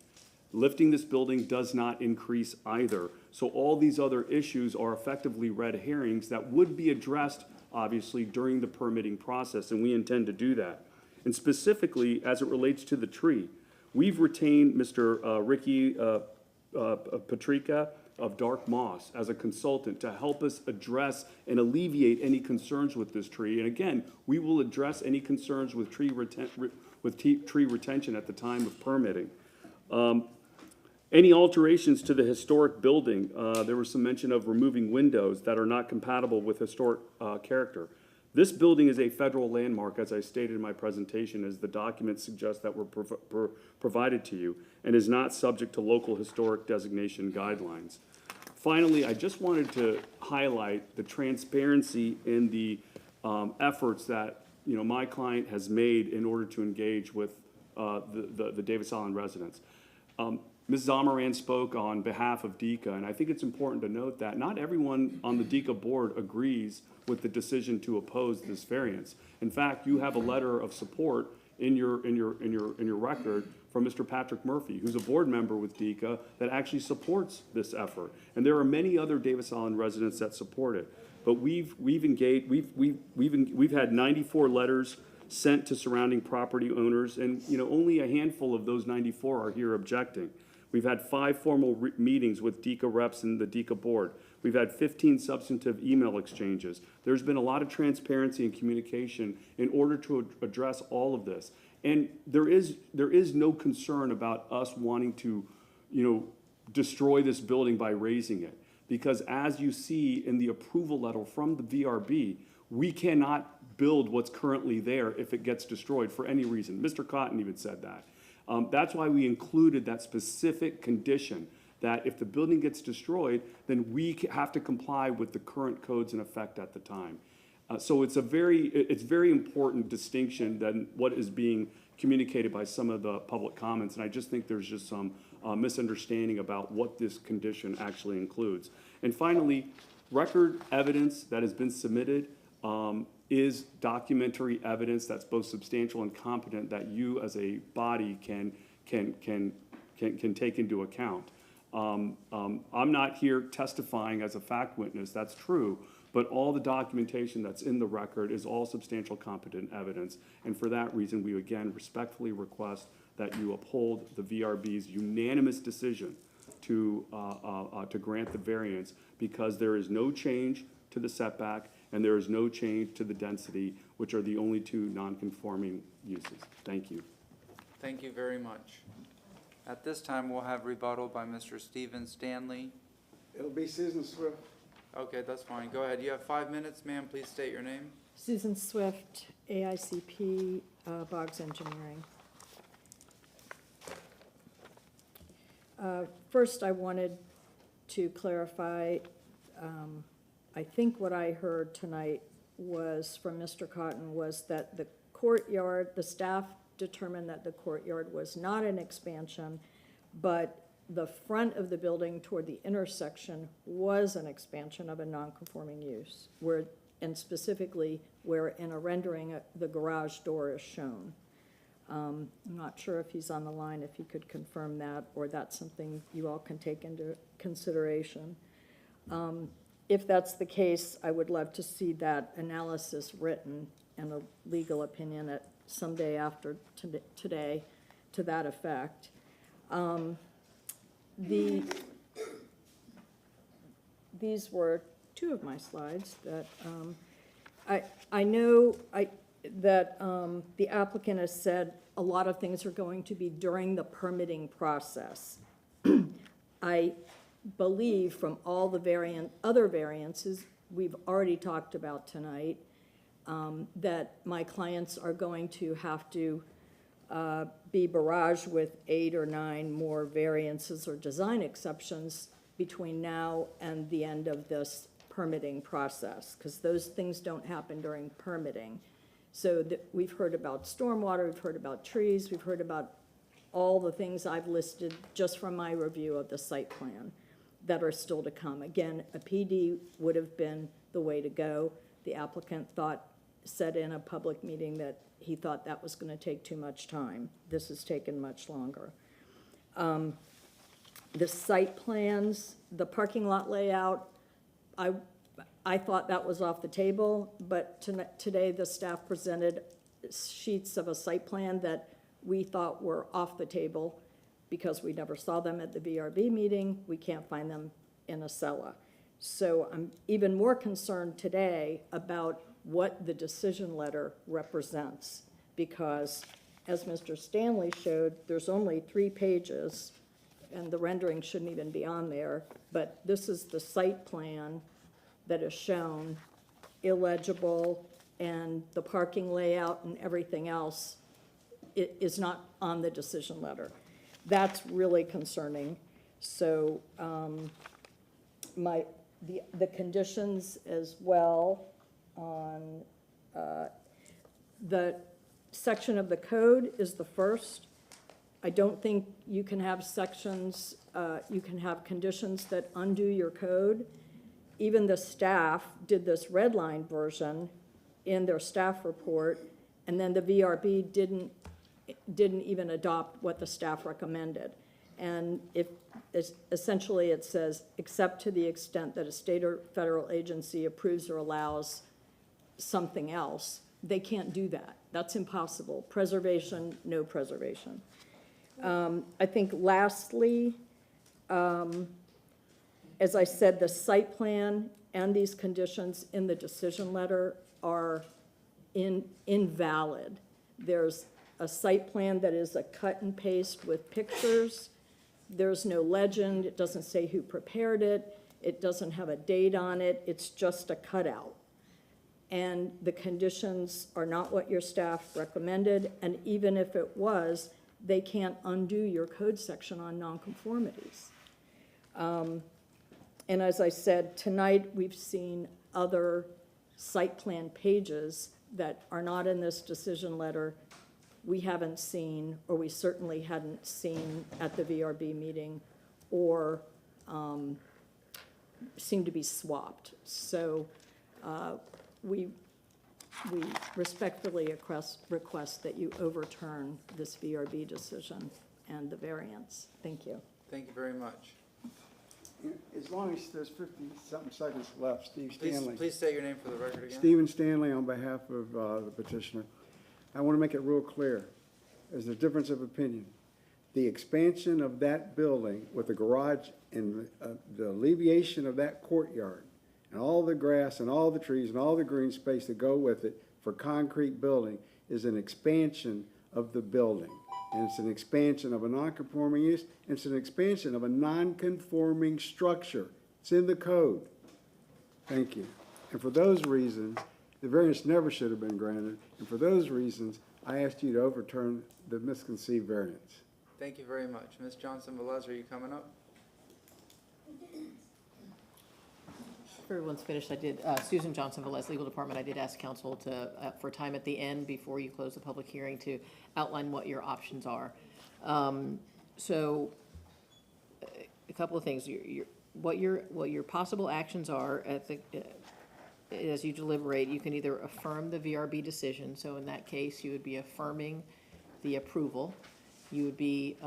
S15: Lifting this building does not increase either. So all these other issues are effectively red herrings that would be addressed, obviously, during the permitting process, and we intend to do that. And specifically, as it relates to the tree, we've retained Mr. Ricky Patrica of Dark Moss as a consultant to help us address and alleviate any concerns with this tree. And again, we will address any concerns with tree retention at the time of permitting. Any alterations to the historic building, there was some mention of removing windows that are not compatible with historic character. This building is a federal landmark, as I stated in my presentation, as the documents suggest that were provided to you, and is not subject to local historic designation guidelines. Finally, I just wanted to highlight the transparency in the efforts that my client has made in order to engage with the Davis Island residents. Ms. Zamaran spoke on behalf of DECA, and I think it's important to note that not everyone on the DECA board agrees with the decision to oppose this variance. In fact, you have a letter of support in your record from Mr. Patrick Murphy, who's a board member with DECA that actually supports this effort. And there are many other Davis Island residents that support it. But we've had 94 letters sent to surrounding property owners, and only a handful of those 94 are here objecting. We've had 5 formal meetings with DECA reps and the DECA board. We've had 15 substantive email exchanges. There's been a lot of transparency and communication in order to address all of this. And there is no concern about us wanting to, destroy this building by raising it. Because as you see in the approval letter from the VRB, we cannot build what's currently there if it gets destroyed for any reason. Mr. Cotton even said that. That's why we included that specific condition that if the building gets destroyed, then we have to comply with the current codes in effect at the time. So it's very important distinction than what is being communicated by some of the public comments, and I just think there's just some misunderstanding about what this condition actually includes. And finally, record evidence that has been submitted is documentary evidence that's both substantial and competent that you as a body can take into account. I'm not here testifying as a fact witness, that's true, but all the documentation that's in the record is all substantial competent evidence. And for that reason, we again respectfully request that you uphold the VRB's unanimous decision to grant the variance, because there is no change to the setback and there is no change to the density, which are the only 2 non-conforming uses. Thank you.
S1: Thank you very much. At this time, we'll have rebuttal by Mr. Stephen Stanley.
S13: It'll be Susan Swift.
S1: Okay, that's fine. Go ahead. You have 5 minutes, ma'am. Please state your name.
S14: Susan Swift, AICP, Boggs Engineering. First, I wanted to clarify, I think what I heard tonight was from Mr. Cotton was that the courtyard, the staff determined that the courtyard was not an expansion, but the front of the building toward the intersection was an expansion of a non-conforming use, and specifically where in a rendering the garage door is shown. I'm not sure if he's on the line, if he could confirm that, or that's something you all can take into consideration. If that's the case, I would love to see that analysis written and a legal opinion at some day after today to that effect. These were 2 of my slides that I know that the applicant has said a lot of things are going to be during the permitting process. I believe from all the other variances we've already talked about tonight, that my clients are going to have to be barraged with 8 or 9 more variances or design exceptions between now and the end of this permitting process, because those things don't happen during permitting. So we've heard about stormwater, we've heard about trees, we've heard about all the things I've listed just from my review of the site plan that are still to come. Again, a PD would have been the way to go. The applicant said in a public meeting that he thought that was going to take too much time. This has taken much longer. The site plans, the parking lot layout, I thought that was off the table, but today the staff presented sheets of a site plan that we thought were off the table because we never saw them at the VRB meeting. We can't find them in Acela. So I'm even more concerned today about what the decision letter represents, because as Mr. Stanley showed, there's only 3 pages, and the rendering shouldn't even be on there, but this is the site plan that is shown, illegible, and the parking layout and everything else is not on the decision letter. That's really concerning. So the conditions as well on the section of the code is the first. I don't think you can have sections, you can have conditions that undo your code. Even the staff did this red line version in their staff report, and then the VRB didn't even adopt what the staff recommended. And essentially it says, except to the extent that a state or federal agency approves or allows something else, they can't do that. That's impossible. Preservation, no preservation. I think lastly, as I said, the site plan and these conditions in the decision letter are invalid. There's a site plan that is a cut and paste with pictures. There's no legend. It doesn't say who prepared it. It doesn't have a date on it. It's just a cutout. And the conditions are not what your staff recommended, and even if it was, they can't undo your code section on nonconformities. And as I said, tonight we've seen other site plan pages that are not in this decision letter we haven't seen, or we certainly hadn't seen at the VRB meeting, or seem to be swapped. So we respectfully request that you overturn this VRB decision and the variance. Thank you.
S1: Thank you very much.
S13: As long as there's 50-something seconds left, Steve Stanley.
S1: Please state your name for the record again.
S13: Stephen Stanley on behalf of the petitioner. I want to make it real clear. There's a difference of opinion. The expansion of that building with the garage and the alleviation of that courtyard and all the grass and all the trees and all the green space that go with it for concrete building is an expansion of the building. And it's an expansion of a non-conforming use. And it's an expansion of a non-conforming structure. It's in the code. Thank you. And for those reasons, the variance never should have been granted. And for those reasons, I asked you to overturn the misconceived variance.
S1: Thank you very much. Ms. Johnson-Velez, are you coming up?
S10: If everyone's finished, I did, Susan Johnson-Velez, Legal Department, I did ask counsel to, for time at the end before you close the public hearing to outline what your options are. So a couple of things. What your possible actions are at the, as you deliberate, you can either affirm the VRB decision. So in that case, you would be affirming the approval. You would be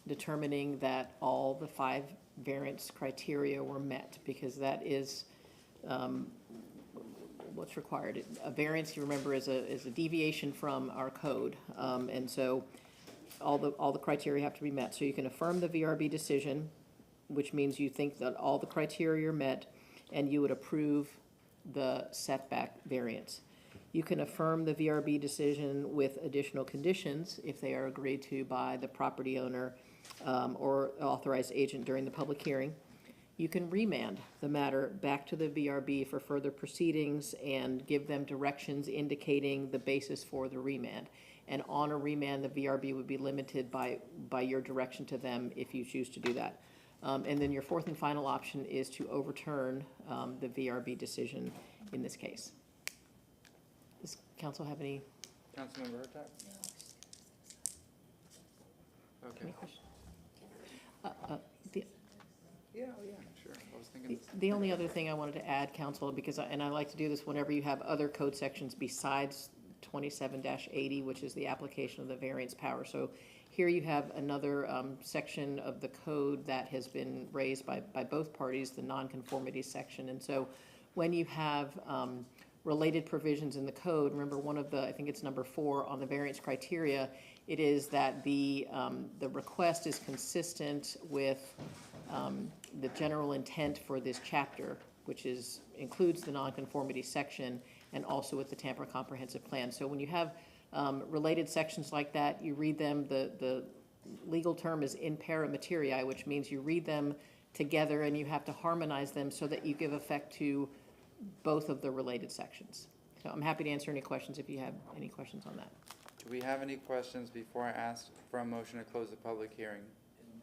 S10: determining that all the 5 variance criteria were met, because that is what's required. A variance, you remember, is a deviation from our code, and so all the criteria have to be met. So you can affirm the VRB decision, which means you think that all the criteria are met, and you would approve the setback variance. You can affirm the VRB decision with additional conditions if they are agreed to by the property owner or authorized agent during the public hearing. You can remand the matter back to the VRB for further proceedings and give them directions indicating the basis for the remand. And on a remand, the VRB would be limited by your direction to them if you choose to do that. And then your fourth and final option is to overturn the VRB decision in this case. Does council have any?
S1: Councilmember Hurtak? Okay.
S10: Any questions?
S1: Yeah, sure. I was thinking
S10: The only other thing I wanted to add, council, because I like to do this whenever you have other code sections besides 27-80, which is the application of the variance power. So here you have another section of the code that has been raised by both parties, the nonconformity section. And so when you have related provisions in the code, remember one of the, I think it's number 4 on the variance criteria, it is that the request is consistent with the general intent for this chapter, which includes the nonconformity section, and also with the Tampa Comprehensive Plan. So when you have related sections like that, you read them, the legal term is in para materia, which means you read them together and you have to harmonize them so that you give effect to both of the related sections. So I'm happy to answer any questions if you have any questions on that.
S1: Do we have any questions before I ask for a motion to close the public hearing?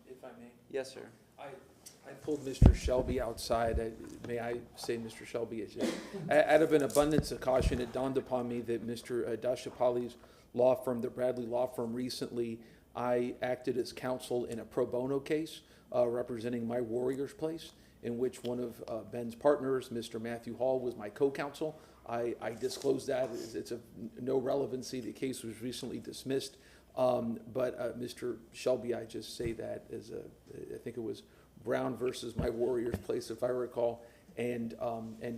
S6: If I may.
S1: Yes, sir.
S6: I pulled Mr. Shelby outside. May I say Mr. Shelby? Out of an abundance of caution, it dawned upon me that Mr. Dashapali's law firm, the Bradley Law Firm, recently I acted as counsel in a pro bono case representing my Warriors Place, in which one of Ben's partners, Mr. Matthew Hall, was my co-counsel. I disclosed that. It's of no relevancy. The case was recently dismissed. But Mr. Shelby, I just say that as I think it was Brown versus my Warriors Place, if I recall, and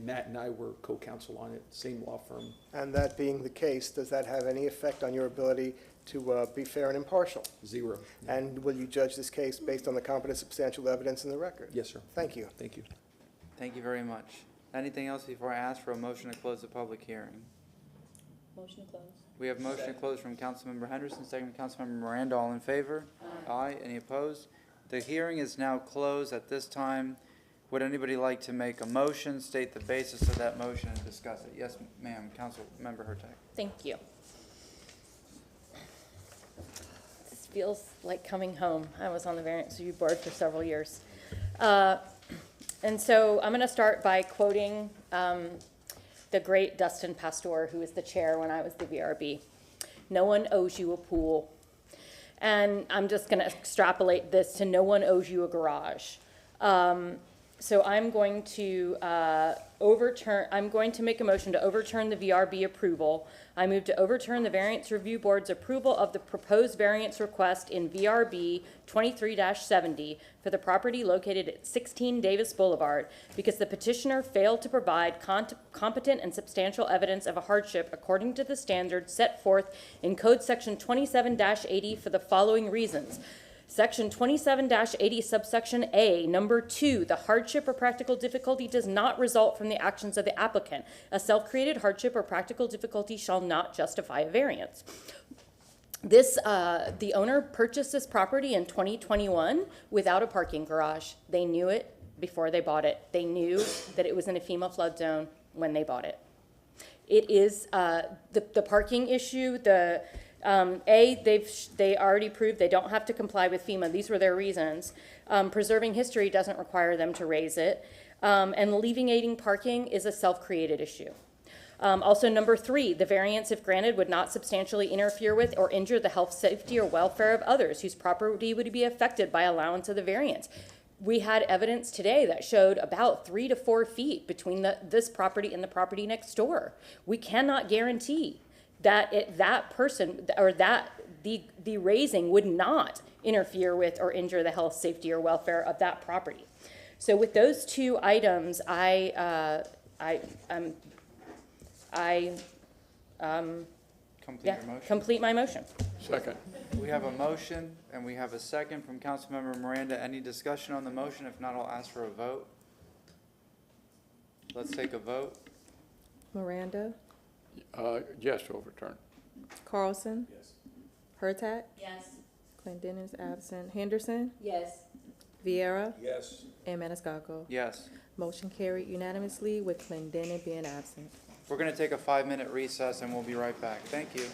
S6: Matt and I were co-counsel on it, same law firm.
S5: And that being the case, does that have any effect on your ability to be fair and impartial?
S6: 0.
S5: And will you judge this case based on the competent substantial evidence in the record?
S6: Yes, sir.
S5: Thank you.
S6: Thank you.
S1: Thank you very much. Anything else before I ask for a motion to close the public hearing?
S12: Motion to close.
S1: We have motion to close from Councilmember Henderson, second from Councilmember Miranda. All in favor? Aye. Any opposed? The hearing is now closed. At this time, would anybody like to make a motion, state the basis of that motion, and discuss it? Yes, ma'am. Councilmember Hurtak.
S12: Thank you. This feels like coming home. I was on the Variance Review Board for several years. And so I'm going to start by quoting the great Dustin Pastor, who was the chair when I was the VRB. No one owes you a pool. And I'm just going to extrapolate this to no one owes you a garage. So I'm going to make a motion to overturn the VRB approval. I move to overturn the Variance Review Board's approval of the proposed variance request in VRB 23-70 for the property located at 16 Davis Boulevard because the petitioner failed to provide competent and substantial evidence of a hardship according to the standards set forth in Code Section 27-80 for the following reasons. Section 27-80 subsection A, number 2, the hardship or practical difficulty does not result from the actions of the applicant. A self-created hardship or practical difficulty shall not justify a variance. The owner purchased this property in 2021 without a parking garage. They knew it before they bought it. They knew that it was in a FEMA flood zone when they bought it. It is the parking issue, they already proved they don't have to comply with FEMA. These were their reasons. Preserving history doesn't require them to raise it. And alleviating parking is a self-created issue. Also, number 3, the variance, if granted, would not substantially interfere with or injure the health, safety, or welfare of others whose property would be affected by allowance of the variance. We had evidence today that showed about 3 to 4 feet between this property and the property next door. We cannot guarantee that the raising would not interfere with or injure the health, safety, or welfare of that property. So with those 2 items, complete my motion.
S17: Second.
S1: We have a motion and we have a second from Councilmember Miranda. Any discussion on the motion? If not, I'll ask for a vote. Let's take a vote.
S2: Miranda,
S17: Yes, to overturn.
S2: Carlson,
S6: Yes.
S2: Hurtak,
S12: Yes.
S2: Clendenin is absent, Henderson,
S12: Yes.
S2: Vieira,
S6: Yes.
S2: and Maniscalco.
S1: Yes.
S2: Motion carried unanimously with Clendenin being absent.
S1: We're going to take a 5-minute recess and we'll be right back. Thank you.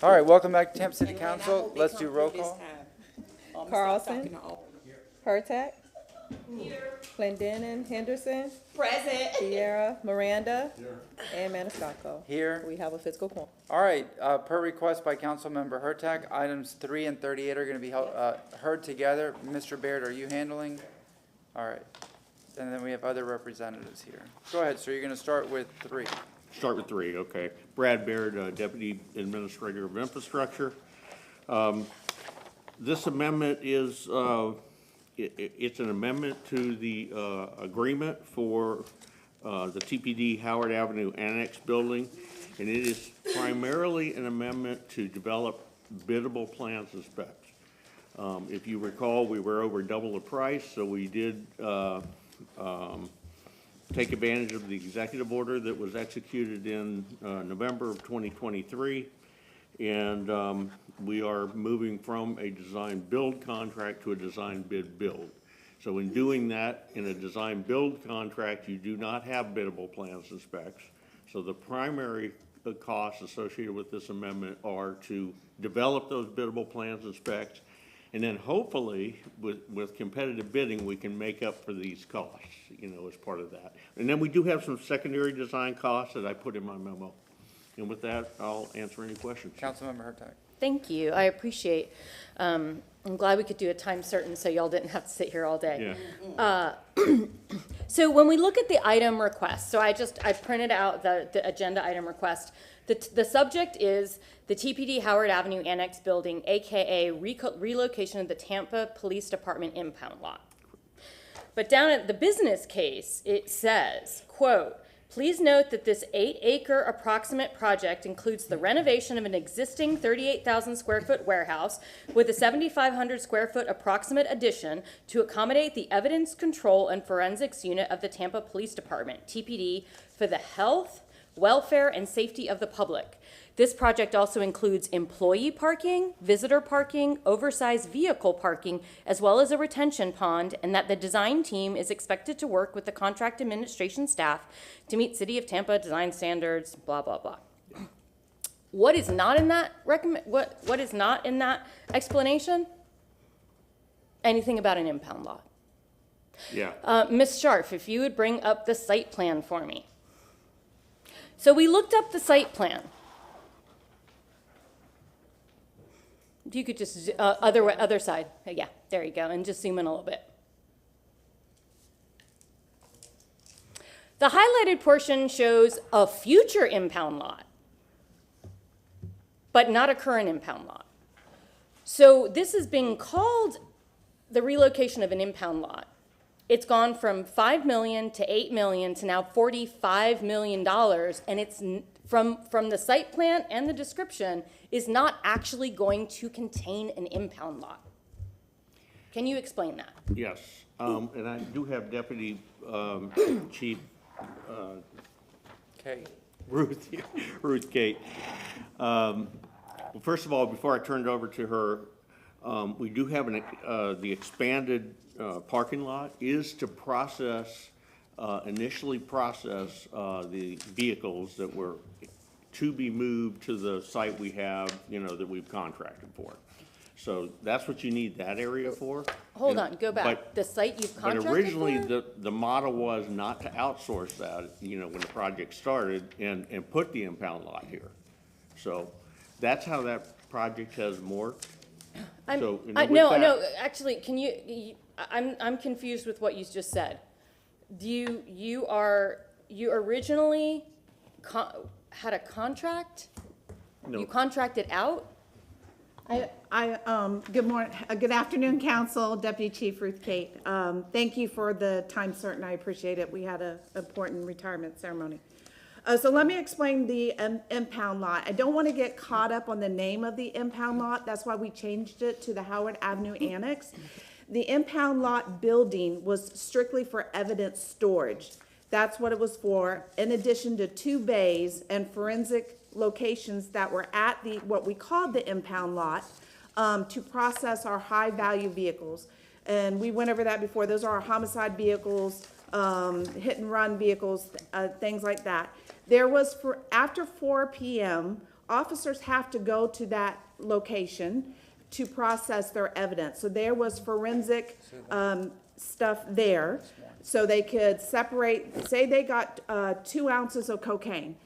S1: All right, welcome back to Tampa City Council. Let's do roll call.
S2: Carlson. Hurtak. Clendenin Henderson.
S18: Present.
S2: Sierra Miranda. And Maniscalco.
S1: Here.
S2: We have a fiscal quorum.
S1: All right, per request by Councilmember Hurtak, items 3 and 38 are going to be heard together. Mr. Baird, are you handling? All right. And then we have other representatives here. Go ahead, sir. You're going to start with 3.
S8: Start with 3, okay. Brad Baird, Deputy Administrator of Infrastructure. This amendment is, it's an amendment to the agreement for the TPD Howard Avenue Annex building, and it is primarily an amendment to develop biddable plans and specs. If you recall, we were over double the price, so we did take advantage of the executive order that was executed in November of 2023, and we are moving from a design build contract to a design bid build. So in doing that, in a design build contract, you do not have biddable plans and specs. So the primary costs associated with this amendment are to develop those biddable plans and specs, and then hopefully, with competitive bidding, we can make up for these costs, you know, as part of that. And then we do have some secondary design costs that I put in my memo. And with that, I'll answer any questions.
S1: Councilmember Hurtak.
S12: Thank you. I appreciate. I'm glad we could do a time certain so y'all didn't have to sit here all day.
S8: Yeah.
S12: So when we look at the item request, so I printed out the agenda item request. The subject is the TPD Howard Avenue Annex Building, AKA relocation of the Tampa Police Department impound lot. But down at the business case, it says, quote, please note that this 8-acre approximate project includes the renovation of an existing 38,000 square foot warehouse with a 7,500 square foot approximate addition to accommodate the evidence control and forensics unit of the Tampa Police Department, TPD, for the health, welfare, and safety of the public. This project also includes employee parking, visitor parking, oversized vehicle parking, as well as a retention pond, and that the design team is expected to work with the contract administration staff to meet City of Tampa design standards, blah, blah, blah. What is not in that what is not in that explanation? Anything about an impound lot.
S8: Yeah.
S12: Ms. Scharf, if you would bring up the site plan for me. So we looked up the site plan. If you could just, other side, yeah, there you go, and just zoom in a little bit. The highlighted portion shows a future impound lot, but not a current impound lot. So this is being called the relocation of an impound lot. It's gone from $5 million to $8 million to now $45 million, and it's from the site plan and the description is not actually going to contain an impound lot. Can you explain that?
S8: Yes, and I do have Deputy Chief Ruth Kate. Well, first of all, before I turn it over to her, we do have the expanded parking lot is to initially process the vehicles that were to be moved to the site we have, you know, that we've contracted for. So that's what you need that area for.
S12: Hold on, go back. The site you've contracted for?
S8: But originally, the model was not to outsource that, you know, when the project started and put the impound lot here. So that's how that project has morphed.
S12: No, actually, can you, I'm confused with what you just said. You originally had a contract?
S8: No.
S12: You contracted out?
S22: Good morning, good afternoon, Council, Deputy Chief Ruth Kate. Thank you for the time certain, I appreciate it. We had an important retirement ceremony. So let me explain the impound lot. I don't want to get caught up on the name of the impound lot. That's why we changed it to the Howard Avenue Annex. The impound lot building was strictly for evidence storage. That's what it was for, in addition to 2 bays and forensic locations that were at what we called the impound lot to process our high-value vehicles. And we went over that before. Those are our homicide vehicles, hit-and-run vehicles, things like that. There was, after 4 p.m., officers have to go to that location to process their evidence. So there was forensic stuff there, so they could separate, say they got 2 ounces of cocaine.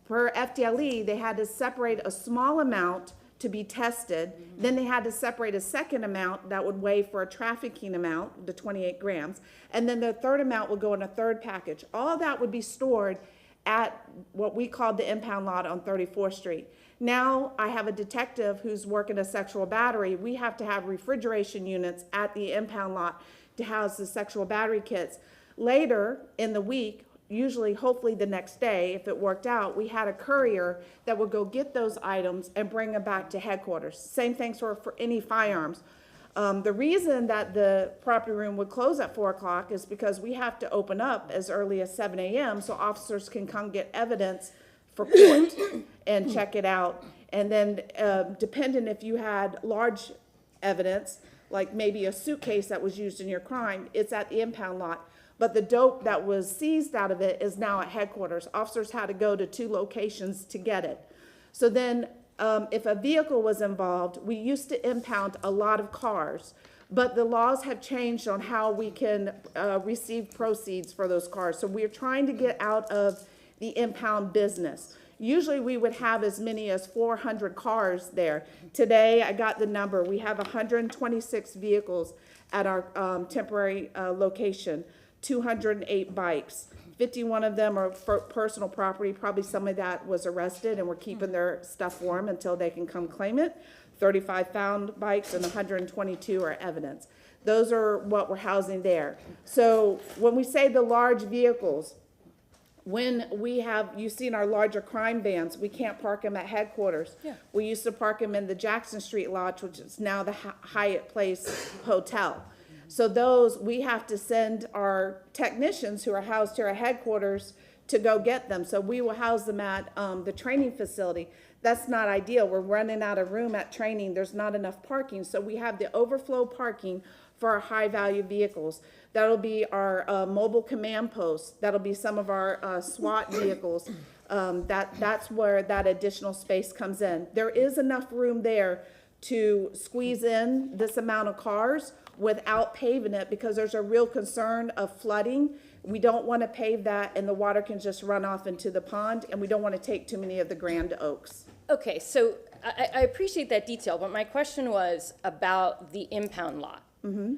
S22: Per FDLE, they had to separate a small amount to be tested. Then they had to separate a second amount that would weigh for a trafficking amount, the 28 grams. And then the third amount would go in a third package. All that would be stored at what we called the impound lot on 34th Street. Now I have a detective who's working a sexual battery. We have to have refrigeration units at the impound lot to house the sexual battery kits. Later in the week, usually, hopefully the next day, if it worked out, we had a courier that would go get those items and bring them back to headquarters. Same thing for any firearms. The reason that the property room would close at 4 o'clock is because we have to open up as early as 7 a.m. so officers can come get evidence for court and check it out. And then depending if you had large evidence, like maybe a suitcase that was used in your crime, it's at the impound lot. But the dope that was seized out of it is now at headquarters. Officers had to go to 2 locations to get it. So then if a vehicle was involved, we used to impound a lot of cars, but the laws have changed on how we can receive proceeds for those cars. So we're trying to get out of the impound business. Usually we would have as many as 400 cars there. Today, I got the number. We have 126 vehicles at our temporary location, 208 bikes. 51 of them are for personal property. Probably some of that was arrested, and we're keeping their stuff warm until they can come claim it. 35 found bikes and 122 are evidence. Those are what we're housing there. So when we say the large vehicles, when we have, you've seen our larger crime vans, we can't park them at headquarters.
S12: Yeah.
S22: We used to park them in the Jackson Street Lodge, which is now the Hyatt Place Hotel. So those, we have to send our technicians who are housed here at headquarters to go get them. So we will house them at the training facility. That's not ideal. We're running out of room at training. There's not enough parking. So we have the overflow parking for our high-value vehicles. That'll be our mobile command posts. That'll be some of our SWAT vehicles. That's where that additional space comes in. There is enough room there to squeeze in this amount of cars without paving it, because there's a real concern of flooding. We don't want to pave that and the water can just run off into the pond, and we don't want to take too many of the grand oaks.
S12: Okay, so I appreciate that detail, but my question was about the impound lot.
S22: Mm-hmm.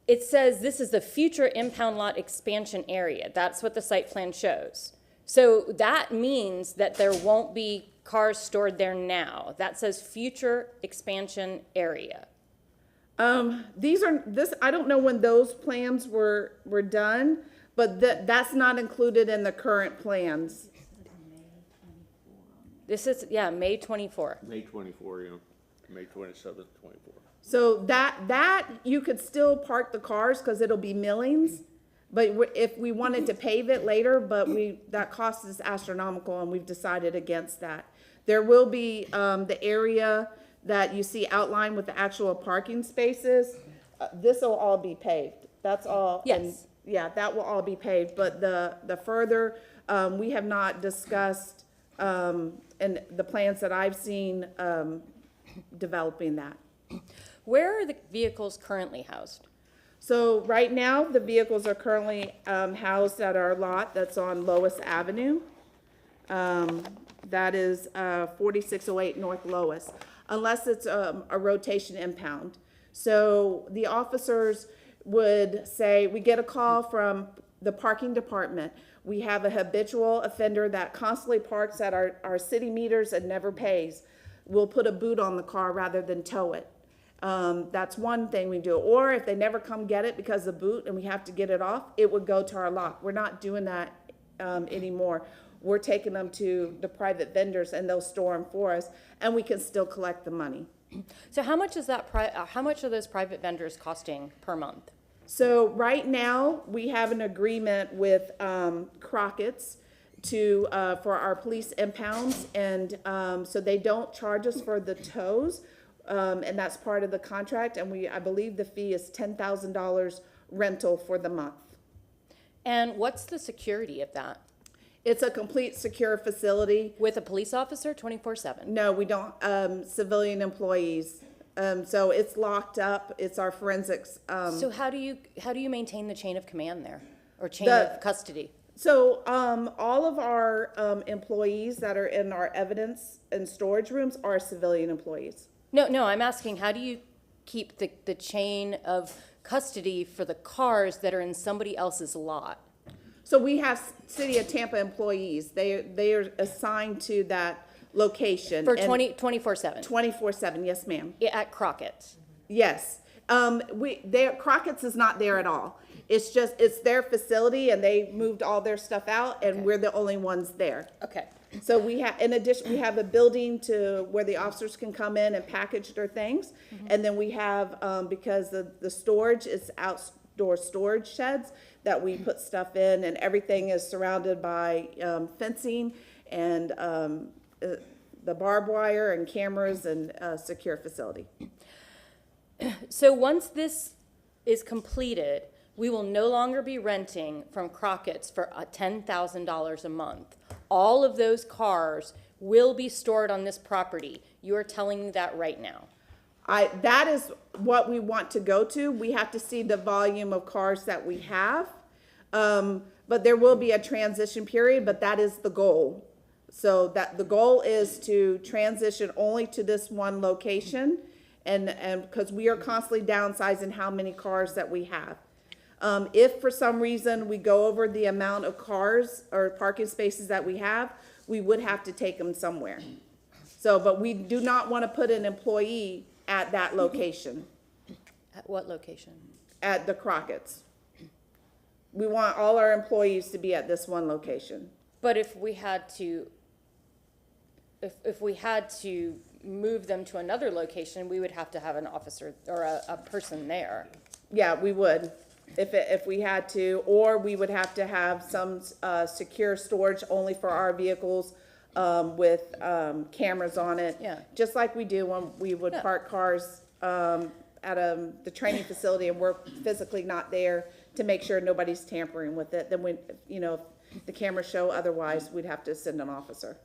S12: It says this is the future impound lot expansion area. That's what the site plan shows. So that means that there won't be cars stored there now. That says future expansion area.
S22: I don't know when those plans were done, but that's not included in the current plans.
S12: This is, yeah, May 24.
S8: May 24, yeah, May 27th, 24.
S22: So that you could still park the cars because it'll be millings, but if we wanted to pave it later, but that cost is astronomical, and we've decided against that. There will be the area that you see outlined with the actual parking spaces. This will all be paved. That's all.
S12: Yes.
S22: And yeah, that will all be paved. But the further, we have not discussed, and the plans that I've seen, developing that.
S12: Where are the vehicles currently housed?
S22: So right now, the vehicles are currently housed at our lot that's on Lois Avenue. That is 4608 North Lois, unless it's a rotation impound. So the officers would say, we get a call from the parking department. We have a habitual offender that constantly parks at our city meters and never pays. We'll put a boot on the car rather than tow it. That's one thing we do. Or if they never come get it because of the boot and we have to get it off, it would go to our lot. We're not doing that anymore. We're taking them to the private vendors and they'll store them for us, and we can still collect the money.
S12: So how much is that? How much are those private vendors costing per month?
S22: So right now we have an agreement with Crockett's for our police impounds, and so they don't charge us for the tows, and that's part of the contract. And I believe the fee is $10,000 rental for the month.
S12: And what's the security of that?
S22: It's a complete secure facility.
S12: With a police officer 24/7?
S22: No, we don't, civilian employees. So it's locked up. It's our forensics.
S12: So how do you maintain the chain of command there, or chain
S22: The-
S12: of custody?
S22: So, all of our, employees that are in our evidence and storage rooms are civilian employees.
S12: No, I'm asking, how do you keep the chain of custody for the cars that are in somebody else's lot?
S22: So we have City of Tampa employees. They are assigned to that location.
S12: For
S22: and
S12: 24/7?
S22: 24/7, yes, ma'am.
S12: At Crockett's?
S22: Yes. Crockett's is not there at all. It's just, it's their facility and they moved all their stuff out and we're the only ones there.
S12: Okay.
S22: So we have, in addition, we have a building to where the officers can come in and package their things. And then we have, because the storage is outdoor storage sheds that we put stuff in, and everything is surrounded by fencing and the barbed wire and cameras and secure facility.
S12: So once this is completed, we will no longer be renting from Crockett's for $10,000 a month. All of those cars will be stored on this property. You are telling me that right now?
S22: That is what we want to go to. We have to see the volume of cars that we have. But there will be a transition period, but that is the goal. So that the goal is to transition only to this one location, and because we are constantly downsizing how many cars that we have. If for some reason we go over the amount of cars or parking spaces that we have, we would have to take them somewhere. So, but we do not want to put an employee at that location,
S12: At what location?
S22: at the Crockett's. We want all our employees to be at this one location.
S12: But if we had to, if we had to move them to another location, we would have to have an officer or a person there.
S22: Yeah, we would, if we had to, or we would have to have some secure storage only for our vehicles with cameras on it.
S12: Yeah.
S22: Just like we do when we would park cars at the training facility and we're physically not there to make sure nobody's tampering with it. Then when, if the cameras show otherwise, we'd have to send an officer.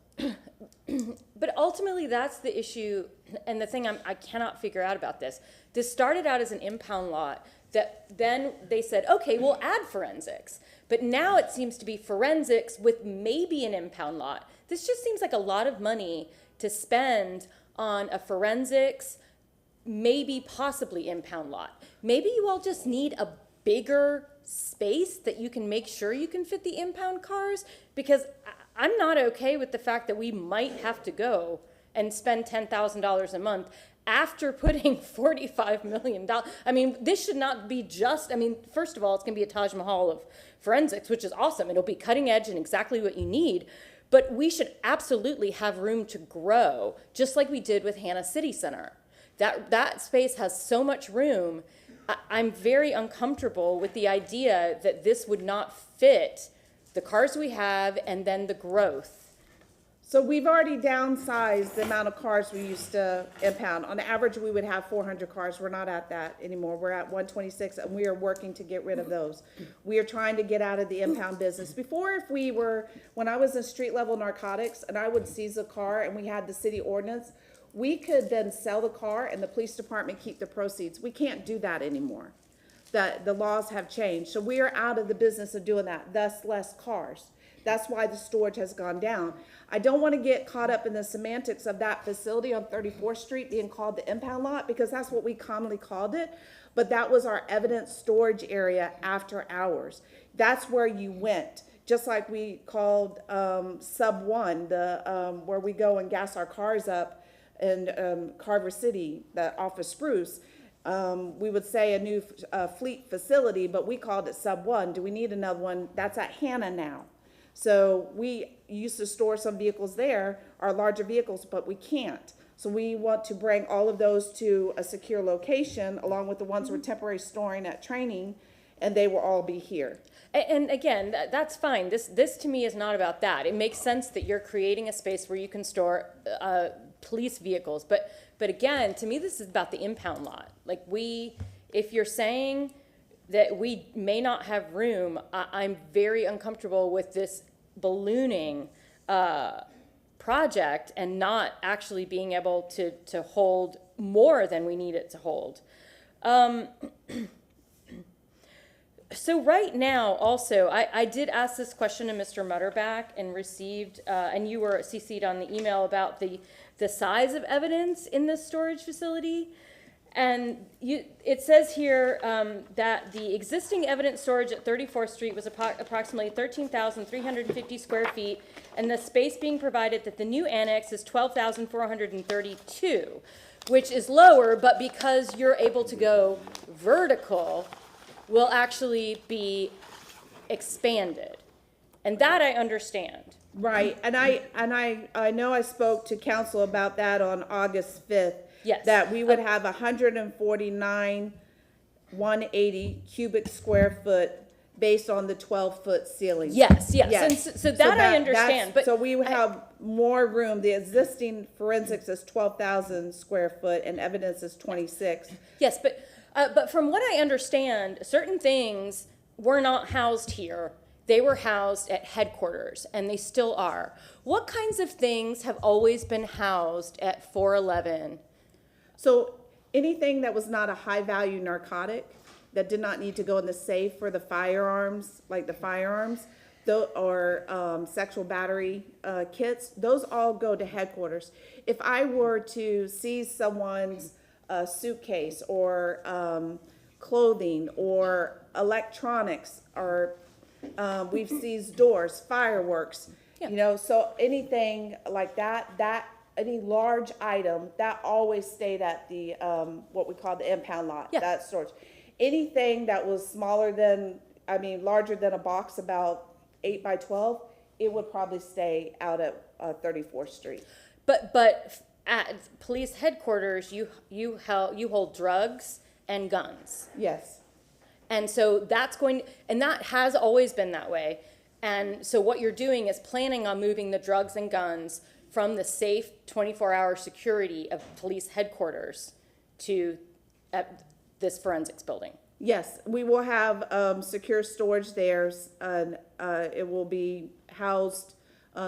S12: But ultimately, that's the issue, and the thing I cannot figure out about this. This started out as an impound lot that then they said, okay, we'll add forensics. But now it seems to be forensics with maybe an impound lot. This just seems like a lot of money to spend on a forensics, maybe possibly impound lot. Maybe you all just need a bigger space that you can make sure you can fit the impound cars, because I'm not okay with the fact that we might have to go and spend $10,000 a month after putting $45 million. I mean, this should not be just, first of all, it's gonna be a Taj Mahal of forensics, which is awesome. It'll be cutting edge and exactly what you need, but we should absolutely have room to grow, just like we did with Hannah City Center. That space has so much room. I'm very uncomfortable with the idea that this would not fit the cars we have and then the growth.
S22: So we've already downsized the amount of cars we used to impound. On average, we would have 400 cars. We're not at that anymore. We're at 126, and we are working to get rid of those. We are trying to get out of the impound business. Before, when I was in street level narcotics and I would seize a car and we had the city ordinance, we could then sell the car and the police department keep the proceeds. We can't do that anymore. The laws have changed. So we are out of the business of doing that, thus less cars. That's why the storage has gone down. I don't want to get caught up in the semantics of that facility on 34th Street being called the impound lot, because that's what we commonly called it. But that was our evidence storage area after hours. That's where you went. Just like we called Sub 1, where we go and gas our cars up in Carver City, off of Spruce. We would say a new fleet facility, but we called it Sub 1. Do we need another one? That's at Hannah now. So we used to store some vehicles there, our larger vehicles, but we can't. So we want to bring all of those to a secure location, along with the ones we're temporary storing at training, and they will all be here.
S12: And again, that's fine. This to me is not about that. It makes sense that you're creating a space where you can store police vehicles, but again, to me, this is about the impound lot. Like if you're saying that we may not have room, I'm very uncomfortable with this ballooning project and not actually being able to hold more than we need it to hold. So right now, also, I did ask this question to Mr. Mutterback and received, and you were CC'd on the email about the size of evidence in this storage facility. And it says here that the existing evidence storage at 34th Street was approximately 13,350 square feet, and the space being provided at the new annex is 12,432, which is lower, but because you're able to go vertical, will actually be expanded. And that I understand.
S22: Right, and I know I spoke to council about that on August 5th.
S12: Yes.
S22: That we would have 149, 180 cubic square foot based on the 12-foot ceiling.
S12: Yes. And so that I understand, but
S22: so we would have more room. The existing forensics is 12,000 square foot and evidence is 26.
S12: Yes, but from what I understand, certain things were not housed here. They were housed at headquarters, and they still are. What kinds of things have always been housed at 411?
S22: So anything that was not a high-value narcotic that did not need to go in the safe for the firearms, like the firearms, or sexual battery kits, those all go to headquarters. If I were to seize someone's suitcase or clothing or electronics, or we've seized doors, fireworks, so anything like that, any large item, that always stayed at the, what we call the impound lot, that storage. Anything that was smaller than, larger than a box about 8 by 12, it would probably stay out at 34th Street.
S12: But at police headquarters, you hold drugs and guns.
S22: Yes.
S12: And so and that has always been that way. And so what you're doing is planning on moving the drugs and guns from the safe 24-hour security of police headquarters to this forensics building.
S22: Yes, we will have secure storage there, and it will be housed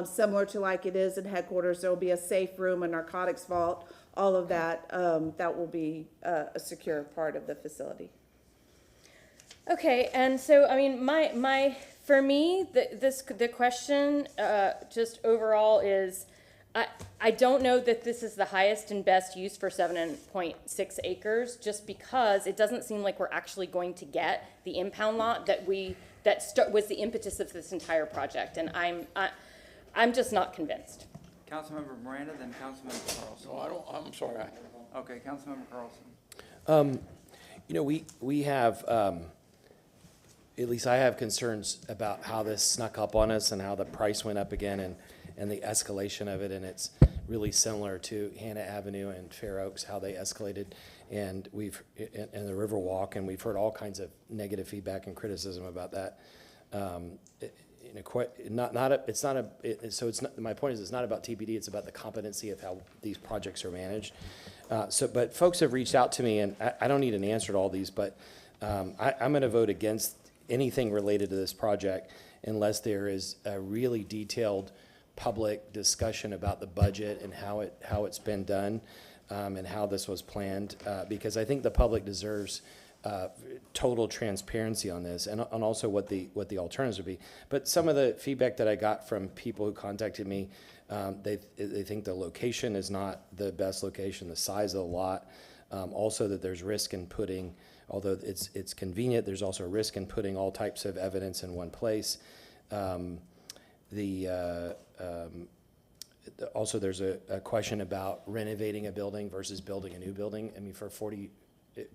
S22: similar to like it is in headquarters. There will be a safe room, a narcotics vault, all of that. That will be a secure part of the facility.
S12: Okay, and so for me, the question just overall is, I don't know that this is the highest and best use for 7.6 acres, just because it doesn't seem like we're actually going to get the impound lot that was the impetus of this entire project, and I'm just not convinced.
S1: Councilmember Miranda, then Councilmember Carlson.
S17: No, I'm sorry.
S1: Okay, Councilmember Carlson.
S3: We have, at least I have concerns about how this snuck up on us and how the price went up again and the escalation of it. And it's really similar to Hannah Avenue and Fair Oaks, how they escalated. And in the Riverwalk, and we've heard all kinds of negative feedback and criticism about that. My point is, it's not about TPD, it's about the competency of how these projects are managed. But folks have reached out to me, and I don't need an answer to all these, but I'm going to vote against anything related to this project unless there is a really detailed public discussion about the budget and how it's been done, and how this was planned, because I think the public deserves total transparency on this, and also what the alternatives would be. But some of the feedback that I got from people who contacted me, they think the location is not the best location, the size of the lot, also that there's risk in putting, although it's convenient, there's also a risk in putting all types of evidence in one place. Also, there's a question about renovating a building versus building a new building.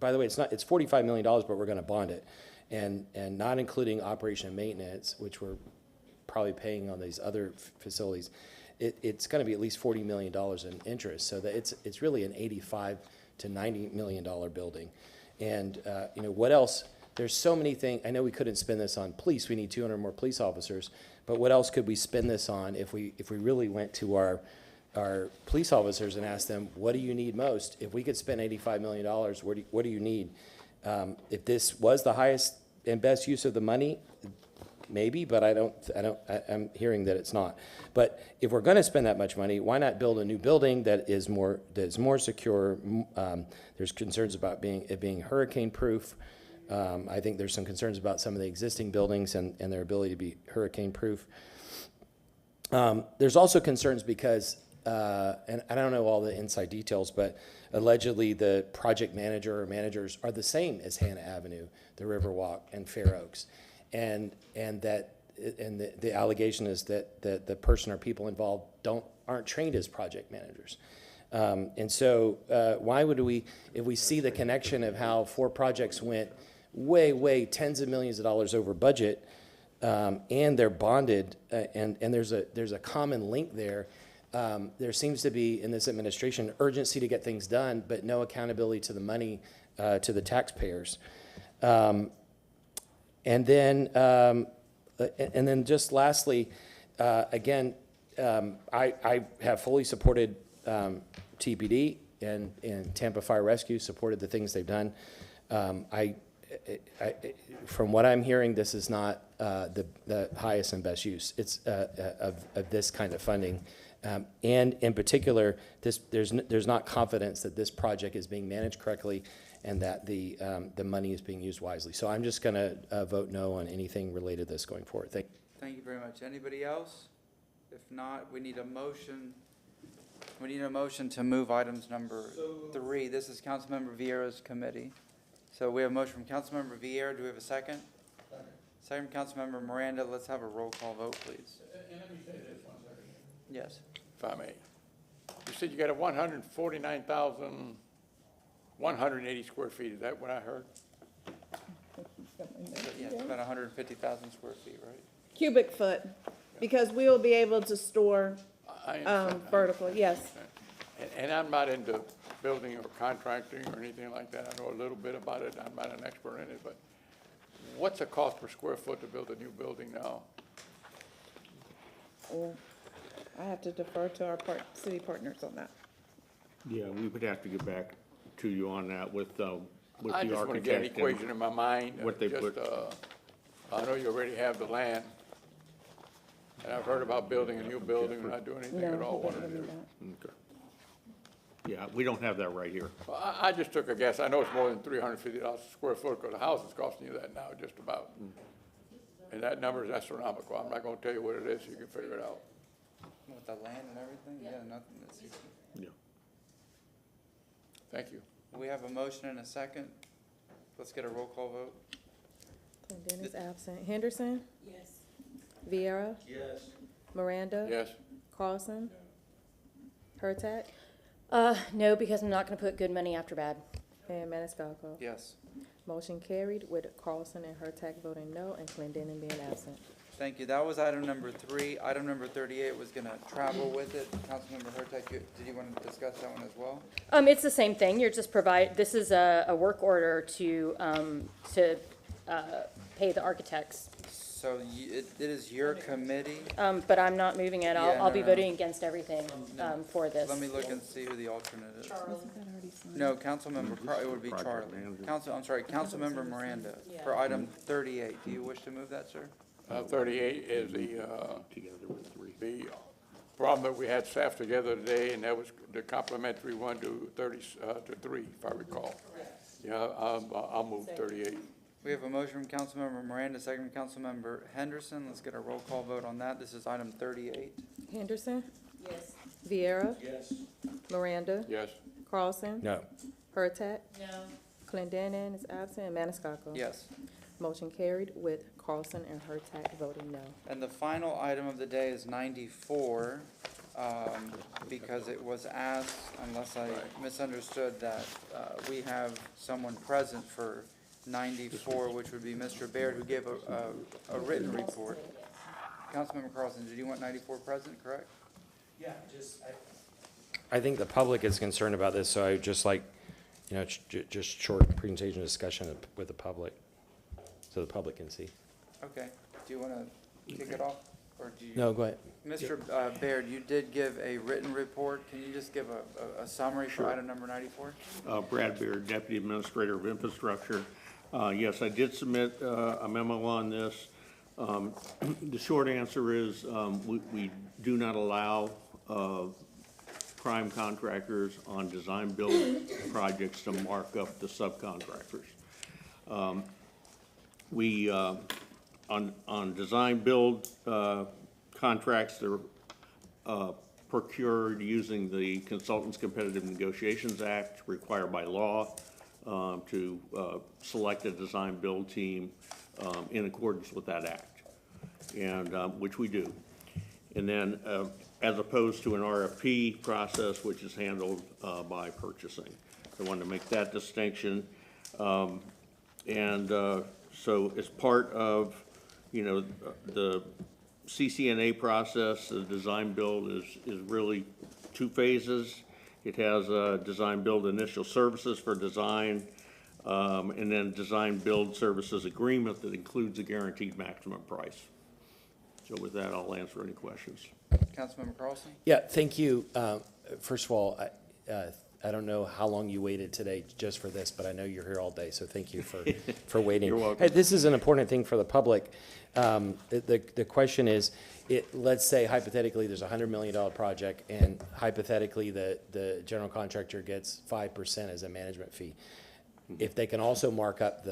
S3: By the way, it's $45 million, but we're going to bond it, and not including operation and maintenance, which we're probably paying on these other facilities. It's going to be at least $40 million in interest, so that it's really an $85 to $90 million building. And what else? There's so many things. I know we couldn't spend this on police. We need 200 more police officers. But what else could we spend this on if we really went to our police officers and asked them, what do you need most? If we could spend $85 million, what do you need? If this was the highest and best use of the money, maybe, but I'm hearing that it's not. But if we're gonna spend that much money, why not build a new building that is more secure? There's concerns about it being hurricane-proof. I think there's some concerns about some of the existing buildings and their ability to be hurricane-proof. There's also concerns because, and I don't know all the inside details, but allegedly the project manager or managers are the same as Hannah Avenue, the Riverwalk, and Fair Oaks. And the allegation is that the person or people involved aren't trained as project managers. And so why would we, if we see the connection of how 4 projects went way tens of millions of dollars over budget, and they're bonded, and there's a common link there. There seems to be, in this administration, urgency to get things done, but no accountability to the money, to the taxpayers. And then just lastly, again, I have fully supported TPD and Tampa Fire Rescue, supported the things they've done. From what I'm hearing, this is not the highest and best use. It's of this kind of funding. And in particular, there's not confidence that this project is being managed correctly and that the money is being used wisely. So I'm just going to vote no on anything related to this going forward.
S1: Thank you very much. Anybody else? If not, we need a motion. We need a motion to move items number 3. This is Councilmember Vieira's committee. So we have a motion from Councilmember Vieira. Do we have a second? Second from Councilmember Miranda. Let's have a roll call vote, please.
S17: And let me say this one second.
S1: Yes.
S17: If I may. You said you got a 149,180 square feet. Is that what I heard?
S1: Yeah, it's about 150,000 square feet, right?
S22: Cubic foot, because we will be able to store
S17: I understand.
S22: vertical, yes.
S17: And I'm not into building or contracting or anything like that. I know a little bit about it. I'm not an expert in it, but what's the cost per square foot to build a new building now?
S22: Oh, I have to defer to our city partners on that.
S8: Yeah, we would have to get back to you on that with the architect.
S17: I just want to get an equation in my mind.
S8: What they
S17: Just,
S8: put.
S17: I know you already have the land, and I've heard about building a new building, we're not doing anything at all.
S8: Okay. Yeah, we don't have that right here.
S17: Well, I just took a guess. I know it's more than $350 a square foot, because the house is costing you that now, just about. And that number is astronomical. I'm not gonna tell you what it is, you can figure it out.
S1: With the land and everything? Yeah, nothing that's easy.
S8: Yeah.
S17: Thank you.
S1: We have a motion and a second. Let's get a roll call vote.
S2: Clinton is absent. Henderson?
S18: Yes.
S2: Vieira?
S17: Yes.
S2: Miranda?
S17: Yes.
S2: Carlson? Hurtak?
S12: No, because I'm not gonna put good money after bad.
S2: And Maniscalco?
S1: Yes.
S2: Motion carried with Carlson and Hurtak voting no and Clendenin being absent.
S1: Thank you. That was item number 3. Item number 38 was going to travel with it. Councilmember Hurtak, did you want to discuss that one as well?
S12: It's the same thing. You're just this is a work order to pay the architects.
S1: So it is your committee?
S12: But I'm not moving it.
S1: Yeah,
S12: I'll be
S1: no.
S12: voting against everything, for this.
S1: Let me look and see who the alternate is. No, Councilmember, it would be Charlie. Councilmember Miranda for item 38. Do you wish to move that, sir?
S17: 38 is the problem that we had staff together today, and that was the complimentary one to 3, if I recall. Yeah, I'll move 38.
S1: We have a motion from Councilmember Miranda, second from Councilmember Henderson. Let's get a roll call vote on that. This is item 38.
S2: Henderson?
S18: Yes.
S2: Vieira?
S17: Yes.
S2: Miranda?
S17: Yes.
S2: Carlson?
S3: No.
S2: Hurtak?
S18: No.
S2: Clendenin is absent and Maniscalco?
S1: Yes.
S2: Motion carried with Carlson and Hurtak voting no.
S1: And the final item of the day is 94, because it was asked, unless I misunderstood, that we have someone present for 94, which would be Mr. Baird, who gave a written report. Councilmember Carlson, did you want 94 present, correct?
S3: Yeah, I think the public is concerned about this, so I would just like, just short presentation discussion with the public, so the public can see.
S1: Okay. Do you want to kick it off? Or do you?
S3: No, go ahead.
S1: Mr. Baird, you did give a written report. Can you just give a summary for item number 94?
S8: Brad Beard, Deputy Administrator of Infrastructure. Yes, I did submit a memo on this. The short answer is, we do not allow prime contractors on design-build projects to mark up the subcontractors. We, on design-build contracts, they're procured using the Consultants Competitive Negotiations Act, required by law to select a design-build team in accordance with that act, and which we do. And then, as opposed to an RFP process, which is handled by purchasing. So I wanted to make that distinction. So as part of, the CCNA process, the design build is really two phases. It has a design build initial services for design, and then design build services agreement that includes a guaranteed maximum price. So with that, I'll answer any questions.
S1: Councilmember Carlson?
S3: Yeah, thank you. First of all, I don't know how long you waited today just for this, but I know you're here all day, so thank you for waiting.
S8: You're welcome.
S3: Hey, this is an important thing for the public. The question is, let's say hypothetically there's a $100 million project, and hypothetically the general contractor gets 5% as a management fee. If they can also mark up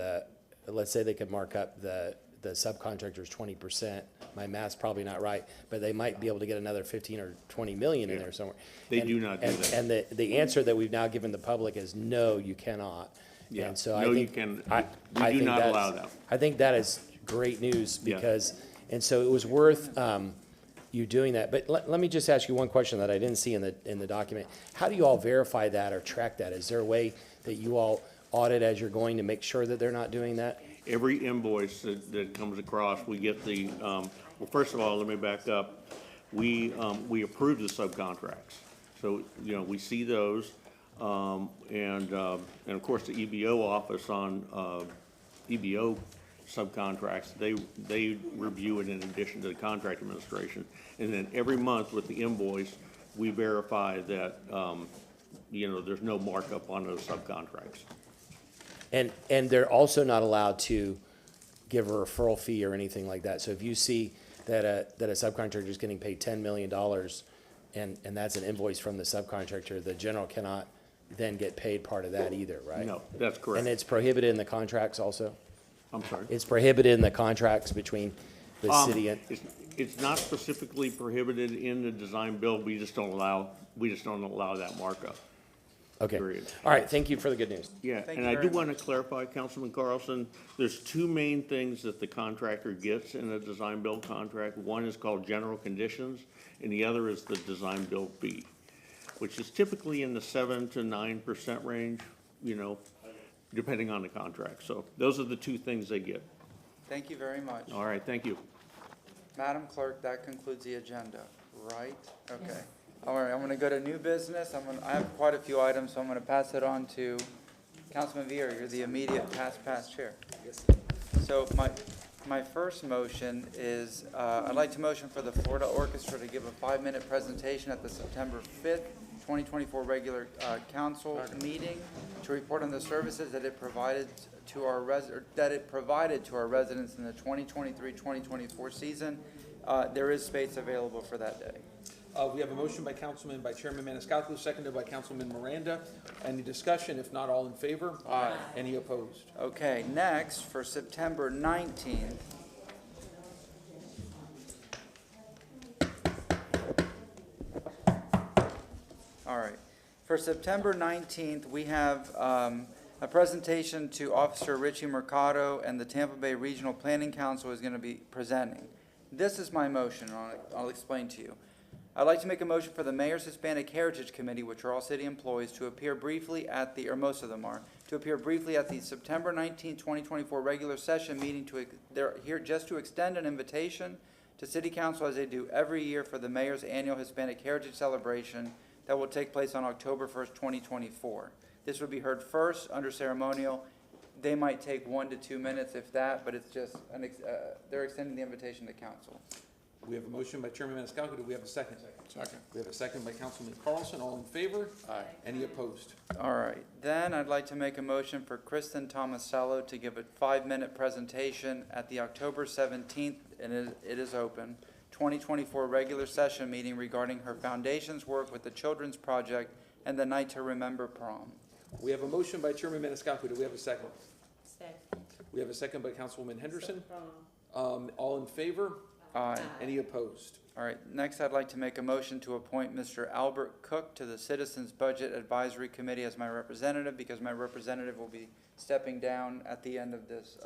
S3: let's say they could mark up the subcontractor's 20%, my math's probably not right, but they might be able to get another 15 or 20 million in there somewhere.
S8: They do not do that.
S3: And the answer that we've now given the public is no, you cannot.
S8: Yeah.
S3: And so
S8: No,
S3: I think
S8: you can. We
S3: I
S8: do
S3: think
S8: not
S3: that's-
S8: allow that.
S3: I think that is great news
S8: Yeah.
S3: because, and so it was worth you doing that. But let me just ask you one question that I didn't see in the document. How do you all verify that or track that? Is there a way that you all audit as you're going to make sure that they're not doing that?
S8: Every invoice that comes across, we get the, well, first of all, let me back up. We approve the subcontracts. So, we see those, and of course, the EBO office on EBO subcontracts, they review it in addition to the contract administration. And then every month with the invoice, we verify that, there's no markup on those subcontracts.
S3: And they're also not allowed to give a referral fee or anything like that. So if you see that a subcontractor is getting paid $10 million and that's an invoice from the subcontractor, the general cannot then get paid part of that either, right?
S8: No, that's correct.
S3: And it's prohibited in the contracts also?
S8: I'm sorry?
S3: It's prohibited in the contracts between the city and?
S8: It's not specifically prohibited in the design build, we just don't allow that markup.
S3: Okay.
S8: Period.
S3: All right, thank you for the good news.
S8: Yeah,
S1: Thank
S8: and
S1: you
S8: I
S1: very
S8: do want to clarify, Councilman Carlson, there's two main things that the contractor gets in a design build contract. One is called general conditions, and the other is the design build fee, which is typically in the 7 to 9% range, depending on the contract. So those are the two things they get.
S1: Thank you very much.
S8: All right, thank you.
S1: Madam Clerk, that concludes the agenda, right? Okay. All right, I'm going to go to new business. I have quite a few items, so I'm going to pass it on to Councilman Viera. You're the immediate past chair. So my first motion is, I'd like to motion for the Florida Orchestra to give a 5-minute presentation at the September 5th, 2024 regular council meeting to report on the services that it provided to our residents in the 2023-2024 season. There is space available for that day.
S6: We have a motion by Chairman Maniscalco, seconded by Councilman Miranda. Any discussion? If not, all in favor? Aye. Any opposed?
S1: Okay, next, for September 19th. All right. For September 19th, we have a presentation to Officer Richie Mercado, and the Tampa Bay Regional Planning Council is going to be presenting. This is my motion, I'll explain to you. I'd like to make a motion for the Mayor's Hispanic Heritage Committee, which are all city employees, to appear briefly at the, or most of them are, to appear briefly at the September 19, 2024 regular session meeting. They're here just to extend an invitation to City Council, as they do every year, for the Mayor's annual Hispanic Heritage Celebration that will take place on October 1st, 2024. This would be heard first under ceremonial. They might take 1 to 2 minutes, if that, but it's just, they're extending the invitation to council.
S6: We have a motion by Chairman Maniscalco. Do we have a second?
S17: Second.
S6: We have a second by Councilman Carlson. All in favor?
S17: Aye.
S6: Any opposed?
S1: All right, then I'd like to make a motion for Kristen Tomasello to give a 5-minute presentation at the October 17th, and it is open, 2024 regular session meeting regarding her foundation's work with the Children's Project and the Night to Remember Prom.
S6: We have a motion by Chairman Maniscalco. Do we have a second?
S12: Second.
S6: We have a second by Councilwoman Henderson. All in favor?
S1: Aye.
S6: Any opposed?
S1: All right, next I'd like to make a motion to appoint Mr. Albert Cook to the Citizens Budget Advisory Committee as my representative, because my representative will be stepping down at the end of this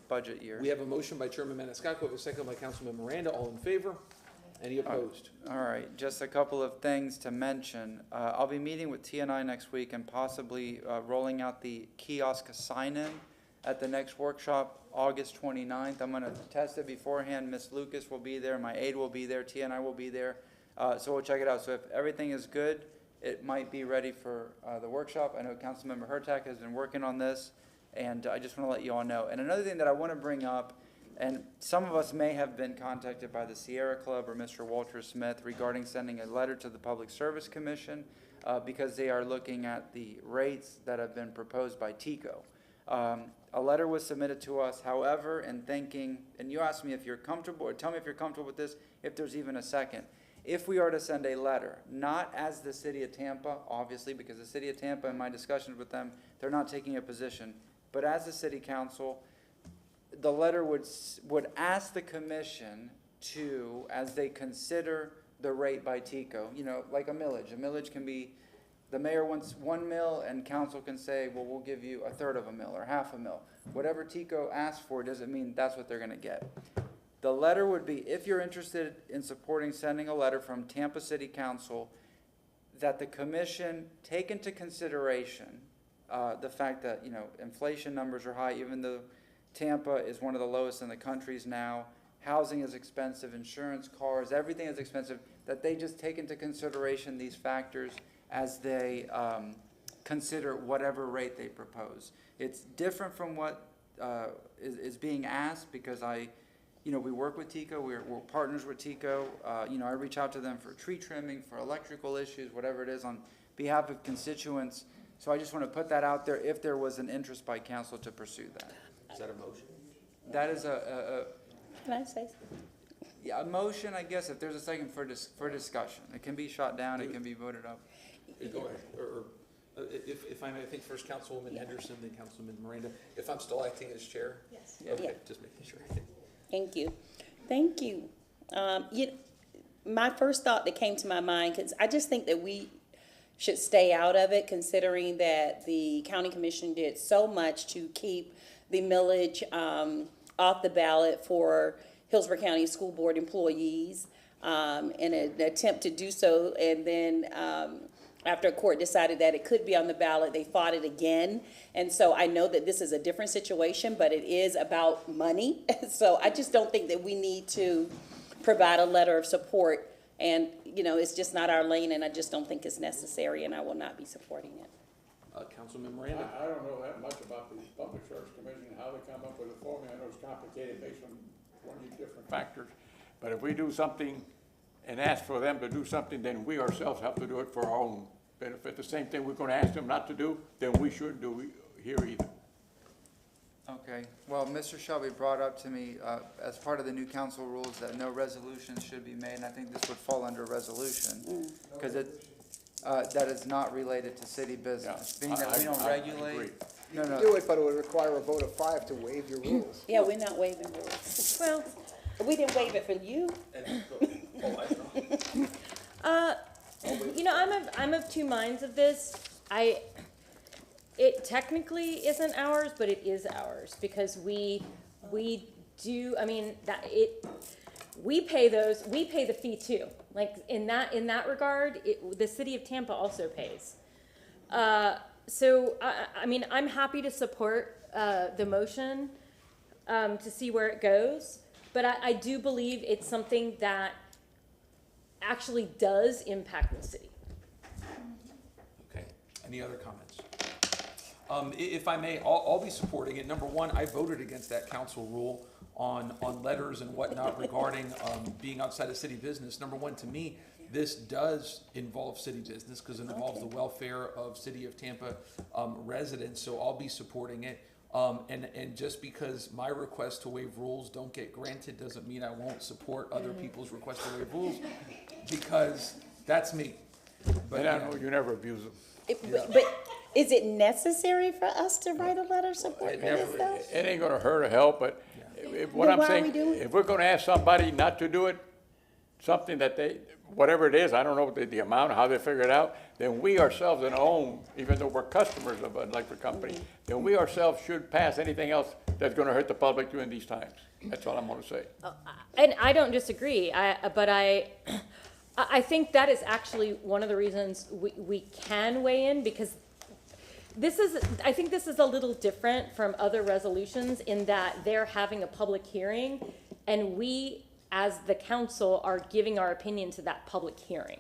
S1: budget year.
S6: We have a motion by Chairman Maniscalco. We have a second by Councilman Miranda. All in favor? Any opposed?
S1: All right, just a couple of things to mention. I'll be meeting with TNI next week and possibly rolling out the kiosk sign-in at the next workshop, August 29th. I'm going to test it beforehand. Ms. Lucas will be there, my aide will be there, TNI will be there. So we'll check it out. So if everything is good, it might be ready for the workshop. I know Councilmember Hurtak has been working on this, and I just want to let you all know. And another thing that I want to bring up, and some of us may have been contacted by the Sierra Club or Mr. Walter Smith regarding sending a letter to the Public Service Commission because they are looking at the rates that have been proposed by TICO. A letter was submitted to us, however, in thinking, and you asked me if you're comfortable, or tell me if you're comfortable with this, if there's even a second. If we are to send a letter, not as the City of Tampa, obviously, because the City of Tampa, in my discussions with them, they're not taking a position, but as the City Council, the letter would ask the commission to, as they consider the rate by TICO, you know, like a millage. A millage can be, the mayor wants 1 mil and council can say, well, we'll give you 1/3 of a mil or 1/2 a mil. Whatever TICO asks for doesn't mean that's what they're gonna get. The letter would be, if you're interested in supporting sending a letter from Tampa City Council, that the commission take into consideration the fact that, you know, inflation numbers are high, even though Tampa is one of the lowest in the countries now. Housing is expensive, insurance, cars, everything is expensive, that they just take into consideration these factors as they consider whatever rate they propose. It's different from what is being asked because we work with TICO, we're partners with TICO. I reach out to them for tree trimming, for electrical issues, whatever it is on behalf of constituents. So I just want to put that out there if there was an interest by council to pursue that.
S6: Is that a motion?
S1: That is
S12: Can I say something?
S1: a motion, I guess, if there's a second for discussion. It can be shot down, it can be voted up.
S6: Go ahead. Or if I may, I think first Councilwoman Henderson, then Councilman Miranda. If I'm still acting as chair?
S12: Yes.
S6: Okay,
S12: Yeah.
S6: just making sure.
S11: Thank you. Thank you. My first thought that came to my mind, because I just think that we should stay out of it, considering that the county commission did so much to keep the millage off the ballot for Hillsborough County School Board employees in an attempt to do so. And then after a court decided that it could be on the ballot, they fought it again. And so I know that this is a different situation, but it is about money. So I just don't think that we need to provide a letter of support. And, it's just not our lane, and I just don't think it's necessary, and I will not be supporting it.
S6: Councilman Miranda?
S17: I don't know that much about the Public Service Commission, how they come up with a formula. I know it's complicated based on 20 different factors. But if we do something and ask for them to do something, then we ourselves have to do it for our own benefit. The same thing we're going to ask them not to do, then we shouldn't do it here either.
S1: Okay, well, Mr. Shelby brought up to me, as part of the new council rules, that no resolutions should be made, and I think this would fall under resolution, because that is not related to city business. Being that we don't regulate.
S5: You do it, but it would require a vote of 5 to waive your rules.
S11: Yeah, we're not waiving rules. Well, we didn't waive it for you.
S12: I'm of two minds of this. It technically isn't ours, but it is ours because we do. We pay the fee too. Like in that regard, the city of Tampa also pays. So I'm happy to support the motion to see where it goes, but I do believe it's something that actually does impact the city.
S6: Okay. Any other comments? If I may, I'll be supporting it. Number one, I voted against that council rule on letters and whatnot regarding, being outside of city business. Number one, to me, this does involve city business because it involves the welfare of City of Tampa, residents, so I'll be supporting it. And just because my request to waive rules don't get granted doesn't mean I won't support other people's requests to waive rules, because that's me. But
S17: And I know you never abuse them.
S11: But is it necessary for us to write a letter supporting this though?
S17: It ain't gonna hurt or help, but what
S11: Then
S17: I'm
S11: why are
S17: saying,
S11: we doing it?
S17: if we're gonna ask somebody not to do it, something that they, whatever it is, I don't know the amount, how they figure it out, then we ourselves in our own, even though we're customers of an electric company, then we ourselves should pass anything else that's gonna hurt the public during these times. That's all I'm gonna say.
S12: And I don't disagree, but I think that is actually one of the reasons we can weigh in, because I think this is a little different from other resolutions in that they're having a public hearing, and we, as the council, are giving our opinion to that public hearing,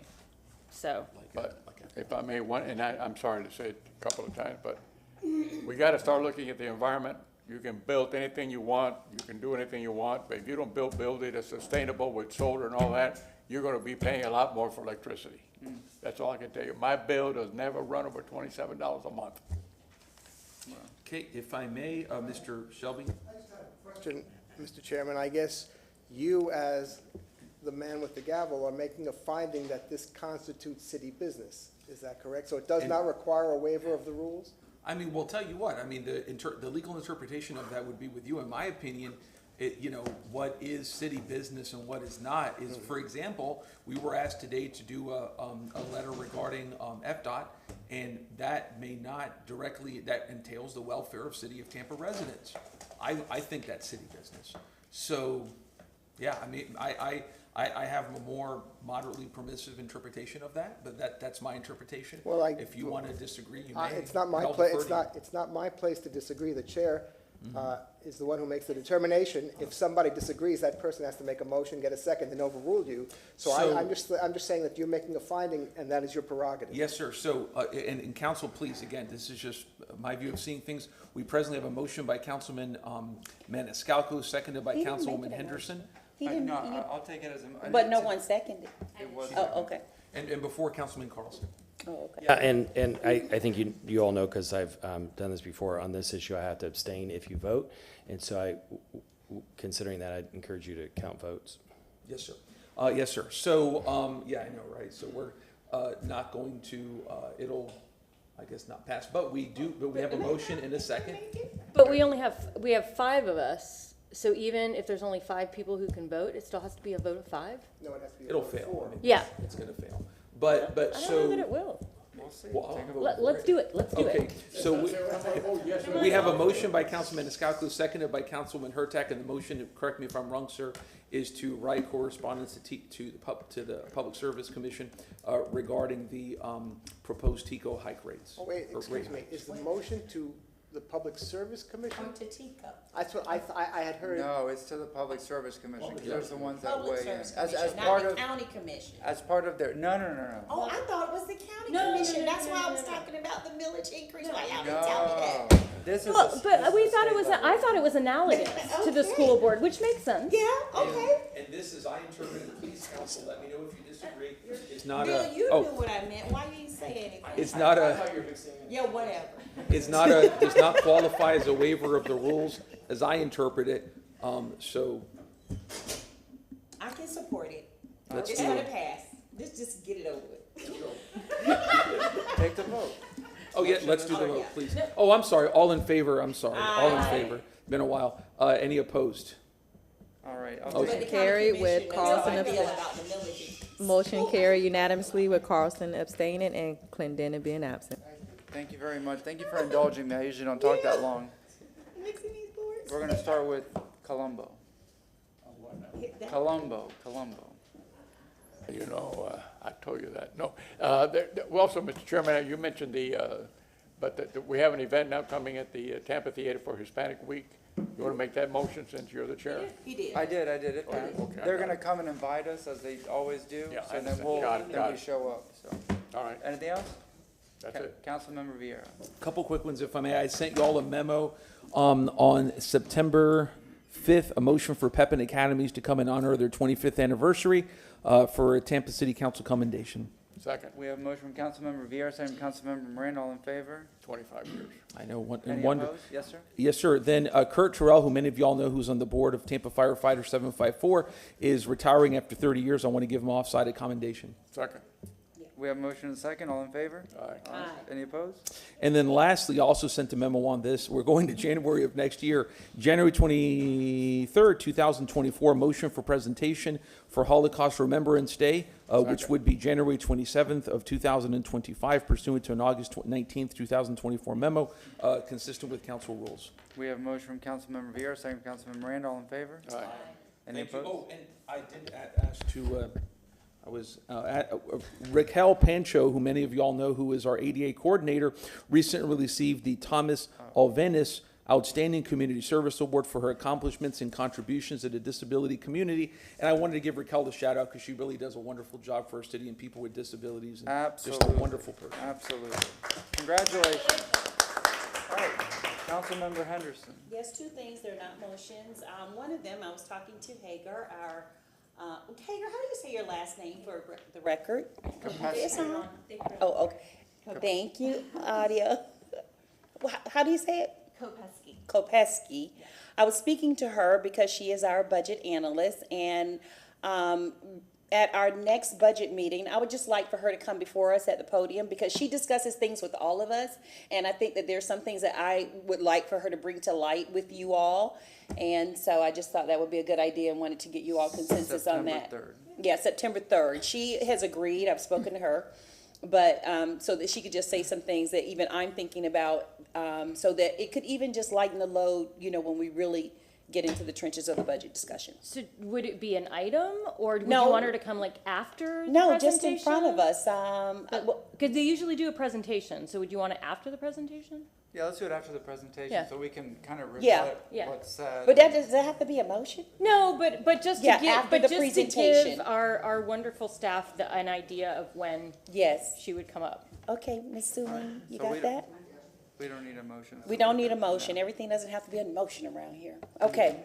S12: so.
S17: But if I may, and I'm sorry to say it a couple of times, but we gotta start looking at the environment. You can build anything you want, you can do anything you want, but if you don't build it as sustainable with solar and all that, you're gonna be paying a lot more for electricity. That's all I can tell you. My bill does never run over $27 a month.
S6: Okay, if I may, Mr. Shelby?
S5: Question, Mr. Chairman, I guess you, as the man with the gavel, are making a finding that this constitutes city business. Is that correct? So it does not require a waiver of the rules?
S6: I mean, well, tell you what, I mean, the legal interpretation of that would be with you. In my opinion, what is city business and what is not is, for example, we were asked today to do a letter regarding FDOT, and that may not directly, that entails the welfare of City of Tampa residents. I think that's city business. So, yeah, I mean, I have a more moderately permissive interpretation of that, but that's my interpretation.
S5: Well,
S6: if you want to disagree, you may.
S5: It's not my
S6: I'll
S5: place,
S6: defer to you.
S5: it's not my place to disagree. The chair is the one who makes the determination. If somebody disagrees, that person has to make a motion, get a second, and overrule you. So I'm just saying that you're making a finding, and that is your prerogative.
S6: Yes, sir. So, and council, please, again, this is just my view of seeing things. We presently have a motion by Councilman Maniscalco, seconded by
S11: He didn't make
S6: Councilwoman
S11: it a
S6: Henderson.
S11: He didn't,
S1: No, I'll take it as a.
S11: but no one seconded.
S1: It was.
S11: Oh, okay.
S6: And before Councilman Carlson.
S11: Oh, okay.
S3: Yeah, and I think you all know, because I've done this before, on this issue, I have to abstain if you vote. And so considering that, I'd encourage you to count votes.
S6: Yes, sir. Yes, sir. So, yeah, I know, right? So we're not going to, it'll, I guess, not pass, but we have a motion in a second.
S12: But we have 5 of us, so even if there's only 5 people who can vote, it still has to be a vote of 5?
S5: No, it has to be.
S6: It'll fail. I mean,
S12: Yeah.
S6: It's gonna fail. But
S12: I don't know that it will.
S1: We'll see.
S6: Well,
S1: Take a vote.
S12: Let's do it,
S6: Okay, so we have a motion by Councilman Maniscalco, seconded by Councilman Hurtak, and the motion, correct me if I'm wrong, sir, is to write correspondence to the Public Service Commission regarding the proposed TICO hike rates.
S5: Oh, wait,
S6: or
S5: excuse
S6: rate
S5: me,
S6: hikes.
S5: is the motion to the Public Service Commission?
S11: To Tico.
S5: That's what I had heard.
S1: No, it's to the Public Service Commission, because they're the ones that
S11: Public
S1: weigh in.
S11: Service
S1: As
S11: Commission,
S1: part
S11: not
S1: of,
S11: the county commission.
S1: as part of their, no.
S11: Oh, I thought it was the county
S12: No,
S11: commission.
S12: no,
S11: That's
S12: no,
S11: why
S12: no,
S11: I was
S12: no.
S11: talking about the millage increase. Why y'all didn't tell me that?
S1: No, this is.
S12: Well, but we thought it was, I thought it was analogous to the school board, which makes sense.
S11: Yeah, okay.
S6: And this is, I interpret it, please, council, let me know if you disagree. It's not
S11: Bill,
S6: a,
S11: you
S6: oh,
S11: knew what I meant. Why you didn't say anything?
S6: it's not a,
S11: Yeah, whatever.
S6: it's not a, does not qualify as a waiver of the rules, as I interpret it. So
S11: I can support it.
S6: Let's
S11: It's
S6: do
S11: gonna
S6: it.
S11: pass. Just get it over with.
S1: Take the vote.
S6: Oh, yeah, let's do the vote, please. Oh, I'm sorry, all in favor, I'm sorry, all in favor. Been a while. Any opposed?
S1: All right.
S6: Okay.
S2: Carried with Carlson
S11: Carlson.
S2: Motion carried unanimously with Carlson abstaining and Clendenin being absent.
S1: Thank you very much. Thank you for indulging me. I usually don't talk that long.
S11: Mixing these boards.
S1: We're gonna start with Colombo. Colombo.
S17: You know, I told you that. No. Well, also, Mr. Chairman, you mentioned we have an event now coming at the Tampa Theater for Hispanic Week. You want to make that motion since you're the chair?
S11: He did.
S1: I did. It passed.
S17: Okay, I
S1: They're
S17: got
S1: gonna
S17: it.
S1: come and invite us, as they always do.
S17: Yeah, I
S1: So then
S17: understand.
S1: we'll,
S17: Got it,
S1: then
S17: got
S1: we
S17: it.
S1: show up, so.
S17: All right.
S1: Anything else?
S17: That's it.
S1: Councilmember Vieira.
S6: Couple quick ones, if I may. I sent you all a memo on September 5th, a motion for Pepin Academies to come in honor of their 25th anniversary for a Tampa City Council commendation.
S17: Second,
S1: We have a motion from Councilmember Vieira, second from Councilmember Miranda. All in favor?
S17: 25 years.
S6: I know,
S1: Any
S6: wonder.
S1: opposed? Yes, sir.
S6: Yes, sir. Then Kurt Terrell, who many of y'all know, who's on the board of Tampa Firefighter 754, is retiring after 30 years. I want to give him off-site commendation.
S17: Second,
S1: We have a motion and a second. All in favor?
S17: aye.
S1: Any opposed?
S6: And then lastly, I also sent a memo on this. We're going to January of next year, January 23rd, 2024, motion for presentation for Holocaust Remembrance Day, which would be January 27th of 2025, pursuant to an August 19th, 2024 memo, consistent with council rules.
S1: We have a motion from Councilmember Vieira, second from Councilmember Miranda. All in favor?
S17: Aye.
S1: Any
S6: Thank you.
S1: opposed?
S6: Oh, and I did ask to, Raquel Pancho, who many of y'all know, who is our ADA coordinator, recently received the Thomas Alvenis Outstanding Community Service Award for her accomplishments and contributions to the disability community. And I wanted to give Raquel the shout out because she really does a wonderful job for our city and people with disabilities. And
S1: Absolutely.
S6: Just a wonderful person.
S1: Absolutely. Congratulations. All right, Councilmember Henderson.
S11: Yes, two things, they're not motions. One of them, I was talking to Hagar, Hagar, how do you say your last name for the record? It's on. Oh, okay. Thank you, Adia. How do you say it?
S2: Kopesky.
S11: Kopesky. I was speaking to her because she is our budget analyst, and at our next budget meeting, I would just like for her to come before us at the podium because she discusses things with all of us, and I think that there's some things that I would like for her to bring to light with you all, and so I just thought that would be a good idea and wanted to get you all consensus on that.
S1: September 3rd.
S11: Yeah, September 3rd. She has agreed, I've spoken to her, but so that she could just say some things that even I'm thinking about, so that it could even just lighten the load, you know, when we really get into the trenches of the budget discussion.
S12: So would it be an item, or would
S11: No.
S12: you want her to come like after the
S11: No, just in front of us.
S12: Because they usually do a presentation, so would you want it after the presentation?
S1: Yeah, let's do it after the presentation,
S12: Yeah.
S1: so we can kind of
S11: Yeah.
S1: reflect
S12: Yeah.
S1: what's said.
S11: But does that have to be a motion?
S12: No, but just to
S11: Yeah,
S12: give,
S11: after
S12: but
S11: the
S12: just to
S11: presentation.
S12: give our wonderful staff an idea of when
S11: Yes.
S12: she would come up.
S11: Okay, Ms. Susan, you
S1: So
S11: got
S1: we
S11: that?
S1: We don't need a motion.
S11: We don't need a motion. Everything doesn't have to be a motion around here. Okay.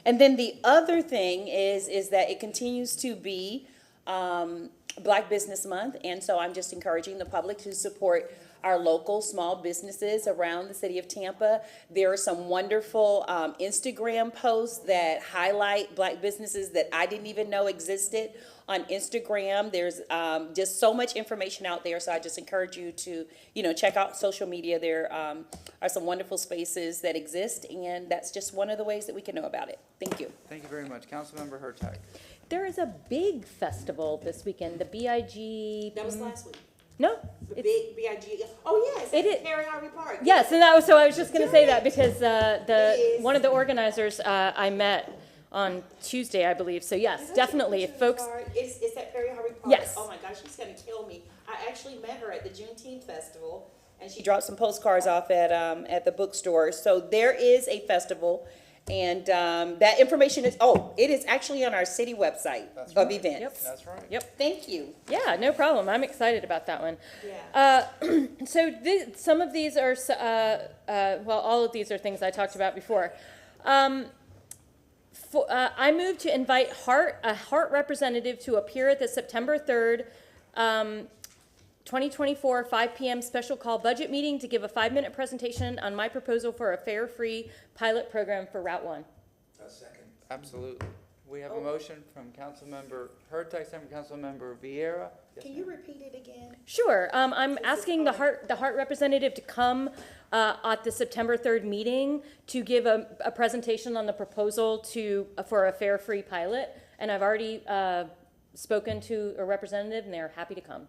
S11: And then the other thing is that it continues to be Black Business Month, and so I'm just encouraging the public to support our local small businesses around the city of Tampa. There are some wonderful Instagram posts that highlight Black businesses that I didn't even know existed on Instagram. There's just so much information out there, so I just encourage you to, you know, check out social media. There are some wonderful spaces that exist, and that's just one of the ways that we can know about it. Thank you.
S1: Thank you very much. Councilmember Hurtak.
S12: There is a big festival this weekend, the BIG.
S11: That was last week.
S12: No.
S11: The big BIG. Oh, yes.
S12: It is.
S11: Perry Harvey Park.
S12: Yes, and so I was just gonna say that because one of the organizers I met on Tuesday, I believe. So yes, definitely, if folks.
S11: Is that Perry Harvey Park?
S12: Yes.
S11: Oh my gosh, she's gonna kill me. I actually met her at the Juneteenth Festival, and she dropped some postcards off at the bookstore. So there is a festival, and that information is, it is actually on our city website of events.
S12: Yep.
S1: That's right.
S12: Yep.
S11: Thank you.
S12: Yeah, no problem. I'm excited about that one.
S11: Yeah.
S12: So some of these are, all of these are things I talked about before. I move to invite a Hart representative to appear at the September 3rd, 2024, 5 p.m. special call budget meeting to give a 5-minute presentation on my proposal for a fare-free pilot program for Route 1.
S1: Absolutely. We have a motion from Councilmember Hurtak, second from Councilmember Vieira. Yes,
S11: Can
S1: ma'am.
S11: you repeat it again?
S12: Sure. I'm asking the Hart representative to come at the September 3rd meeting to give a presentation on the proposal for a fare-free pilot. And I've already spoken to a representative, and they're happy to come.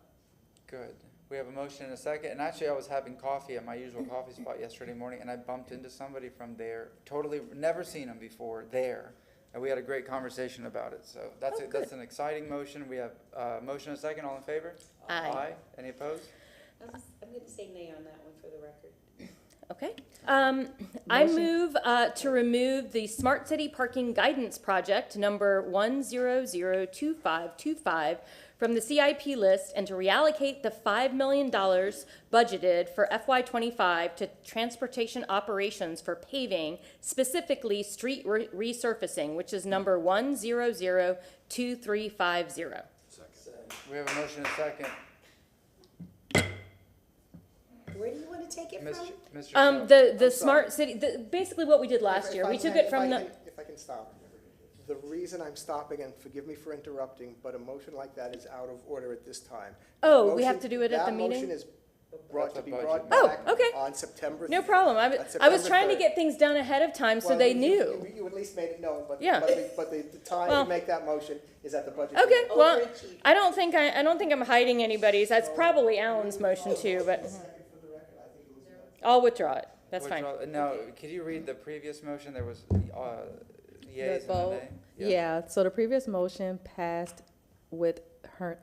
S1: Good. We have a motion and a second. And actually, I was having coffee at my usual coffee spot yesterday morning, and I bumped into somebody from there. Totally never seen them before there. And we had a great conversation about it. So that's an exciting motion. We have a motion and a second. All in favor?
S12: Aye.
S1: Any opposed?
S11: I'm going to say nay on that one for the record.
S12: Okay. I move to remove the Smart City Parking Guidance Project number 1002525 from the CIP list and to reallocate the $5 million budgeted for FY25 to transportation operations for paving, specifically street resurfacing, which is number 1002350.
S1: We have a motion and a second.
S7: Where do you want to take it from?
S1: Mr.
S12: The smart city, basically what we did last year. We took it from the.
S5: If I can stop. The reason I'm stopping, and forgive me for interrupting, but a motion like that is out of order at this time.
S12: Oh, we have to do it at the meeting?
S5: That motion is brought
S12: Oh,
S5: back
S12: okay.
S5: on September.
S12: No problem. I was trying to get things done ahead of time so they knew.
S5: You at least made it known, but,
S12: Yeah.
S5: but the time
S12: Well-
S5: to make that motion is at the budget.
S12: Okay,
S5: meeting.
S12: well, I don't think I'm hiding anybody's. That's probably Alan's motion too, but I'll withdraw it. That's fine.
S1: Now, could you read the previous motion? There was, yeas and a
S2: vote.
S1: nay?
S2: Yeah, so the previous motion passed with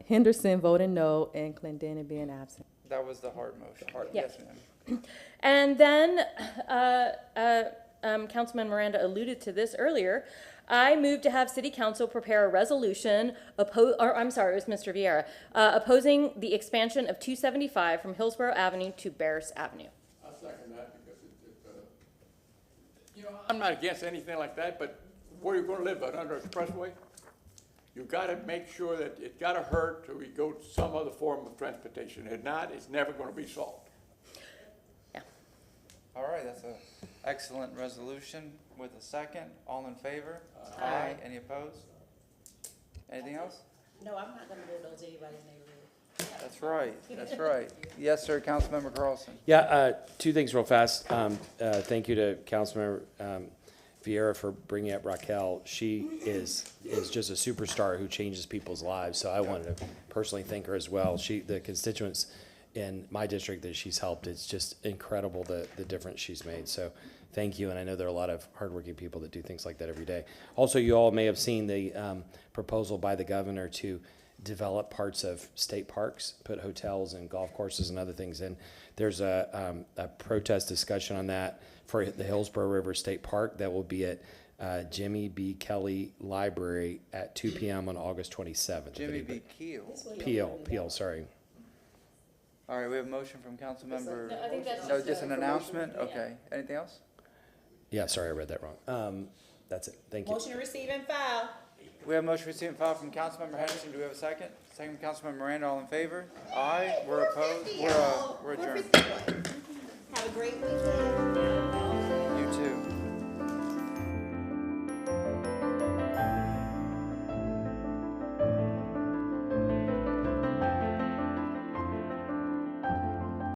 S2: Henderson voting no and Clendenin being absent.
S1: That was the hard motion.
S12: Yeah.
S1: Yes, ma'am.
S12: And then, Councilman Miranda alluded to this earlier. I moved to have City Council prepare a resolution it was Mr. Vieira, opposing the expansion of 275 from Hillsborough Avenue to Barris Avenue.
S17: I second that because I'm not against anything like that, but where are you gonna live, under expressway? You gotta make sure that it gotta hurt till we go to some other form of transportation. If not, it's never gonna be solved.
S1: All right, that's an excellent resolution with a second. All in favor?
S12: Aye.
S1: Any opposed? Anything else?
S7: No, I'm not going to bulldoze anybody's neighborhood.
S1: That's right, that's right. Yes, sir, Councilmember Carlson.
S3: Yeah, two things real fast. Thank you to Councilmember Vieira for bringing up Raquel. She is just a superstar who changes people's lives. So I wanted to personally thank her as well. The constituents in my district that she's helped, it's just incredible the difference she's made. So thank you, and I know there are a lot of hardworking people that do things like that every day. Also, you all may have seen the proposal by the governor to develop parts of state parks, put hotels and golf courses and other things in. There's a protest discussion on that for the Hillsborough River State Park that will be at Jimmy B. Kelly Library at 2 p.m. on August 27th.
S1: Jimmy B. Keel.
S3: Peel, sorry.
S1: All right, we have a motion from Councilmember.
S12: No, I think that's
S1: No,
S12: just
S1: just
S12: a
S1: an announcement? Okay. Anything else?
S3: Yeah, sorry, I read that wrong. That's it. Thank you.
S7: Motion to receive and file.
S1: We have a motion received and filed from Councilmember Henderson. Do we have a second? Second from Councilmember Miranda. All in favor? Aye. We're opposed. We're adjourned.